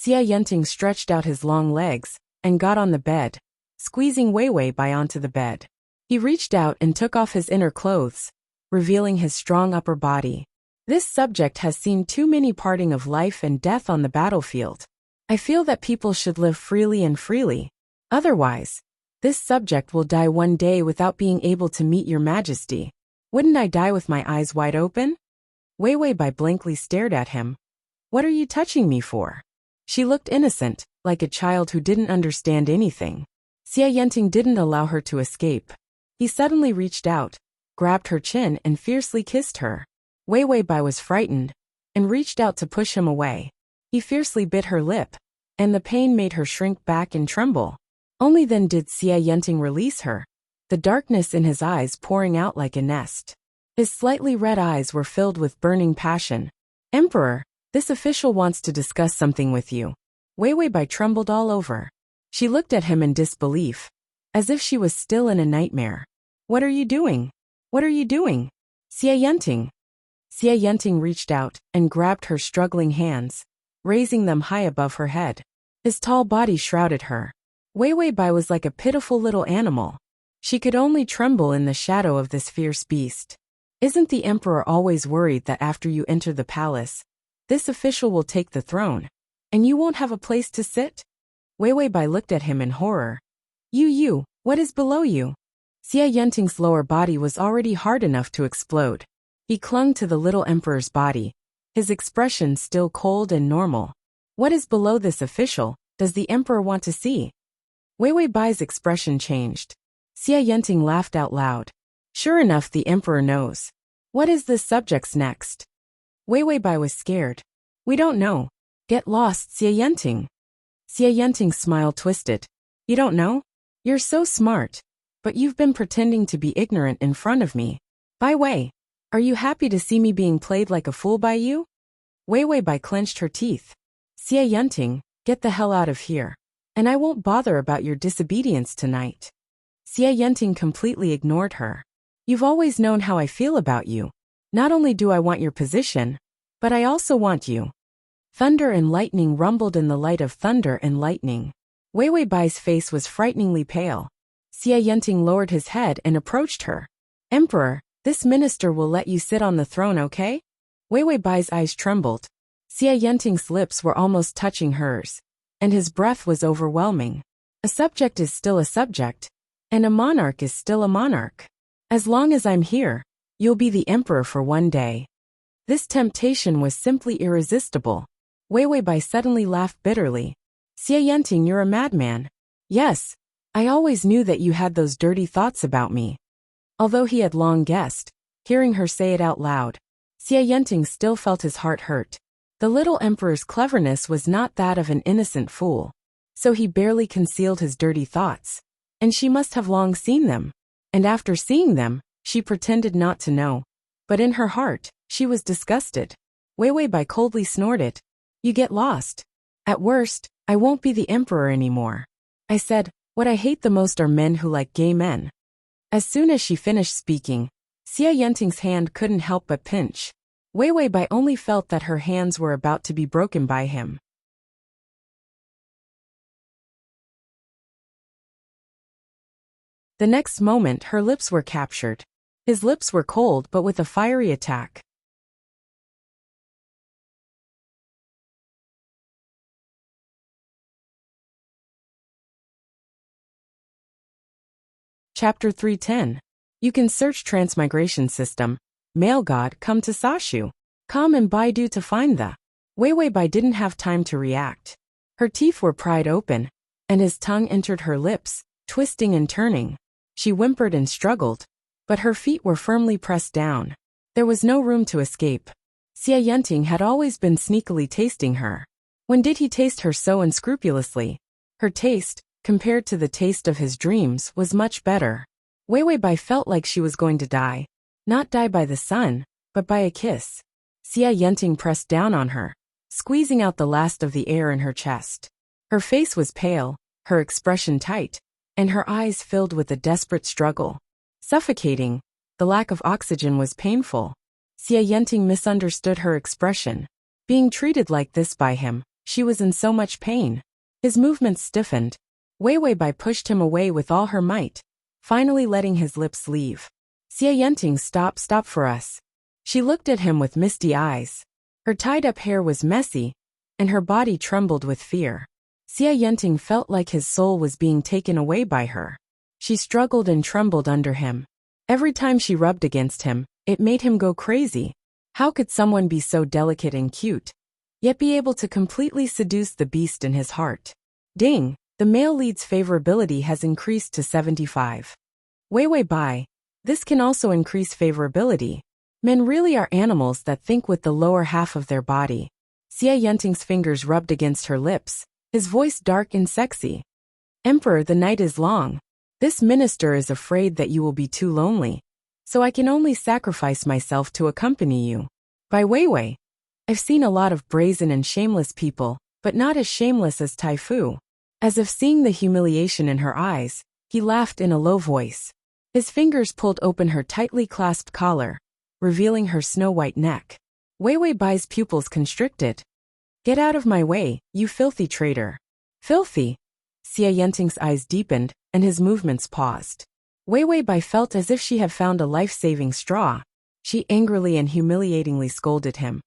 Enchanting stretched out his long legs and got on the bed, squeezing Wei Bai onto the bed. He reached out and took off his inner clothes, revealing his strong upper body. This subject has seen too many parting of life and death on the battlefield. I feel that people should live freely and freely. Otherwise, this subject will die one day without being able to meet your majesty. Wouldn't I die with my eyes wide open? Wei Bai blankly stared at him. What are you touching me for? She looked innocent, like a child who didn't understand anything. Enchanting didn't allow her to escape. He suddenly reached out, grabbed her chin and fiercely kissed her. Wei Bai was frightened, and reached out to push him away. He fiercely bit her lip, and the pain made her shrink back and tremble. Only then did Enchanting release her, the darkness in his eyes pouring out like a nest. His slightly red eyes were filled with burning passion. Emperor, this official wants to discuss something with you. Wei Bai trembled all over. She looked at him in disbelief, as if she was still in a nightmare. What are you doing? What are you doing? Enchanting. Enchanting reached out and grabbed her struggling hands, raising them high above her head. His tall body shrouded her. Wei Bai was like a pitiful little animal. She could only tremble in the shadow of this fierce beast. Isn't the emperor always worried that after you enter the palace, this official will take the throne, and you won't have a place to sit? Wei Bai looked at him in horror. You, what is below you? Enchanting's lower body was already hard enough to explode. He clung to the little emperor's body, his expression still cold and normal. What is below this official, does the emperor want to see? Wei Bai's expression changed. Enchanting laughed out loud. Sure enough, the emperor knows. What is this subject's next? Wei Bai was scared. We don't know. Get lost, Enchanting. Enchanting's smile twisted. You don't know? You're so smart. But you've been pretending to be ignorant in front of me. By Wei, are you happy to see me being played like a fool by you? Wei Bai clenched her teeth. Enchanting, get the hell out of here. And I won't bother about your disobedience tonight. Enchanting completely ignored her. You've always known how I feel about you. Not only do I want your position, but I also want you. Thunder and lightning rumbled in the light of thunder and lightning. Wei Bai's face was frighteningly pale. Enchanting lowered his head and approached her. Emperor, this minister will let you sit on the throne, okay? Wei Bai's eyes trembled. Enchanting's lips were almost touching hers, and his breath was overwhelming. A subject is still a subject, and a monarch is still a monarch. As long as I'm here, you'll be the emperor for one day. This temptation was simply irresistible. Wei Bai suddenly laughed bitterly. Enchanting, you're a madman. Yes, I always knew that you had those dirty thoughts about me. Although he had long guessed, hearing her say it out loud, Enchanting still felt his heart hurt. The little emperor's cleverness was not that of an innocent fool, so he barely concealed his dirty thoughts, and she must have long seen them. And after seeing them, she pretended not to know. But in her heart, she was disgusted. Wei Bai coldly snorted. You get lost. At worst, I won't be the emperor anymore. I said, what I hate the most are men who like gay men. As soon as she finished speaking, Enchanting's hand couldn't help but pinch. Wei Bai only felt that her hands were about to be broken by him. The next moment her lips were captured. His lips were cold but with a fiery attack. Chapter 310. You can search Transmigration System. Male God come to Sashu. Come and Baidu to find the. Weiwei Bai didn't have time to react. Her teeth were pried open, and his tongue entered her lips, twisting and turning. She whimpered and struggled, but her feet were firmly pressed down. There was no room to escape. Xie Yenting had always been sneakily tasting her. When did he taste her so unscrupulously? Her taste, compared to the taste of his dreams, was much better. Weiwei Bai felt like she was going to die. Not die by the sun, but by a kiss. Xie Yenting pressed down on her, squeezing out the last of the air in her chest. Her face was pale, her expression tight, and her eyes filled with a desperate struggle. Suffocating, the lack of oxygen was painful. Xie Yenting misunderstood her expression. Being treated like this by him, she was in so much pain. His movements stiffened. Weiwei Bai pushed him away with all her might, finally letting his lips leave. Xie Yenting, stop for us. She looked at him with misty eyes. Her tied-up hair was messy, and her body trembled with fear. Xie Yenting felt like his soul was being taken away by her. She struggled and trembled under him. Every time she rubbed against him, it made him go crazy. How could someone be so delicate and cute, yet be able to completely seduce the beast in his heart? Ding! The male lead's favorability has increased to 75. Weiwei Bai. This can also increase favorability. Men really are animals that think with the lower half of their body. Xie Yenting's fingers rubbed against her lips, his voice dark and sexy. Emperor, the night is long. This minister is afraid that you will be too lonely, so I can only sacrifice myself to accompany you. By Weiwei. I've seen a lot of brazen and shameless people, but not as shameless as Tai Fu. As if seeing the humiliation in her eyes, he laughed in a low voice. His fingers pulled open her tightly clasped collar, revealing her snow-white neck. Weiwei Bai's pupils constricted. Get out of my way, you filthy traitor. Filthy? Xie Yenting's eyes deepened, and his movements paused. Weiwei Bai felt as if she had found a life-saving straw. She angrily and humiliatingly scolded him.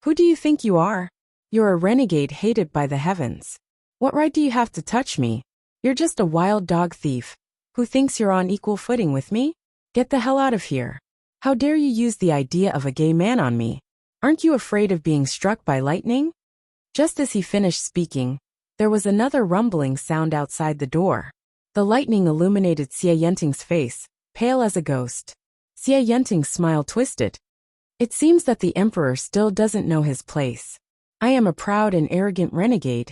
Who do you think you are? You're a renegade hated by the heavens. What right do you have to touch me? You're just a wild dog thief, who thinks you're on equal footing with me? Get the hell out of here. How dare you use the idea of a gay man on me? Aren't you afraid of being struck by lightning? Just as he finished speaking, there was another rumbling sound outside the door. The lightning illuminated Xie Yenting's face, pale as a ghost. Xie Yenting's smile twisted. It seems that the emperor still doesn't know his place. I am a proud and arrogant renegade,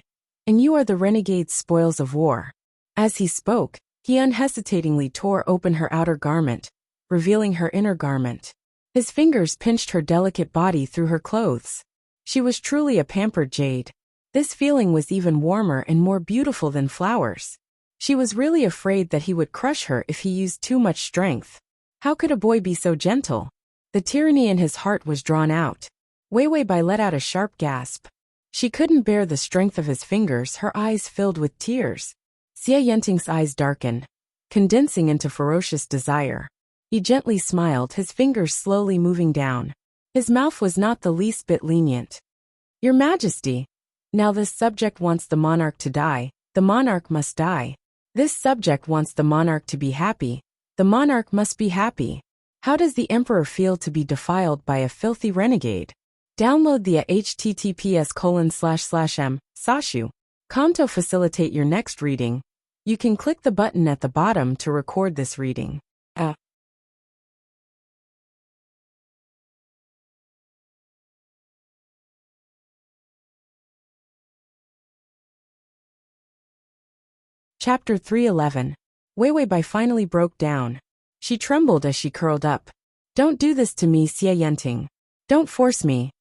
and you are the renegade's spoils of war. As he spoke, he unhesitatingly tore open her outer garment, revealing her inner garment. His fingers pinched her delicate body through her clothes. She was truly a pampered jade. This feeling was even warmer and more beautiful than flowers. She was really afraid that he would crush her if he used too much strength. How could a boy be so gentle? The tyranny in his heart was drawn out. Weiwei Bai let out a sharp gasp. She couldn't bear the strength of his fingers, her eyes filled with tears. Xie Yenting's eyes darkened, condensing into ferocious desire. He gently smiled, his fingers slowly moving down. His mouth was not the least bit lenient. Your Majesty, now this subject wants the monarch to die, the monarch must die. This subject wants the monarch to be happy, the monarch must be happy. How does the emperor feel to be defiled by a filthy renegade? Download the https://m, Sashu.com to facilitate your next reading. You can click the button at the bottom to record this reading. Chapter 311. Weiwei Bai finally broke down. She trembled as she curled up. Don't do this to me, Xie Yenting. Don't force me.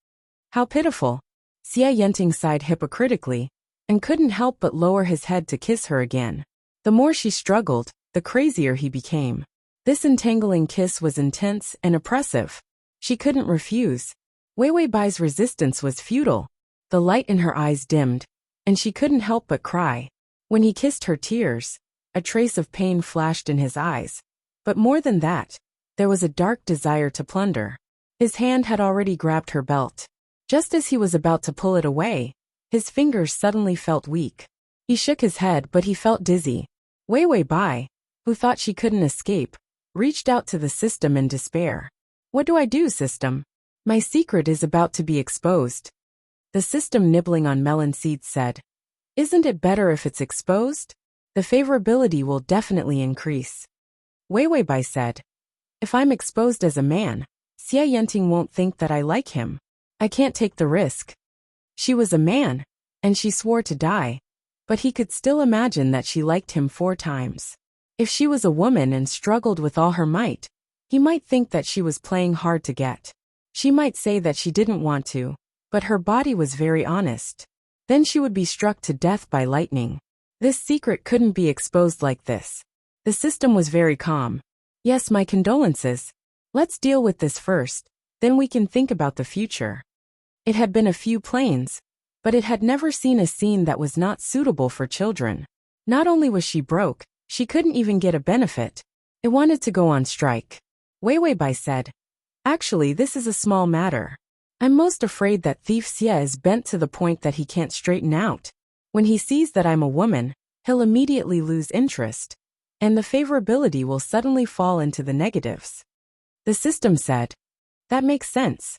How pitiful. Xie Yenting sighed hypocritically, and couldn't help but lower his head to kiss her again. The more she struggled, the crazier he became. This entangling kiss was intense and oppressive. She couldn't refuse. Weiwei Bai's resistance was futile. The light in her eyes dimmed, and she couldn't help but cry. When he kissed her, tears, a trace of pain flashed in his eyes. But more than that, there was a dark desire to plunder. His hand had already grabbed her belt. Just as he was about to pull it away, his fingers suddenly felt weak. He shook his head, but he felt dizzy. Weiwei Bai, who thought she couldn't escape, reached out to the system in despair. What do I do, system? My secret is about to be exposed. The system, nibbling on melon seeds, said, Isn't it better if it's exposed? The favorability will definitely increase. Wei Wei Bai said, If I'm exposed as a man, Xie Yenting won't think that I like him. I can't take the risk. She was a man, and she swore to die, but he could still imagine that she liked him 4 times. If she was a woman and struggled with all her might, he might think that she was playing hard to get. She might say that she didn't want to, but her body was very honest. Then she would be struck to death by lightning. This secret couldn't be exposed like this. The system was very calm. Yes, my condolences. Let's deal with this first, then we can think about the future. It had been a few planes, but it had never seen a scene that was not suitable for children. Not only was she broke, she couldn't even get a benefit. It wanted to go on strike. Wei Wei Bai said, Actually, this is a small matter. I'm most afraid that Thief Xie is bent to the point that he can't straighten out. When he sees that I'm a woman, he'll immediately lose interest, and the favorability will suddenly fall into the negatives. The system said, That makes sense.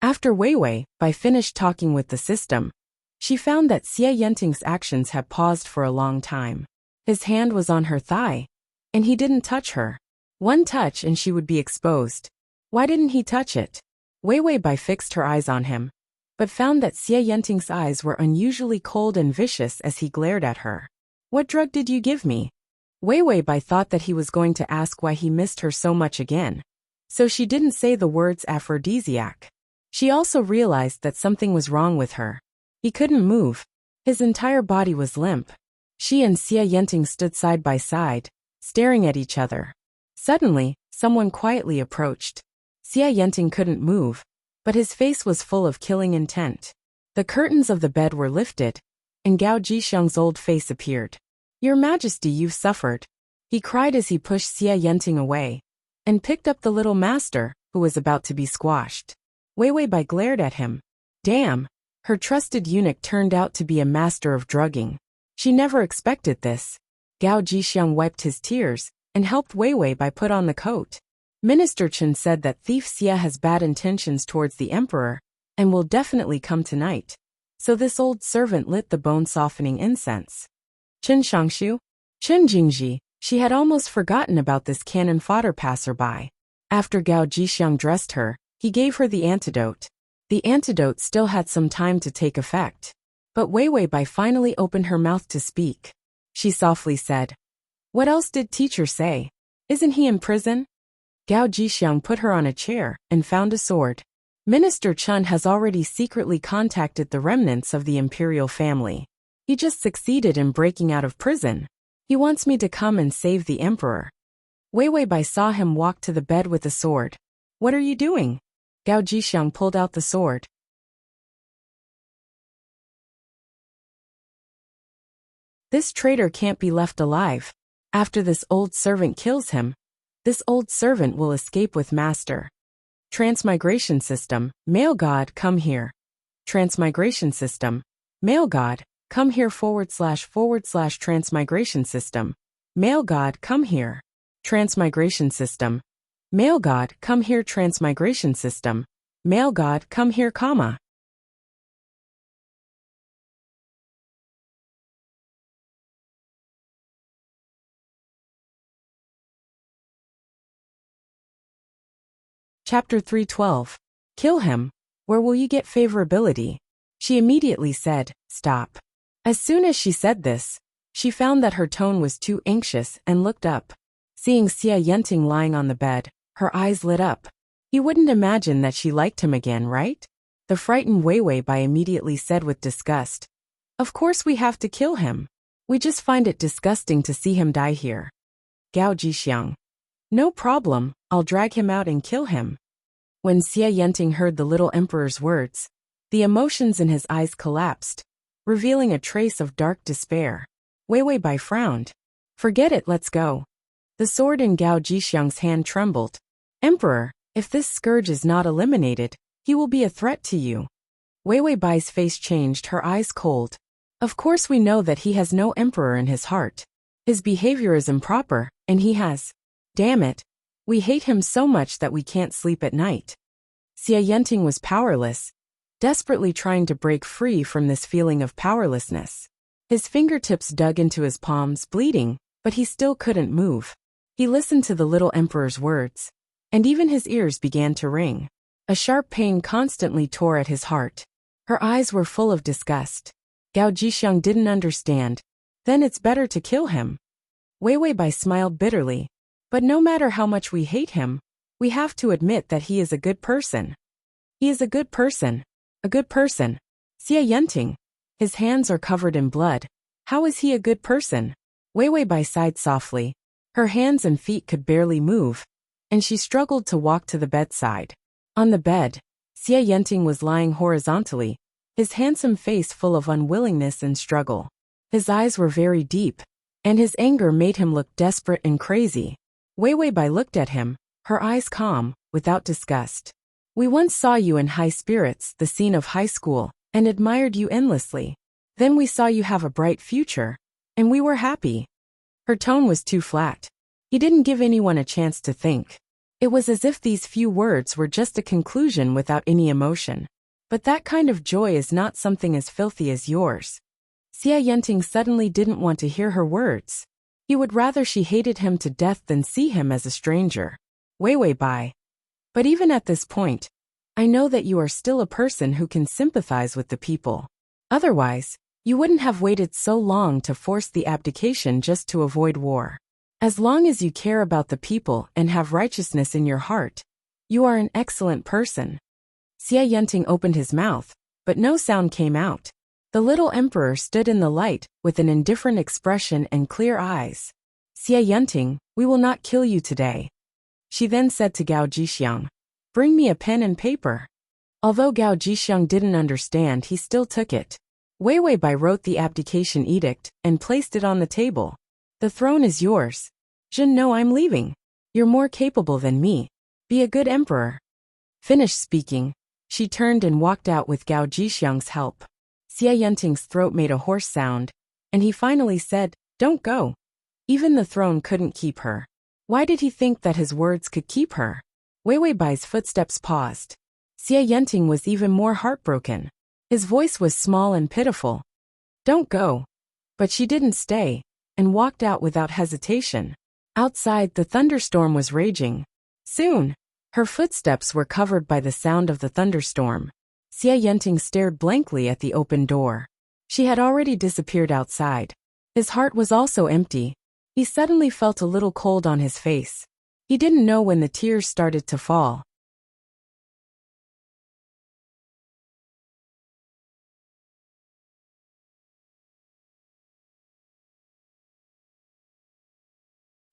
After Wei Wei Bai finished talking with the system, she found that Xie Yenting's actions had paused for a long time. His hand was on her thigh, and he didn't touch her. One touch and she would be exposed. Why didn't he touch it? Wei Wei Bai fixed her eyes on him, but found that Xie Yenting's eyes were unusually cold and vicious as he glared at her. What drug did you give me? Wei Wei Bai thought that he was going to ask why he missed her so much again, so she didn't say the words aphrodisiac. She also realized that something was wrong with her. He couldn't move. His entire body was limp. She and Xie Yenting stood side by side, staring at each other. Suddenly, someone quietly approached. Xie Yenting couldn't move, but his face was full of killing intent. The curtains of the bed were lifted, and Gao Jixiang's old face appeared. Your Majesty, you've suffered, he cried as he pushed Xie Yenting away, and picked up the little master, who was about to be squashed. Wei Wei Bai glared at him. Damn, her trusted eunuch turned out to be a master of drugging. She never expected this. Gao Jixiang wiped his tears, and helped Wei Wei Bai put on the coat. Minister Chen said that Thief Xie has bad intentions towards the emperor, and will definitely come tonight. So this old servant lit the bone-softening incense. Chen Shangshu? Chen Jingji, she had almost forgotten about this cannon fodder passerby. After Gao Jixiang dressed her, he gave her the antidote. The antidote still had some time to take effect. But Wei Wei Bai finally opened her mouth to speak. She softly said, What else did teacher say? Isn't he in prison? Gao Jixiang put her on a chair and found a sword. Minister Chen has already secretly contacted the remnants of the imperial family. He just succeeded in breaking out of prison. He wants me to come and save the emperor. Wei Wei Bai saw him walk to the bed with a sword. What are you doing? Gao Jixiang pulled out the sword. This traitor can't be left alive. After this old servant kills him, this old servant will escape with master. Transmigration system, male god, come here. Transmigration system, male god, come here / transmigration system, male god, come here. Transmigration system, male god, come here. Transmigration system, male god, come here, comma. Chapter 312. Kill him. Where will you get favorability? She immediately said, Stop. As soon as she said this, she found that her tone was too anxious and looked up. Seeing Xie Yenting lying on the bed, her eyes lit up. He wouldn't imagine that she liked him again, right? The frightened Wei Wei Bai immediately said with disgust, Of course we have to kill him. We just find it disgusting to see him die here. Gao Jixiang. No problem, I'll drag him out and kill him. When Xie Yenting heard the little emperor's words, the emotions in his eyes collapsed, revealing a trace of dark despair. Wei Wei Bai frowned. Forget it, let's go. The sword in Gao Jixiang's hand trembled. Emperor, if this scourge is not eliminated, he will be a threat to you. Wei Wei Bai's face changed, her eyes cold. Of course we know that he has no emperor in his heart. His behavior is improper, and he has. Damn it. We hate him so much that we can't sleep at night. Xie Yanting was powerless, desperately trying to break free from this feeling of powerlessness. His fingertips dug into his palms, bleeding, but he still couldn't move. He listened to the little emperor's words, and even his ears began to ring. A sharp pain constantly tore at his heart. Her eyes were full of disgust. Gao Jixiang didn't understand. Then it's better to kill him. Wei Weibai smiled bitterly. But no matter how much we hate him, we have to admit that he is a good person. He is a good person. A good person. Xie Yanting. His hands are covered in blood. How is he a good person? Wei Weibai sighed softly. Her hands and feet could barely move, and she struggled to walk to the bedside. On the bed, Xie Yanting was lying horizontally, his handsome face full of unwillingness and struggle. His eyes were very deep, and his anger made him look desperate and crazy. Wei Weibai looked at him, her eyes calm, without disgust. We once saw you in High Spirits, the scene of high school, and admired you endlessly. Then we saw you have a bright future, and we were happy. Her tone was too flat. He didn't give anyone a chance to think. It was as if these few words were just a conclusion without any emotion. But that kind of joy is not something as filthy as yours. Xie Yanting suddenly didn't want to hear her words. He would rather she hated him to death than see him as a stranger. Wei Weibai. But even at this point, I know that you are still a person who can sympathize with the people. Otherwise, you wouldn't have waited so long to force the abdication just to avoid war. As long as you care about the people and have righteousness in your heart, you are an excellent person. Xie Yanting opened his mouth, but no sound came out. The little emperor stood in the light with an indifferent expression and clear eyes. Xie Yanting, we will not kill you today. She then said to Gao Jixiang, bring me a pen and paper. Although Gao Jixiang didn't understand, he still took it. Wei Weibai wrote the abdication edict and placed it on the table. The throne is yours. Jin, no, I'm leaving. You're more capable than me. Be a good emperor. Finished speaking, she turned and walked out with Gao Jixiang's help. Xie Yanting's throat made a hoarse sound, and he finally said, don't go. Even the throne couldn't keep her. Why did he think that his words could keep her? Wei Weibai's footsteps paused. Xie Yanting was even more heartbroken. His voice was small and pitiful. Don't go. But she didn't stay, and walked out without hesitation. Outside, the thunderstorm was raging. Soon, her footsteps were covered by the sound of the thunderstorm. Xie Yanting stared blankly at the open door. She had already disappeared outside. His heart was also empty. He suddenly felt a little cold on his face. He didn't know when the tears started to fall.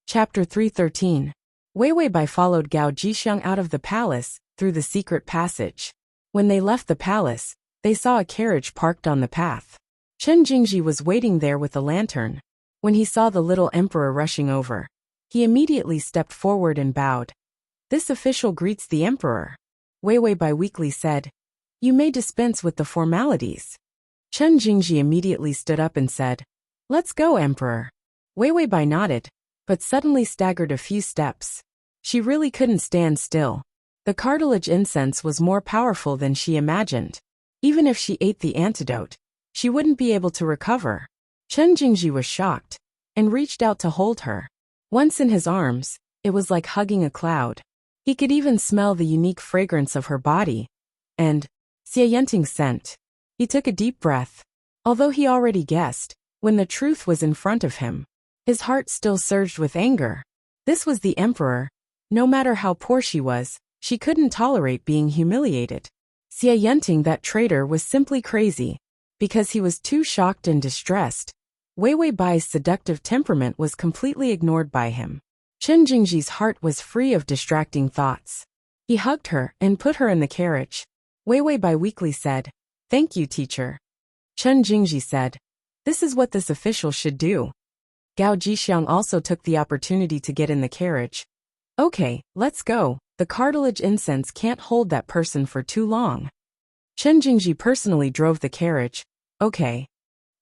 Chapter 313. Wei Weibai followed Gao Jixiang out of the palace, through the secret passage. When they left the palace, they saw a carriage parked on the path. Chen Jingji was waiting there with a lantern. When he saw the little emperor rushing over, he immediately stepped forward and bowed. This official greets the emperor. Wei Weibai weakly said, you may dispense with the formalities. Chen Jingji immediately stood up and said, let's go, emperor. Wei Weibai nodded, but suddenly staggered a few steps. She really couldn't stand still. The cartilage incense was more powerful than she imagined. Even if she ate the antidote, she wouldn't be able to recover. Chen Jingji was shocked, and reached out to hold her. Once in his arms, it was like hugging a cloud. He could even smell the unique fragrance of her body, and Xie Yanting's scent. He took a deep breath. Although he already guessed, when the truth was in front of him, his heart still surged with anger. This was the emperor. No matter how poor she was, she couldn't tolerate being humiliated. Xie Yanting, that traitor, was simply crazy. Because he was too shocked and distressed, Wei Weibai's seductive temperament was completely ignored by him. Chen Jingji's heart was free of distracting thoughts. He hugged her and put her in the carriage. Wei Weibai weakly said, thank you, teacher. Chen Jingji said, this is what this official should do. Gao Jixiang also took the opportunity to get in the carriage. Okay, let's go. The cartilage incense can't hold that person for too long. Chen Jingji personally drove the carriage. Okay.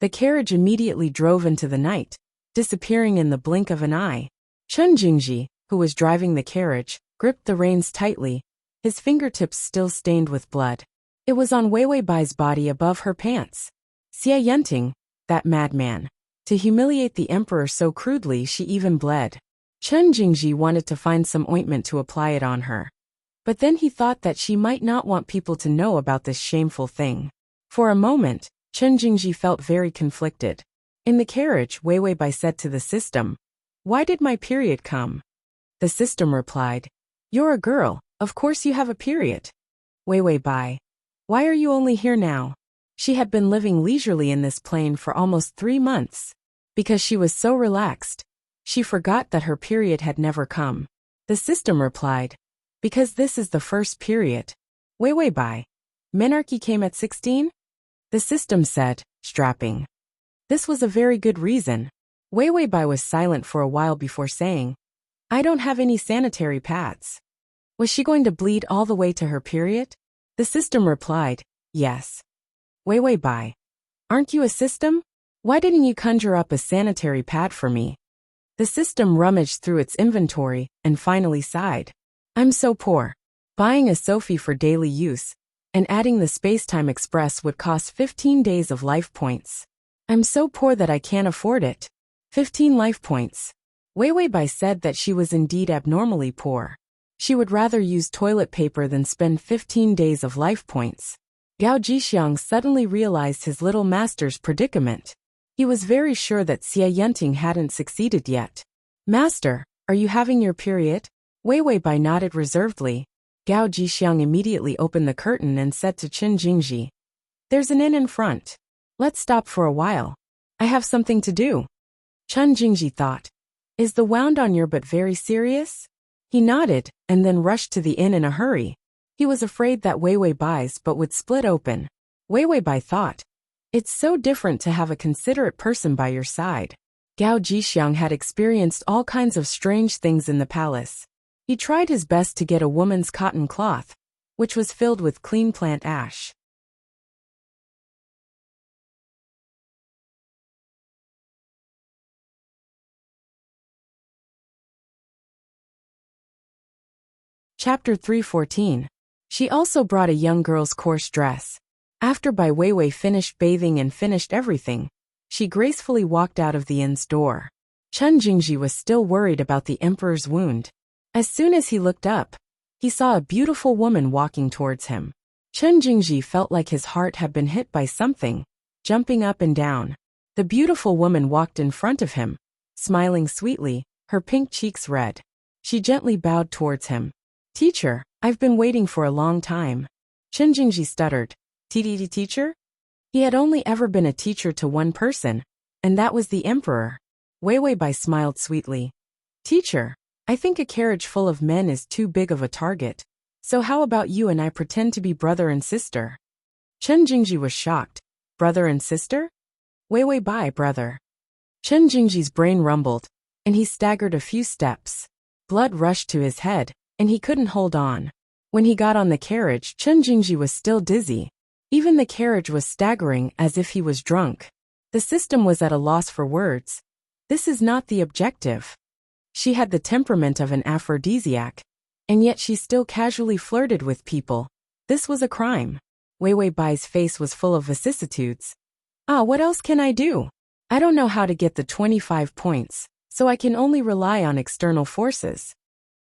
The carriage immediately drove into the night. disappearing in the blink of an eye. Chen Jingji, who was driving the carriage, gripped the reins tightly, his fingertips still stained with blood. It was on Wei Weibai's body above her pants. Xie Yenting, that madman. To humiliate the emperor so crudely she even bled. Chen Jingji wanted to find some ointment to apply it on her. But then he thought that she might not want people to know about this shameful thing. For a moment, Chen Jingji felt very conflicted. In the carriage, Wei Weibai said to the system, "Why did my period come?" The system replied, "You're a girl, of course you have a period." Wei Weibai, "Why are you only here now?" She had been living leisurely in this plane for almost 3 months. Because she was so relaxed, she forgot that her period had never come. The system replied, "Because this is the first period." Wei Weibai, "Menarche came at 16? The system said, strapping. This was a very good reason. Wei Weibai was silent for a while before saying, "I don't have any sanitary pads." Was she going to bleed all the way to her period? The system replied, "Yes." Wei Weibai, "Aren't you a system? Why didn't you conjure up a sanitary pad for me?" The system rummaged through its inventory and finally sighed. "I'm so poor. Buying a Sophie for daily use and adding the Spacetime Express would cost 15 days of life points. I'm so poor that I can't afford it. 15 life points." Wei Weibai said that she was indeed abnormally poor. She would rather use toilet paper than spend 15 days of life points. Gao Jixiang suddenly realized his little master's predicament. He was very sure that Xie Yenting hadn't succeeded yet. "Master, are you having your period?" Wei Weibai nodded reservedly. Gao Jixiang immediately opened the curtain and said to Chen Jingji, "There's an inn in front. Let's stop for a while. I have something to do." Chen Jingji thought, "Is the wound on your butt very serious?" He nodded and then rushed to the inn in a hurry. He was afraid that Wei Weibai's butt would split open. Wei Weibai thought, "It's so different to have a considerate person by your side." Gao Jixiang had experienced all kinds of strange things in the palace. He tried his best to get a woman's cotton cloth, which was filled with clean plant ash. Chapter 314. She also brought a young girl's coarse dress. After Bai Weiwei finished bathing and finished everything, she gracefully walked out of the inn's door. Chen Jingji was still worried about the emperor's wound. As soon as he looked up, he saw a beautiful woman walking towards him. Chen Jingji felt like his heart had been hit by something, jumping up and down. The beautiful woman walked in front of him, smiling sweetly, her pink cheeks red. She gently bowed towards him. "Teacher, I've been waiting for a long time." Chen Jingji stuttered. "TDD teacher?" He had only ever been a teacher to one person, and that was the emperor. Wei Weibai smiled sweetly. "Teacher, I think a carriage full of men is too big of a target. So how about you and I pretend to be brother and sister?" Chen Jingji was shocked. Brother and sister? Wei Weibai, brother. Chen Jingji's brain rumbled, and he staggered a few steps. Blood rushed to his head, and he couldn't hold on. When he got on the carriage, Chen Jingji was still dizzy. Even the carriage was staggering as if he was drunk. The system was at a loss for words. This is not the objective. She had the temperament of an aphrodisiac, and yet she still casually flirted with people. This was a crime. Wei Weibai's face was full of vicissitudes. What else can I do? I don't know how to get the 25 points, so I can only rely on external forces.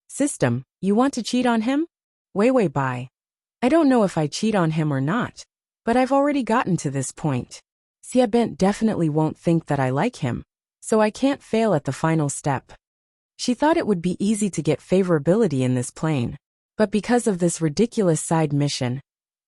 System, you want to cheat on him? Wei Weibai, I don't know if I cheat on him or not, but I've already gotten to this point. Xie Bent definitely won't think that I like him, so I can't fail at the final step. She thought it would be easy to get favorability in this plane, but because of this ridiculous side mission,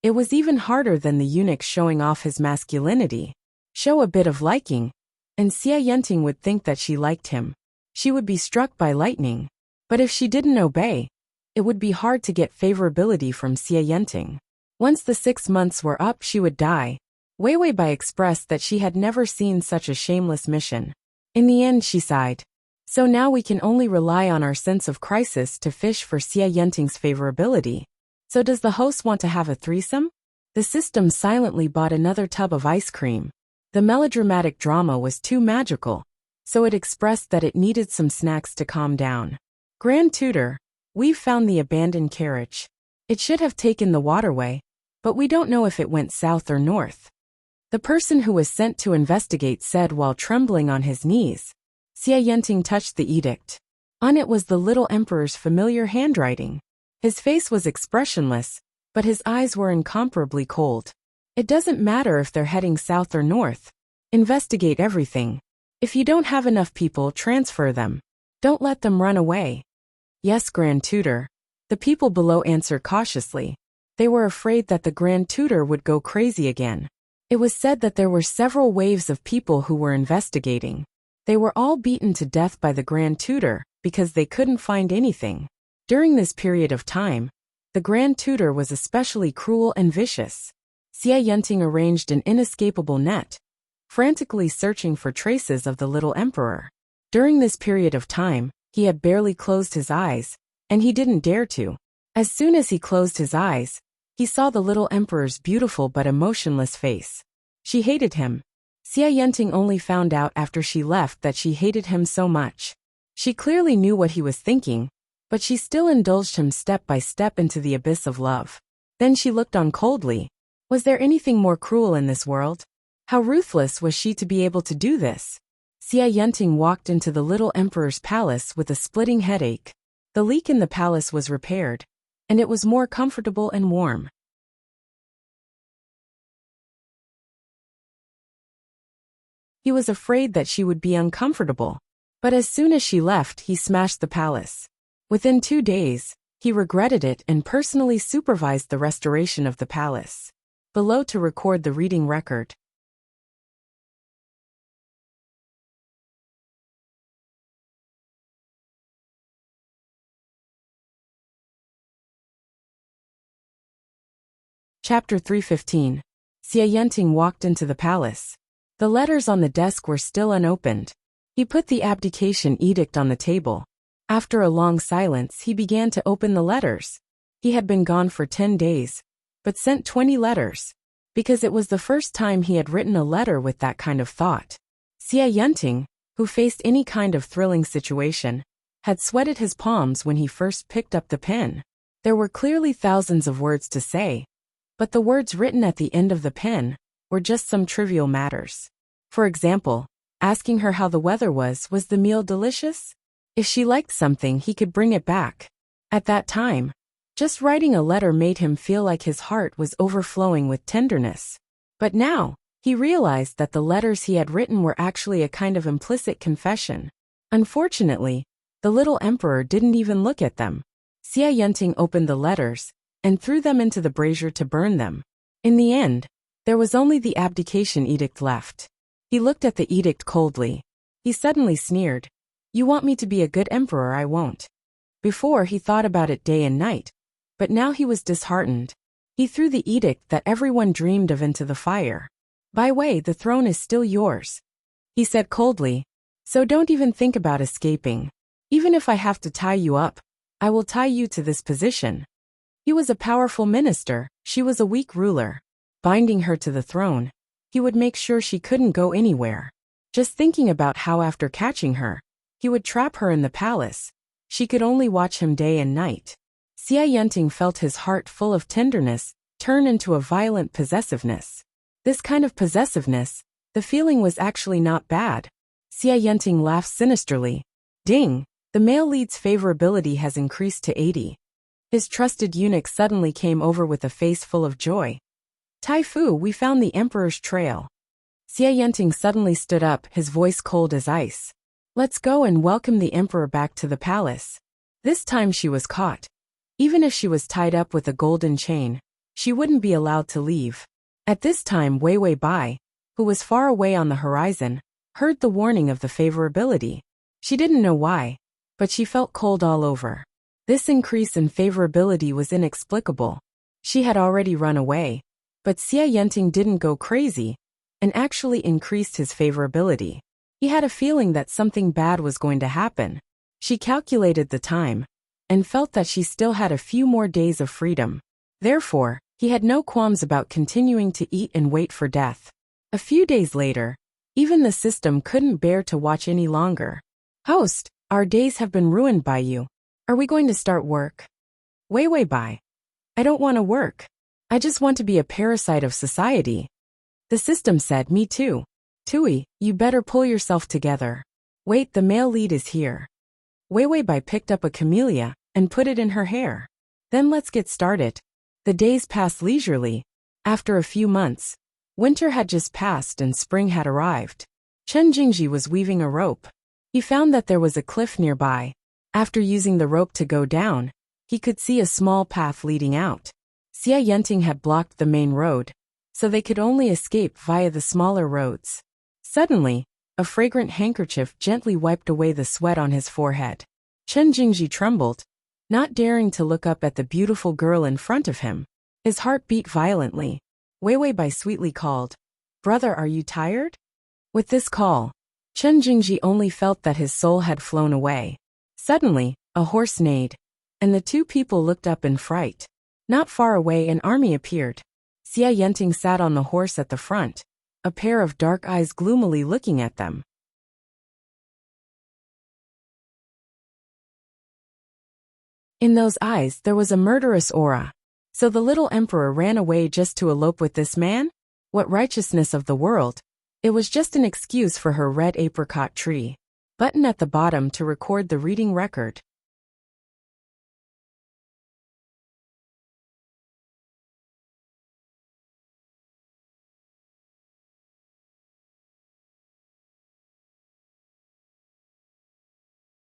it was even harder than the eunuch showing off his masculinity. Show a bit of liking, and Xie Yenting would think that she liked him. She would be struck by lightning. But if she didn't obey, it would be hard to get favorability from Xie Yenting. Once the 6 months were up, she would die. Wei Weibai expressed that she had never seen such a shameless mission. In the end, she sighed. So now we can only rely on our sense of crisis to fish for Xie Yenting's favorability. So does the host want to have a threesome? The system silently bought another tub of ice cream. The melodramatic drama was too magical, so it expressed that it needed some snacks to calm down. Grand Tutor, we've found the abandoned carriage. It should have taken the waterway, but we don't know if it went south or north. The person who was sent to investigate said while trembling on his knees. Xiaoyanting touched the edict. On it was the little emperor's familiar handwriting. His face was expressionless, but his eyes were incomparably cold. It doesn't matter if they're heading south or north. Investigate everything. If you don't have enough people, transfer them. Don't let them run away. Yes, Grand Tutor. The people below answered cautiously. They were afraid that the Grand Tutor would go crazy again. It was said that there were several waves of people who were investigating. They were all beaten to death by the Grand Tutor because they couldn't find anything. During this period of time, the Grand Tutor was especially cruel and vicious. Xiaoyanting arranged an inescapable net, frantically searching for traces of the little emperor. During this period of time, he had barely closed his eyes, and he didn't dare to. As soon as he closed his eyes, he saw the little emperor's beautiful but emotionless face. She hated him. Xiaoyanting only found out after she left that she hated him so much. She clearly knew what he was thinking, but she still indulged him step by step into the abyss of love. Then she looked on coldly. Was there anything more cruel in this world? How ruthless was she to be able to do this? Xiaoyanting walked into the little emperor's palace with a splitting headache. The leak in the palace was repaired, and it was more comfortable and warm. He was afraid that she would be uncomfortable. But as soon as she left, he smashed the palace. Within 2 days, he regretted it and personally supervised the restoration of the palace. Below to record the reading record. Chapter 315. Xiaoyanting walked into the palace. The letters on the desk were still unopened. He put the abdication edict on the table. After a long silence, he began to open the letters. He had been gone for 10 days, but sent 20 letters, because it was the first time he had written a letter with that kind of thought. Xiaoyanting, who faced any kind of thrilling situation, had sweated his palms when he first picked up the pen. There were clearly thousands of words to say, but the words written at the end of the pen were just some trivial matters. For example, asking her how the weather was the meal delicious? If she liked something, he could bring it back. At that time, just writing a letter made him feel like his heart was overflowing with tenderness. But now, he realized that the letters he had written were actually a kind of implicit confession. Unfortunately, the little emperor didn't even look at them. Xiaoyanting opened the letters and threw them into the brazier to burn them. In the end, there was only the abdication edict left. He looked at the edict coldly. He suddenly sneered. You want me to be a good emperor, I won't. Before he thought about it day and night, but now he was disheartened. He threw the edict that everyone dreamed of into the fire. By the way, the throne is still yours, he said coldly, so don't even think about escaping. Even if I have to tie you up, I will tie you to this position. He was a powerful minister, she was a weak ruler. Binding her to the throne, he would make sure she couldn't go anywhere. Just thinking about how after catching her, he would trap her in the palace. She could only watch him day and night. Xiaoyanting felt his heart full of tenderness turn into a violent possessiveness. This kind of possessiveness, the feeling was actually not bad. Xiaoyanting laughed sinisterly. Ding! The male lead's favorability has increased to 80. His trusted eunuch suddenly came over with a face full of joy. Tai Fu, we found the emperor's trail. Xiaoyanting suddenly stood up, his voice cold as ice. Let's go and welcome the emperor back to the palace. This time she was caught. Even if she was tied up with a golden chain, she wouldn't be allowed to leave. At this time Wei Wei Bai, who was far away on the horizon, heard the warning of the favorability. She didn't know why, but she felt cold all over. This increase in favorability was inexplicable. She had already run away, but Xiaoyanting didn't go crazy, and actually increased his favorability. He had a feeling that something bad was going to happen. She calculated the time, and felt that she still had a few more days of freedom. Therefore, he had no qualms about continuing to eat and wait for death. A few days later, Even the system couldn't bear to watch any longer. Host, our days have been ruined by you. Are we going to start work? Wei Bai. I don't want to work. I just want to be a parasite of society. The system said, me too. Tui, you better pull yourself together. Wait, the male lead is here. Wei Bai picked up a camellia and put it in her hair. Then let's get started. The days passed leisurely. After a few months, winter had just passed and spring had arrived. Chen Jingji was weaving a rope. He found that there was a cliff nearby. After using the rope to go down, he could see a small path leading out. Xia Yenting had blocked the main road, so they could only escape via the smaller roads. Suddenly, a fragrant handkerchief gently wiped away the sweat on his forehead. Chen Jingji trembled, not daring to look up at the beautiful girl in front of him. His heart beat violently. Wei Bai sweetly called, "Brother, are you tired?" With this call, Chen Jingji only felt that his soul had flown away. Suddenly, a horse neighed, and the two people looked up in fright. Not far away, an army appeared. Xia Yenting sat on the horse at the front, a pair of dark eyes gloomily looking at them. In those eyes there was a murderous aura. So the little emperor ran away just to elope with this man? What righteousness of the world! It was just an excuse for her red apricot tree. Button at the bottom to record the reading record.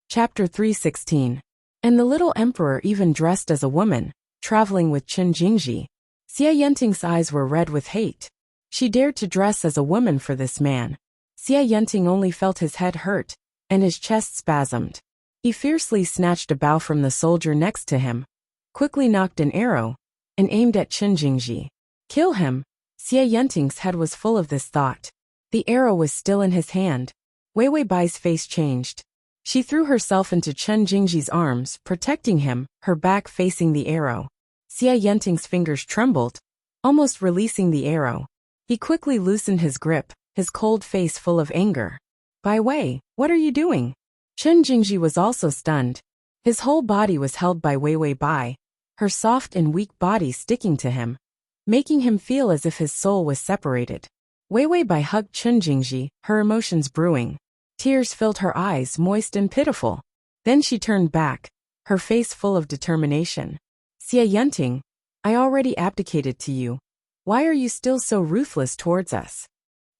Chapter 316. And the little emperor even dressed as a woman, traveling with Chen Jingji. Xia Yenting's eyes were red with hate. She dared to dress as a woman for this man. Xia Yenting only felt his head hurt, and his chest spasmed. He fiercely snatched a bow from the soldier next to him, quickly knocked an arrow, and aimed at Chen Jingji. Kill him! Xia Yenting's head was full of this thought. The arrow was still in his hand. Wei Bai's face changed. She threw herself into Chen Jingji's arms, protecting him, her back facing the arrow. Xia Yenting's fingers trembled, almost releasing the arrow. He quickly loosened his grip, his cold face full of anger. Bai Wei, what are you doing? Chen Jingji was also stunned. His whole body was held by Wei Bai, her soft and weak body sticking to him, making him feel as if his soul was separated. Wei Bai hugged Chen Jingji, her emotions brewing. Tears filled her eyes, moist and pitiful. Then she turned back, her face full of determination. Xia Yenting, I already abdicated to you. Why are you still so ruthless towards us?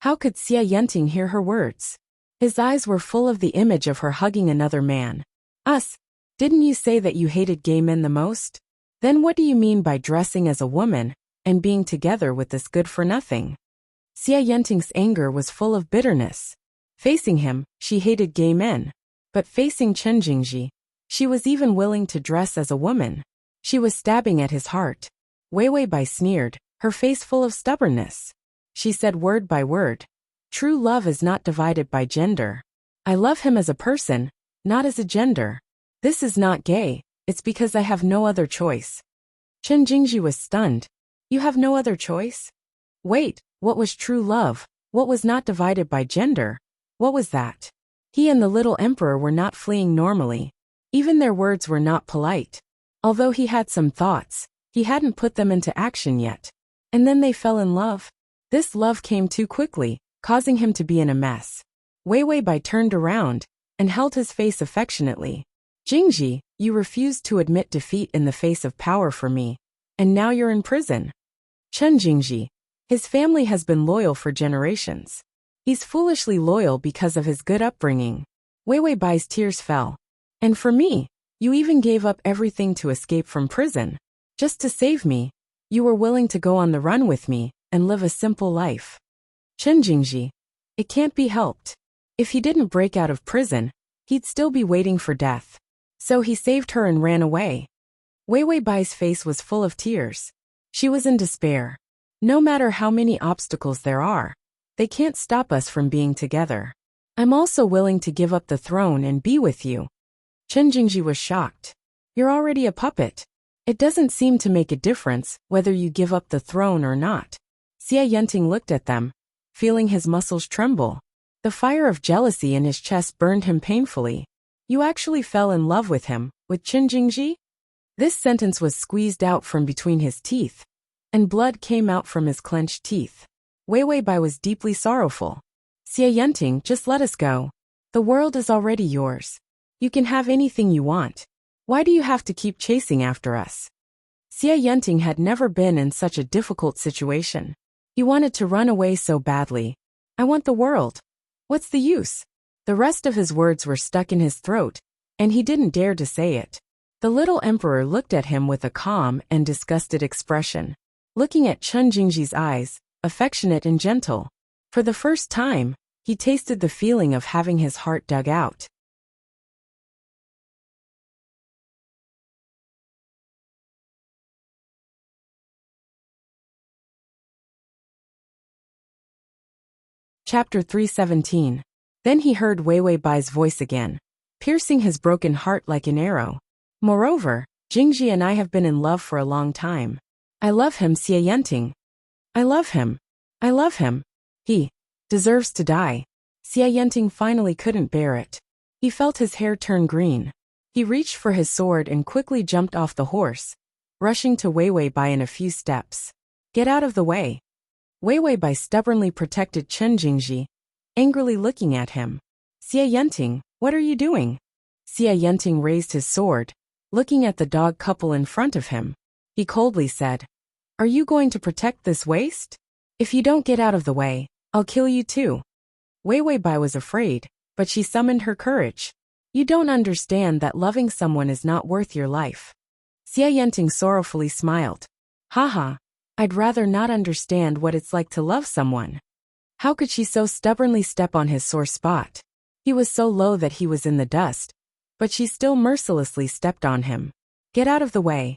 How could Xia Yenting hear her words? His eyes were full of the image of her hugging another man. Us? Didn't you say that you hated gay men the most? Then what do you mean by dressing as a woman, and being together with this good-for-nothing? Xia Yenting's anger was full of bitterness. Facing him, she hated gay men. But facing Chen Jingji, she was even willing to dress as a woman. She was stabbing at his heart. Wei Bai sneered, her face full of stubbornness. She said word by word, true love is not divided by gender. I love him as a person, not as a gender. This is not gay, it's because I have no other choice. Chen Jingji was stunned. You have no other choice? Wait, what was true love? What was not divided by gender? What was that? He and the little emperor were not fleeing normally. Even their words were not polite. Although he had some thoughts, he hadn't put them into action yet. And then they fell in love. This love came too quickly, causing him to be in a mess. Wei Bai turned around and held his face affectionately. Jingji, you refused to admit defeat in the face of power for me, and now you're in prison. Chen Jingji, his family has been loyal for generations. He's foolishly loyal because of his good upbringing. Wei Bai's tears fell. And for me, you even gave up everything to escape from prison. Just to save me, you were willing to go on the run with me and live a simple life. Chen Jingji, it can't be helped. If he didn't break out of prison, he'd still be waiting for death. So he saved her and ran away. Wei Bai's face was full of tears. She was in despair. No matter how many obstacles there are, they can't stop us from being together. I'm also willing to give up the throne and be with you. Chen Jingji was shocked. You're already a puppet. It doesn't seem to make a difference whether you give up the throne or not. Xia Yenting looked at them, feeling his muscles tremble. The fire of jealousy in his chest burned him painfully. You actually fell in love with him, with Chen Jingji? This sentence was squeezed out from between his teeth, and blood came out from his clenched teeth. Wei Weibai was deeply sorrowful. Xie Yanting, just let us go. The world is already yours. You can have anything you want. Why do you have to keep chasing after us? Xie Yanting had never been in such a difficult situation. He wanted to run away so badly. I want the world. What's the use? The rest of his words were stuck in his throat, and he didn't dare to say it. The little emperor looked at him with a calm and disgusted expression, looking at Chen Jingji's eyes, affectionate and gentle. For the first time, he tasted the feeling of having his heart dug out. Chapter 317. Then he heard Wei Weibai's voice again, piercing his broken heart like an arrow. Moreover, Jingji and I have been in love for a long time. I love him, Xie Yanting. I love him. I love him. He deserves to die. Xie Yanting finally couldn't bear it. He felt his hair turn green. He reached for his sword and quickly jumped off the horse, rushing to Wei Weibai in a few steps. Get out of the way. Wei Weibai stubbornly protected Chen Jingji, angrily looking at him. Xie Yanting, what are you doing? Xie Yanting raised his sword, looking at the dog couple in front of him. He coldly said, Are you going to protect this waste? If you don't get out of the way, I'll kill you too. Wei Weibai was afraid, but she summoned her courage. You don't understand that loving someone is not worth your life. Xie Yanting sorrowfully smiled. Haha, I'd rather not understand what it's like to love someone. How could she so stubbornly step on his sore spot? He was so low that he was in the dust, but she still mercilessly stepped on him. Get out of the way.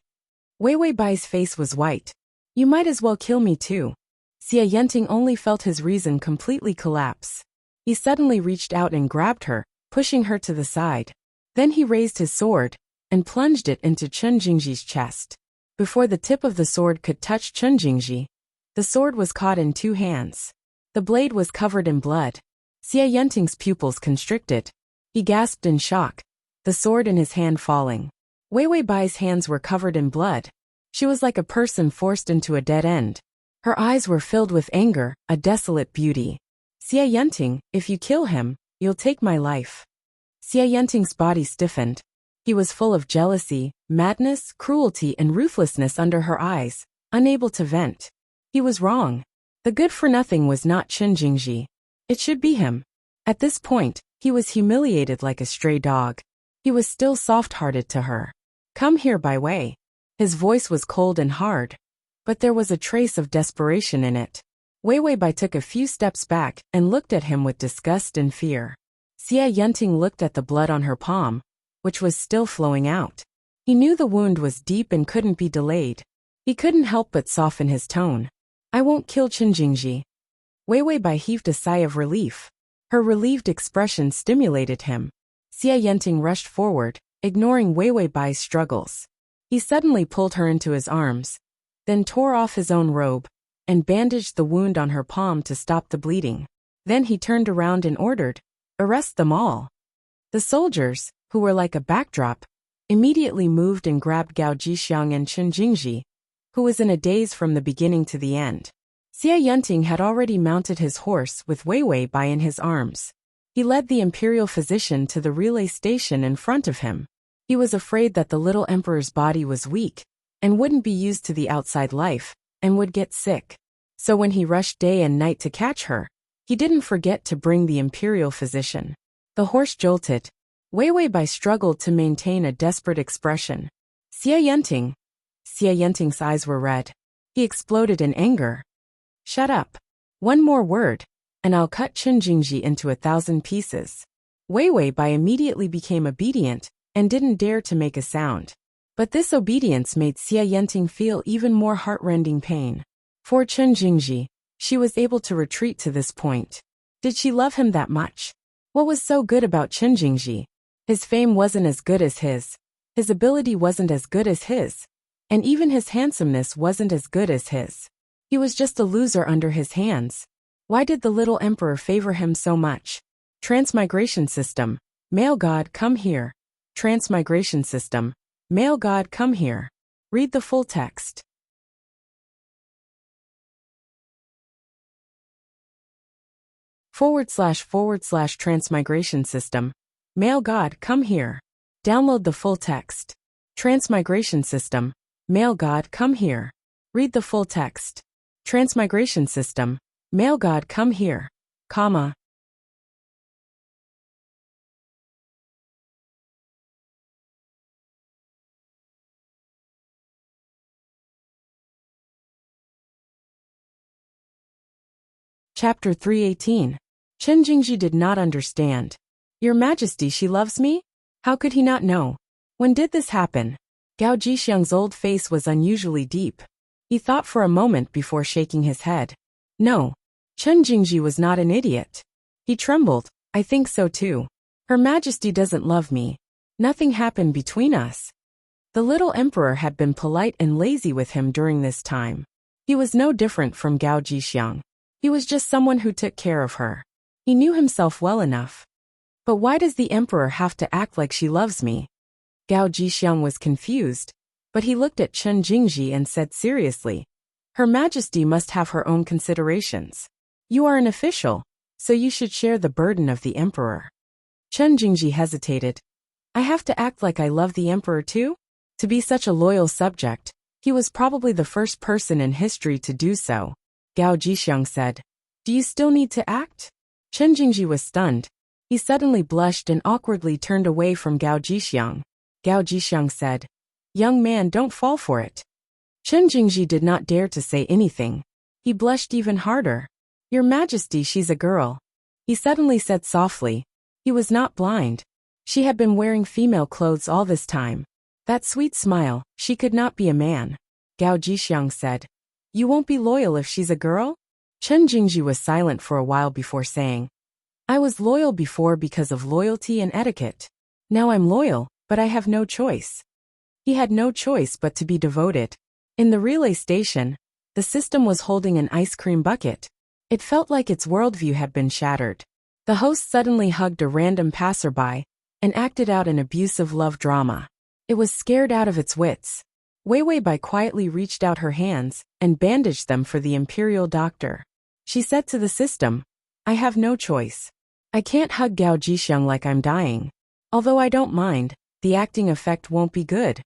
Wei Weibai's face was white. You might as well kill me too. Xie Yanting only felt his reason completely collapse. He suddenly reached out and grabbed her, pushing her to the side. Then he raised his sword and plunged it into Chen Jingji's chest. Before the tip of the sword could touch Chen Jingji, the sword was caught in two hands. The blade was covered in blood. Xie Yanting's pupils constricted. He gasped in shock, the sword in his hand falling. Wei Weibai's hands were covered in blood. She was like a person forced into a dead end. Her eyes were filled with anger, a desolate beauty. Xie Yanting, if you kill him, you'll take my life. Xie Yanting's body stiffened. He was full of jealousy, madness, cruelty, and ruthlessness under her eyes, unable to vent. He was wrong. The good-for-nothing was not Chen Jingji. It should be him. At this point, he was humiliated like a stray dog. He was still soft-hearted to her. Come here, Bai Wei. His voice was cold and hard, but there was a trace of desperation in it. Wei Weibai took a few steps back and looked at him with disgust and fear. Xie Yanting looked at the blood on her palm, which was still flowing out. He knew the wound was deep and couldn't be delayed. He couldn't help but soften his tone. I won't kill Chen Jingji. Wei Weibai heaved a sigh of relief. Her relieved expression stimulated him. Xie Yanting rushed forward, ignoring Wei Weibai's struggles. He suddenly pulled her into his arms, then tore off his own robe, and bandaged the wound on her palm to stop the bleeding. Then he turned around and ordered, Arrest them all. The soldiers, who were like a backdrop, immediately moved and grabbed Gao Jixiang and Chen Jingji, who was in a daze from the beginning to the end. Xie Yanting had already mounted his horse with Wei Weibai in his arms. He led the imperial physician to the relay station in front of him. He was afraid that the little emperor's body was weak and wouldn't be used to the outside life and would get sick. So when he rushed day and night to catch her, he didn't forget to bring the imperial physician. The horse jolted. Wei Weibai struggled to maintain a desperate expression. Xie Yanting. Xie Yanting's eyes were red. He exploded in anger. Shut up. One more word, and I'll cut Chen Jingji into 1,000 pieces. Wei Weibai immediately became obedient and didn't dare to make a sound. But this obedience made Xie Yanting feel even more heart-rending pain. For Chen Jingji, she was able to retreat to this point. Did she love him that much? What was so good about Chen Jingji? His fame wasn't as good as his. His ability wasn't as good as his. And even his handsomeness wasn't as good as his. He was just a loser under his hands. Why did the little emperor favor him so much? Transmigration system. Male god, come here. Transmigration system. Male god, come here. Read the full text. // transmigration system. Male god, come here. Download the full text. Transmigration system. Male god, come here. Read the full text. Transmigration system. Male god, come here. Comma. Chapter 318. Chen Jingji did not understand. Your Majesty, she loves me? How could he not know? When did this happen? Gao Jixiang's old face was unusually deep. He thought for a moment before shaking his head. No. Chen Jingji was not an idiot. He trembled. I think so too. Her Majesty doesn't love me. Nothing happened between us. The little emperor had been polite and lazy with him during this time. He was no different from Gao Jixiang. He was just someone who took care of her. He knew himself well enough. But why does the emperor have to act like she loves me? Gao Jixiang was confused, but he looked at Chen Jingji and said seriously, Her Majesty must have her own considerations. You are an official, so you should share the burden of the emperor. Chen Jingji hesitated. I have to act like I love the emperor too? To be such a loyal subject, he was probably the first person in history to do so. Gao Jixiang said, Do you still need to act? Chen Jingji was stunned. He suddenly blushed and awkwardly turned away from Gao Jixiang. Gao Jixiang said, Young man, don't fall for it. Chen Jingji did not dare to say anything. He blushed even harder. Your Majesty, she's a girl. He suddenly said softly. He was not blind. She had been wearing female clothes all this time. That sweet smile, she could not be a man. Gao Jixiang said, You won't be loyal if she's a girl? Chen Jingji was silent for a while before saying, I was loyal before because of loyalty and etiquette. Now I'm loyal, but I have no choice. He had no choice but to be devoted. In the relay station, the system was holding an ice cream bucket. It felt like its worldview had been shattered. The host suddenly hugged a random passerby and acted out an abusive love drama. It was scared out of its wits. Wei Bai quietly reached out her hands and bandaged them for the imperial doctor. She said to the system, I have no choice. I can't hug Gao Jixiang like I'm dying. Although I don't mind, the acting effect won't be good.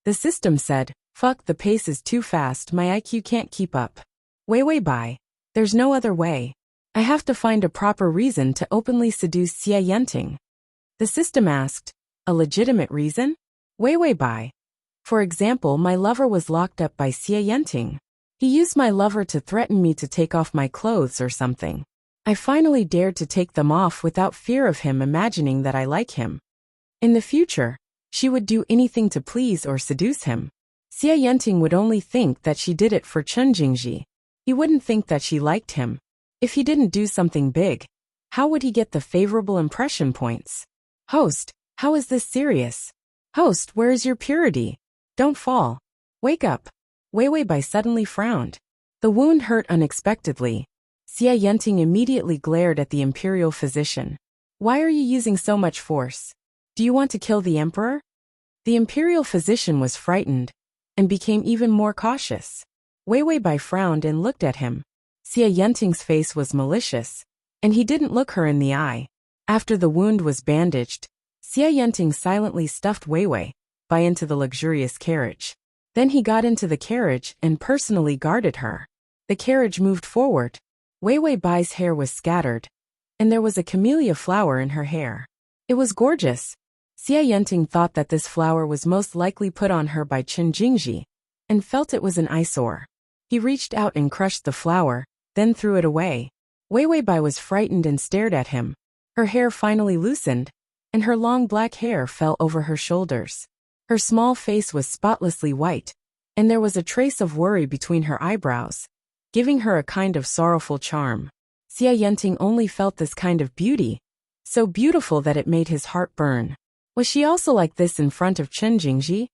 The system said, Fuck, the pace is too fast, my IQ can't keep up. Wei Bai. There's no other way. I have to find a proper reason to openly seduce Enchanting. The system asked, A legitimate reason? Wei Bai. For example, my lover was locked up by Enchanting. He used my lover to threaten me to take off my clothes or something. I finally dared to take them off without fear of him imagining that I like him. In the future, she would do anything to please or seduce him. Enchanting would only think that she did it for Chen Jingji. He wouldn't think that she liked him. If he didn't do something big, how would he get the favorable impression points? Host, how is this serious? Host, where is your purity? Don't fall. Wake up. Wei Bai suddenly frowned. The wound hurt unexpectedly. Enchanting immediately glared at the imperial physician. Why are you using so much force? Do you want to kill the emperor? The imperial physician was frightened and became even more cautious. Wei Bai frowned and looked at him. Enchanting's face was malicious, and he didn't look her in the eye. After the wound was bandaged, Enchanting silently stuffed Wei Bai into the luxurious carriage. Then he got into the carriage and personally guarded her. The carriage moved forward. Wei Bai's hair was scattered, and there was a camellia flower in her hair. It was gorgeous. Enchanting thought that this flower was most likely put on her by Chen Jingji, and felt it was an eyesore. He reached out and crushed the flower, then threw it away. Wei Bai was frightened and stared at him. Her hair finally loosened, and her long black hair fell over her shoulders. Her small face was spotlessly white, and there was a trace of worry between her eyebrows, giving her a kind of sorrowful charm. Enchanting only felt this kind of beauty, so beautiful that it made his heart burn. Was she also like this in front of Chen Jingji?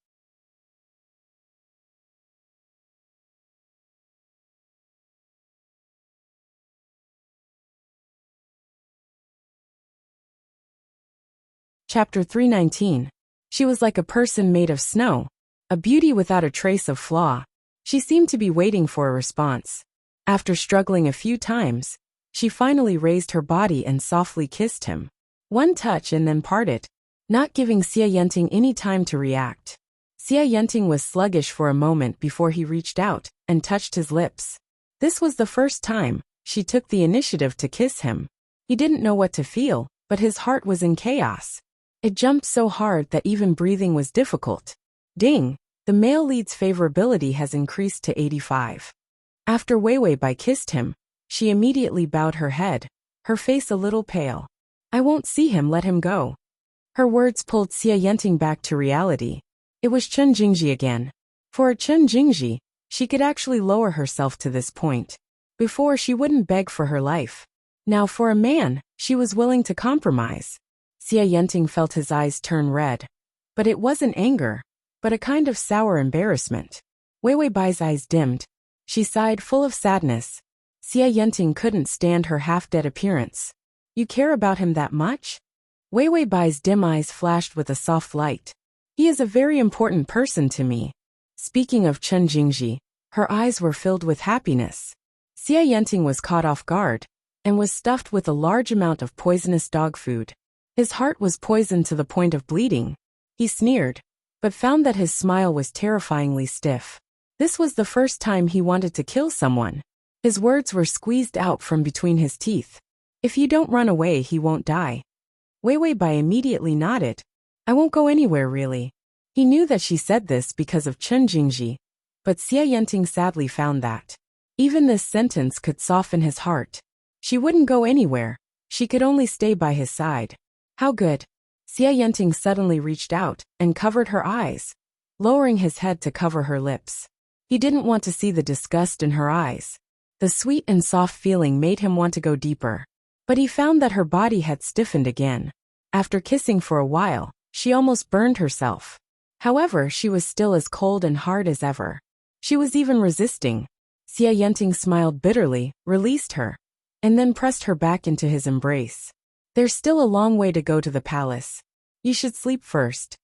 Chapter 319. She was like a person made of snow, a beauty without a trace of flaw. She seemed to be waiting for a response. After struggling a few times, she finally raised her body and softly kissed him. One touch and then parted, not giving Xie Yanting any time to react. Xie Yanting was sluggish for a moment before he reached out and touched his lips. This was the first time she took the initiative to kiss him. He didn't know what to feel, but his heart was in chaos. It jumped so hard that even breathing was difficult. Ding! The male lead's favorability has increased to 85. After Weiwei Bai kissed him, she immediately bowed her head, her face a little pale. I won't see him, let him go. Her words pulled Xie Yanting back to reality. It was Chen Jingji again. For a Chen Jingji, she could actually lower herself to this point. Before, she wouldn't beg for her life. Now for a man, she was willing to compromise. Xie Yanting felt his eyes turn red. But it wasn't anger, but a kind of sour embarrassment. Weiwei Bai's eyes dimmed. She sighed, full of sadness. Xie Yanting couldn't stand her half-dead appearance. You care about him that much? Weiwei Bai's dim eyes flashed with a soft light. He is a very important person to me. Speaking of Chen Jingji, her eyes were filled with happiness. Xie Yanting was caught off guard and was stuffed with a large amount of poisonous dog food. His heart was poisoned to the point of bleeding. He sneered, but found that his smile was terrifyingly stiff. This was the first time he wanted to kill someone. His words were squeezed out from between his teeth. If you don't run away, he won't die. Weiwei Bai immediately nodded. I won't go anywhere, really. He knew that she said this because of Chen Jingji, but Xie Yanting sadly found that even this sentence could soften his heart. She wouldn't go anywhere. She could only stay by his side. How good. Xie Yanting suddenly reached out and covered her eyes, lowering his head to cover her lips. He didn't want to see the disgust in her eyes. The sweet and soft feeling made him want to go deeper. But he found that her body had stiffened again. After kissing for a while, she almost burned herself. However, she was still as cold and hard as ever. She was even resisting. Xie Yanting smiled bitterly, released her, and then pressed her back into his embrace. There's still a long way to go to the palace. You should sleep first.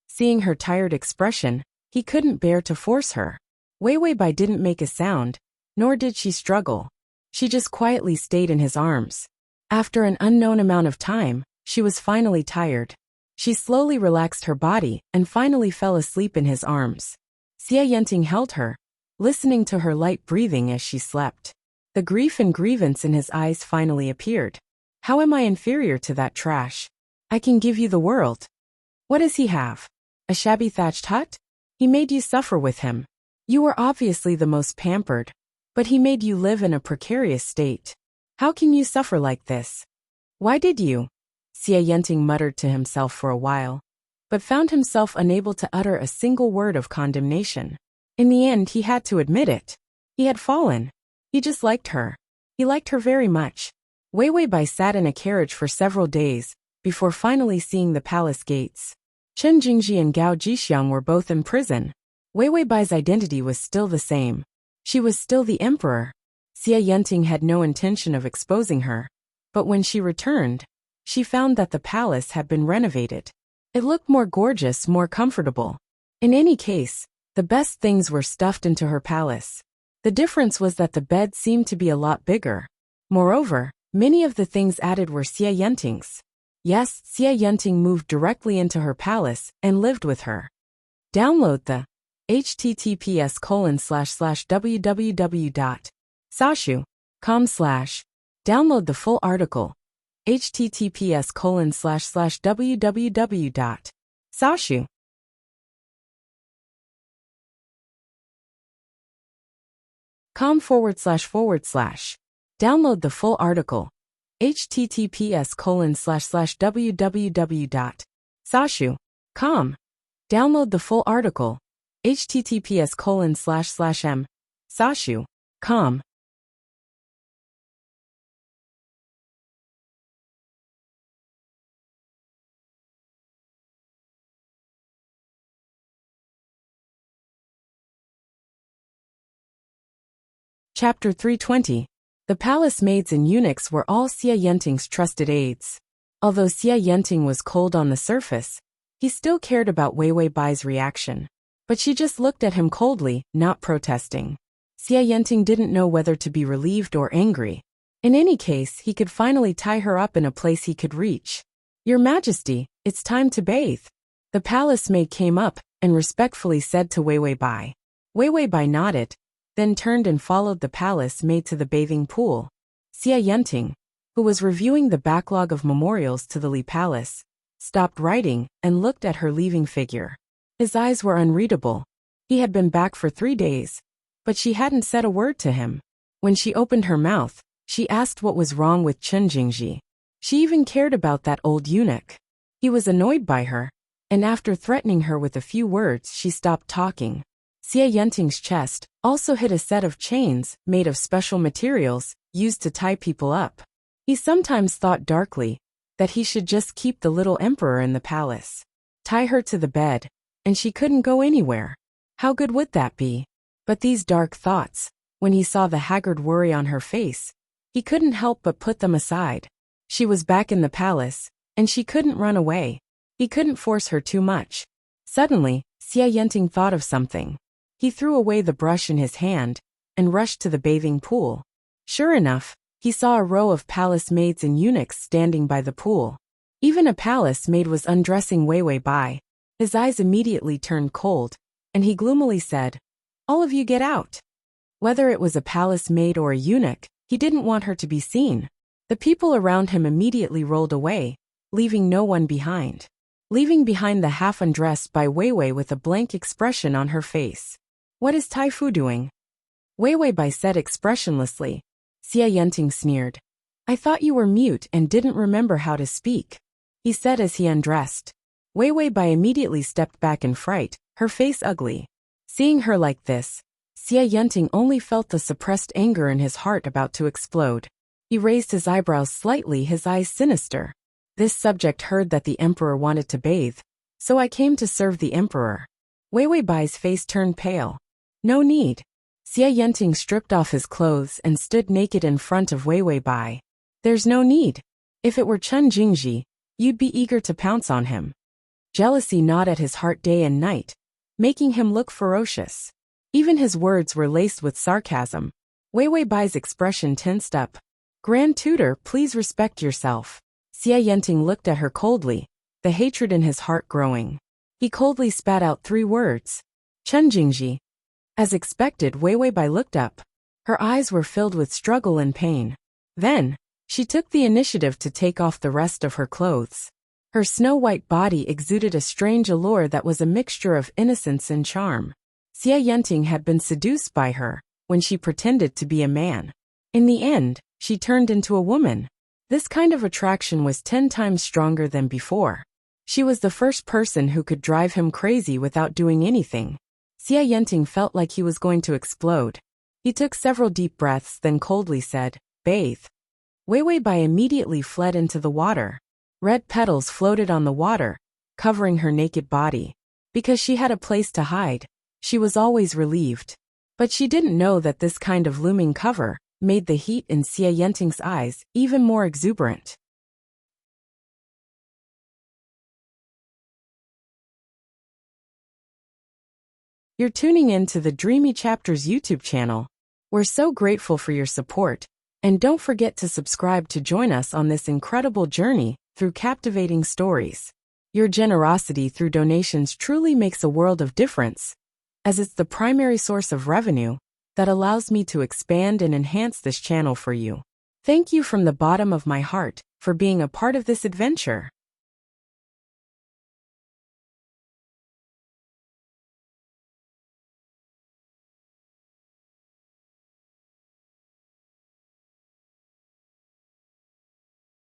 Seeing her tired expression, he couldn't bear to force her. Weiwei Bai didn't make a sound, nor did she struggle. She just quietly stayed in his arms. After an unknown amount of time, she was finally tired. She slowly relaxed her body and finally fell asleep in his arms. Xie Yanting held her, listening to her light breathing as she slept. The grief and grievance in his eyes finally appeared. How am I inferior to that trash? I can give you the world. What does he have? A shabby thatched hut? He made you suffer with him. You were obviously the most pampered, but he made you live in a precarious state. How can you suffer like this? Why did you? Xie Yanting muttered to himself for a while, but found himself unable to utter a single word of condemnation. In the end, he had to admit it. He had fallen. He just liked her. He liked her very much. Weiwei Bai sat in a carriage for several days, before finally seeing the palace gates. Chen Jingji and Gao Jixiang were both in prison. Weiwei Bai's identity was still the same. She was still the emperor. Xie Yanting had no intention of exposing her, but when she returned, she found that the palace had been renovated. It looked more gorgeous, more comfortable. In any case, the best things were stuffed into her palace. The difference was that the bed seemed to be a lot bigger. Moreover, many of the things added were Xie Yanting's. Yes, Xie Yanting moved directly into her palace and lived with her. Download the https://www.sashu.com/ Download the full article. https://www.sashu.com// Download the full article. https://www.sashu.com. Download the full article. https://m.sashu.com. Chapter 320. The palace maids and eunuchs were all Xie Yanting's trusted aides. Although Xie Yenting was cold on the surface, he still cared about Wei Wei Bai's reaction. But she just looked at him coldly, not protesting. Xie Yenting didn't know whether to be relieved or angry. In any case, he could finally tie her up in a place he could reach. "Your Majesty, it's time to bathe." The palace maid came up and respectfully said to Wei Wei Bai. Wei Wei Bai nodded, then turned and followed the palace maid to the bathing pool. Xie Yenting, who was reviewing the backlog of memorials to the Li Palace, stopped writing and looked at her leaving figure. His eyes were unreadable. He had been back for 3 days, but she hadn't said a word to him. When she opened her mouth, she asked what was wrong with Chen Jingji. She even cared about that old eunuch. He was annoyed by her, and after threatening her with a few words, she stopped talking. Xie Yenting's chest also hid a set of chains made of special materials used to tie people up. He sometimes thought darkly that he should just keep the little emperor in the palace. Tie her to the bed, and she couldn't go anywhere. How good would that be? But these dark thoughts, when he saw the haggard worry on her face, he couldn't help but put them aside. She was back in the palace, and she couldn't run away. He couldn't force her too much. Suddenly, Xie Yenting thought of something. He threw away the brush in his hand and rushed to the bathing pool. Sure enough, he saw a row of palace maids and eunuchs standing by the pool. Even a palace maid was undressing Wei Wei Bai. His eyes immediately turned cold, and he gloomily said, "All of you get out." Whether it was a palace maid or a eunuch, he didn't want her to be seen. The people around him immediately rolled away, leaving no one behind. Leaving behind the half-undressed Bai Wei Wei with a blank expression on her face. "What is Tai Fu doing?" Wei Wei Bai said expressionlessly. Xie Yenting sneered. "I thought you were mute and didn't remember how to speak," he said as he undressed. Wei Wei Bai immediately stepped back in fright, her face ugly. Seeing her like this, Xie Yenting only felt the suppressed anger in his heart about to explode. He raised his eyebrows slightly, his eyes sinister. "This subject heard that the emperor wanted to bathe, so I came to serve the emperor." Wei Wei Bai's face turned pale. "No need." Xie Yenting stripped off his clothes and stood naked in front of Wei Wei Bai. "There's no need. If it were Chen Jingji, you'd be eager to pounce on him." Jealousy gnawed at his heart day and night, making him look ferocious. Even his words were laced with sarcasm. Wei Wei Bai's expression tensed up. "Grand Tutor, please respect yourself." Xie Yenting looked at her coldly, the hatred in his heart growing. He coldly spat out 3 words. "Chen Jingji." As expected, Wei Wei Bai looked up. Her eyes were filled with struggle and pain. Then, she took the initiative to take off the rest of her clothes. Her snow-white body exuded a strange allure that was a mixture of innocence and charm. Xie Yenting had been seduced by her when she pretended to be a man. In the end, she turned into a woman. This kind of attraction was 10 times stronger than before. She was the first person who could drive him crazy without doing anything. Xie Yenting felt like he was going to explode. He took several deep breaths, then coldly said, "Bathe." Wei Wei Bai immediately fled into the water. Red petals floated on the water, covering her naked body. Because she had a place to hide, she was always relieved. But she didn't know that this kind of looming cover made the heat in Xie Yenting's eyes even more exuberant. You're tuning in to the Dreamy Chapters YouTube channel. We're so grateful for your support, and don't forget to subscribe to join us on this incredible journey through captivating stories. Your generosity through donations truly makes a world of difference, as it's the primary source of revenue that allows me to expand and enhance this channel for you. Thank you from the bottom of my heart for being a part of this adventure.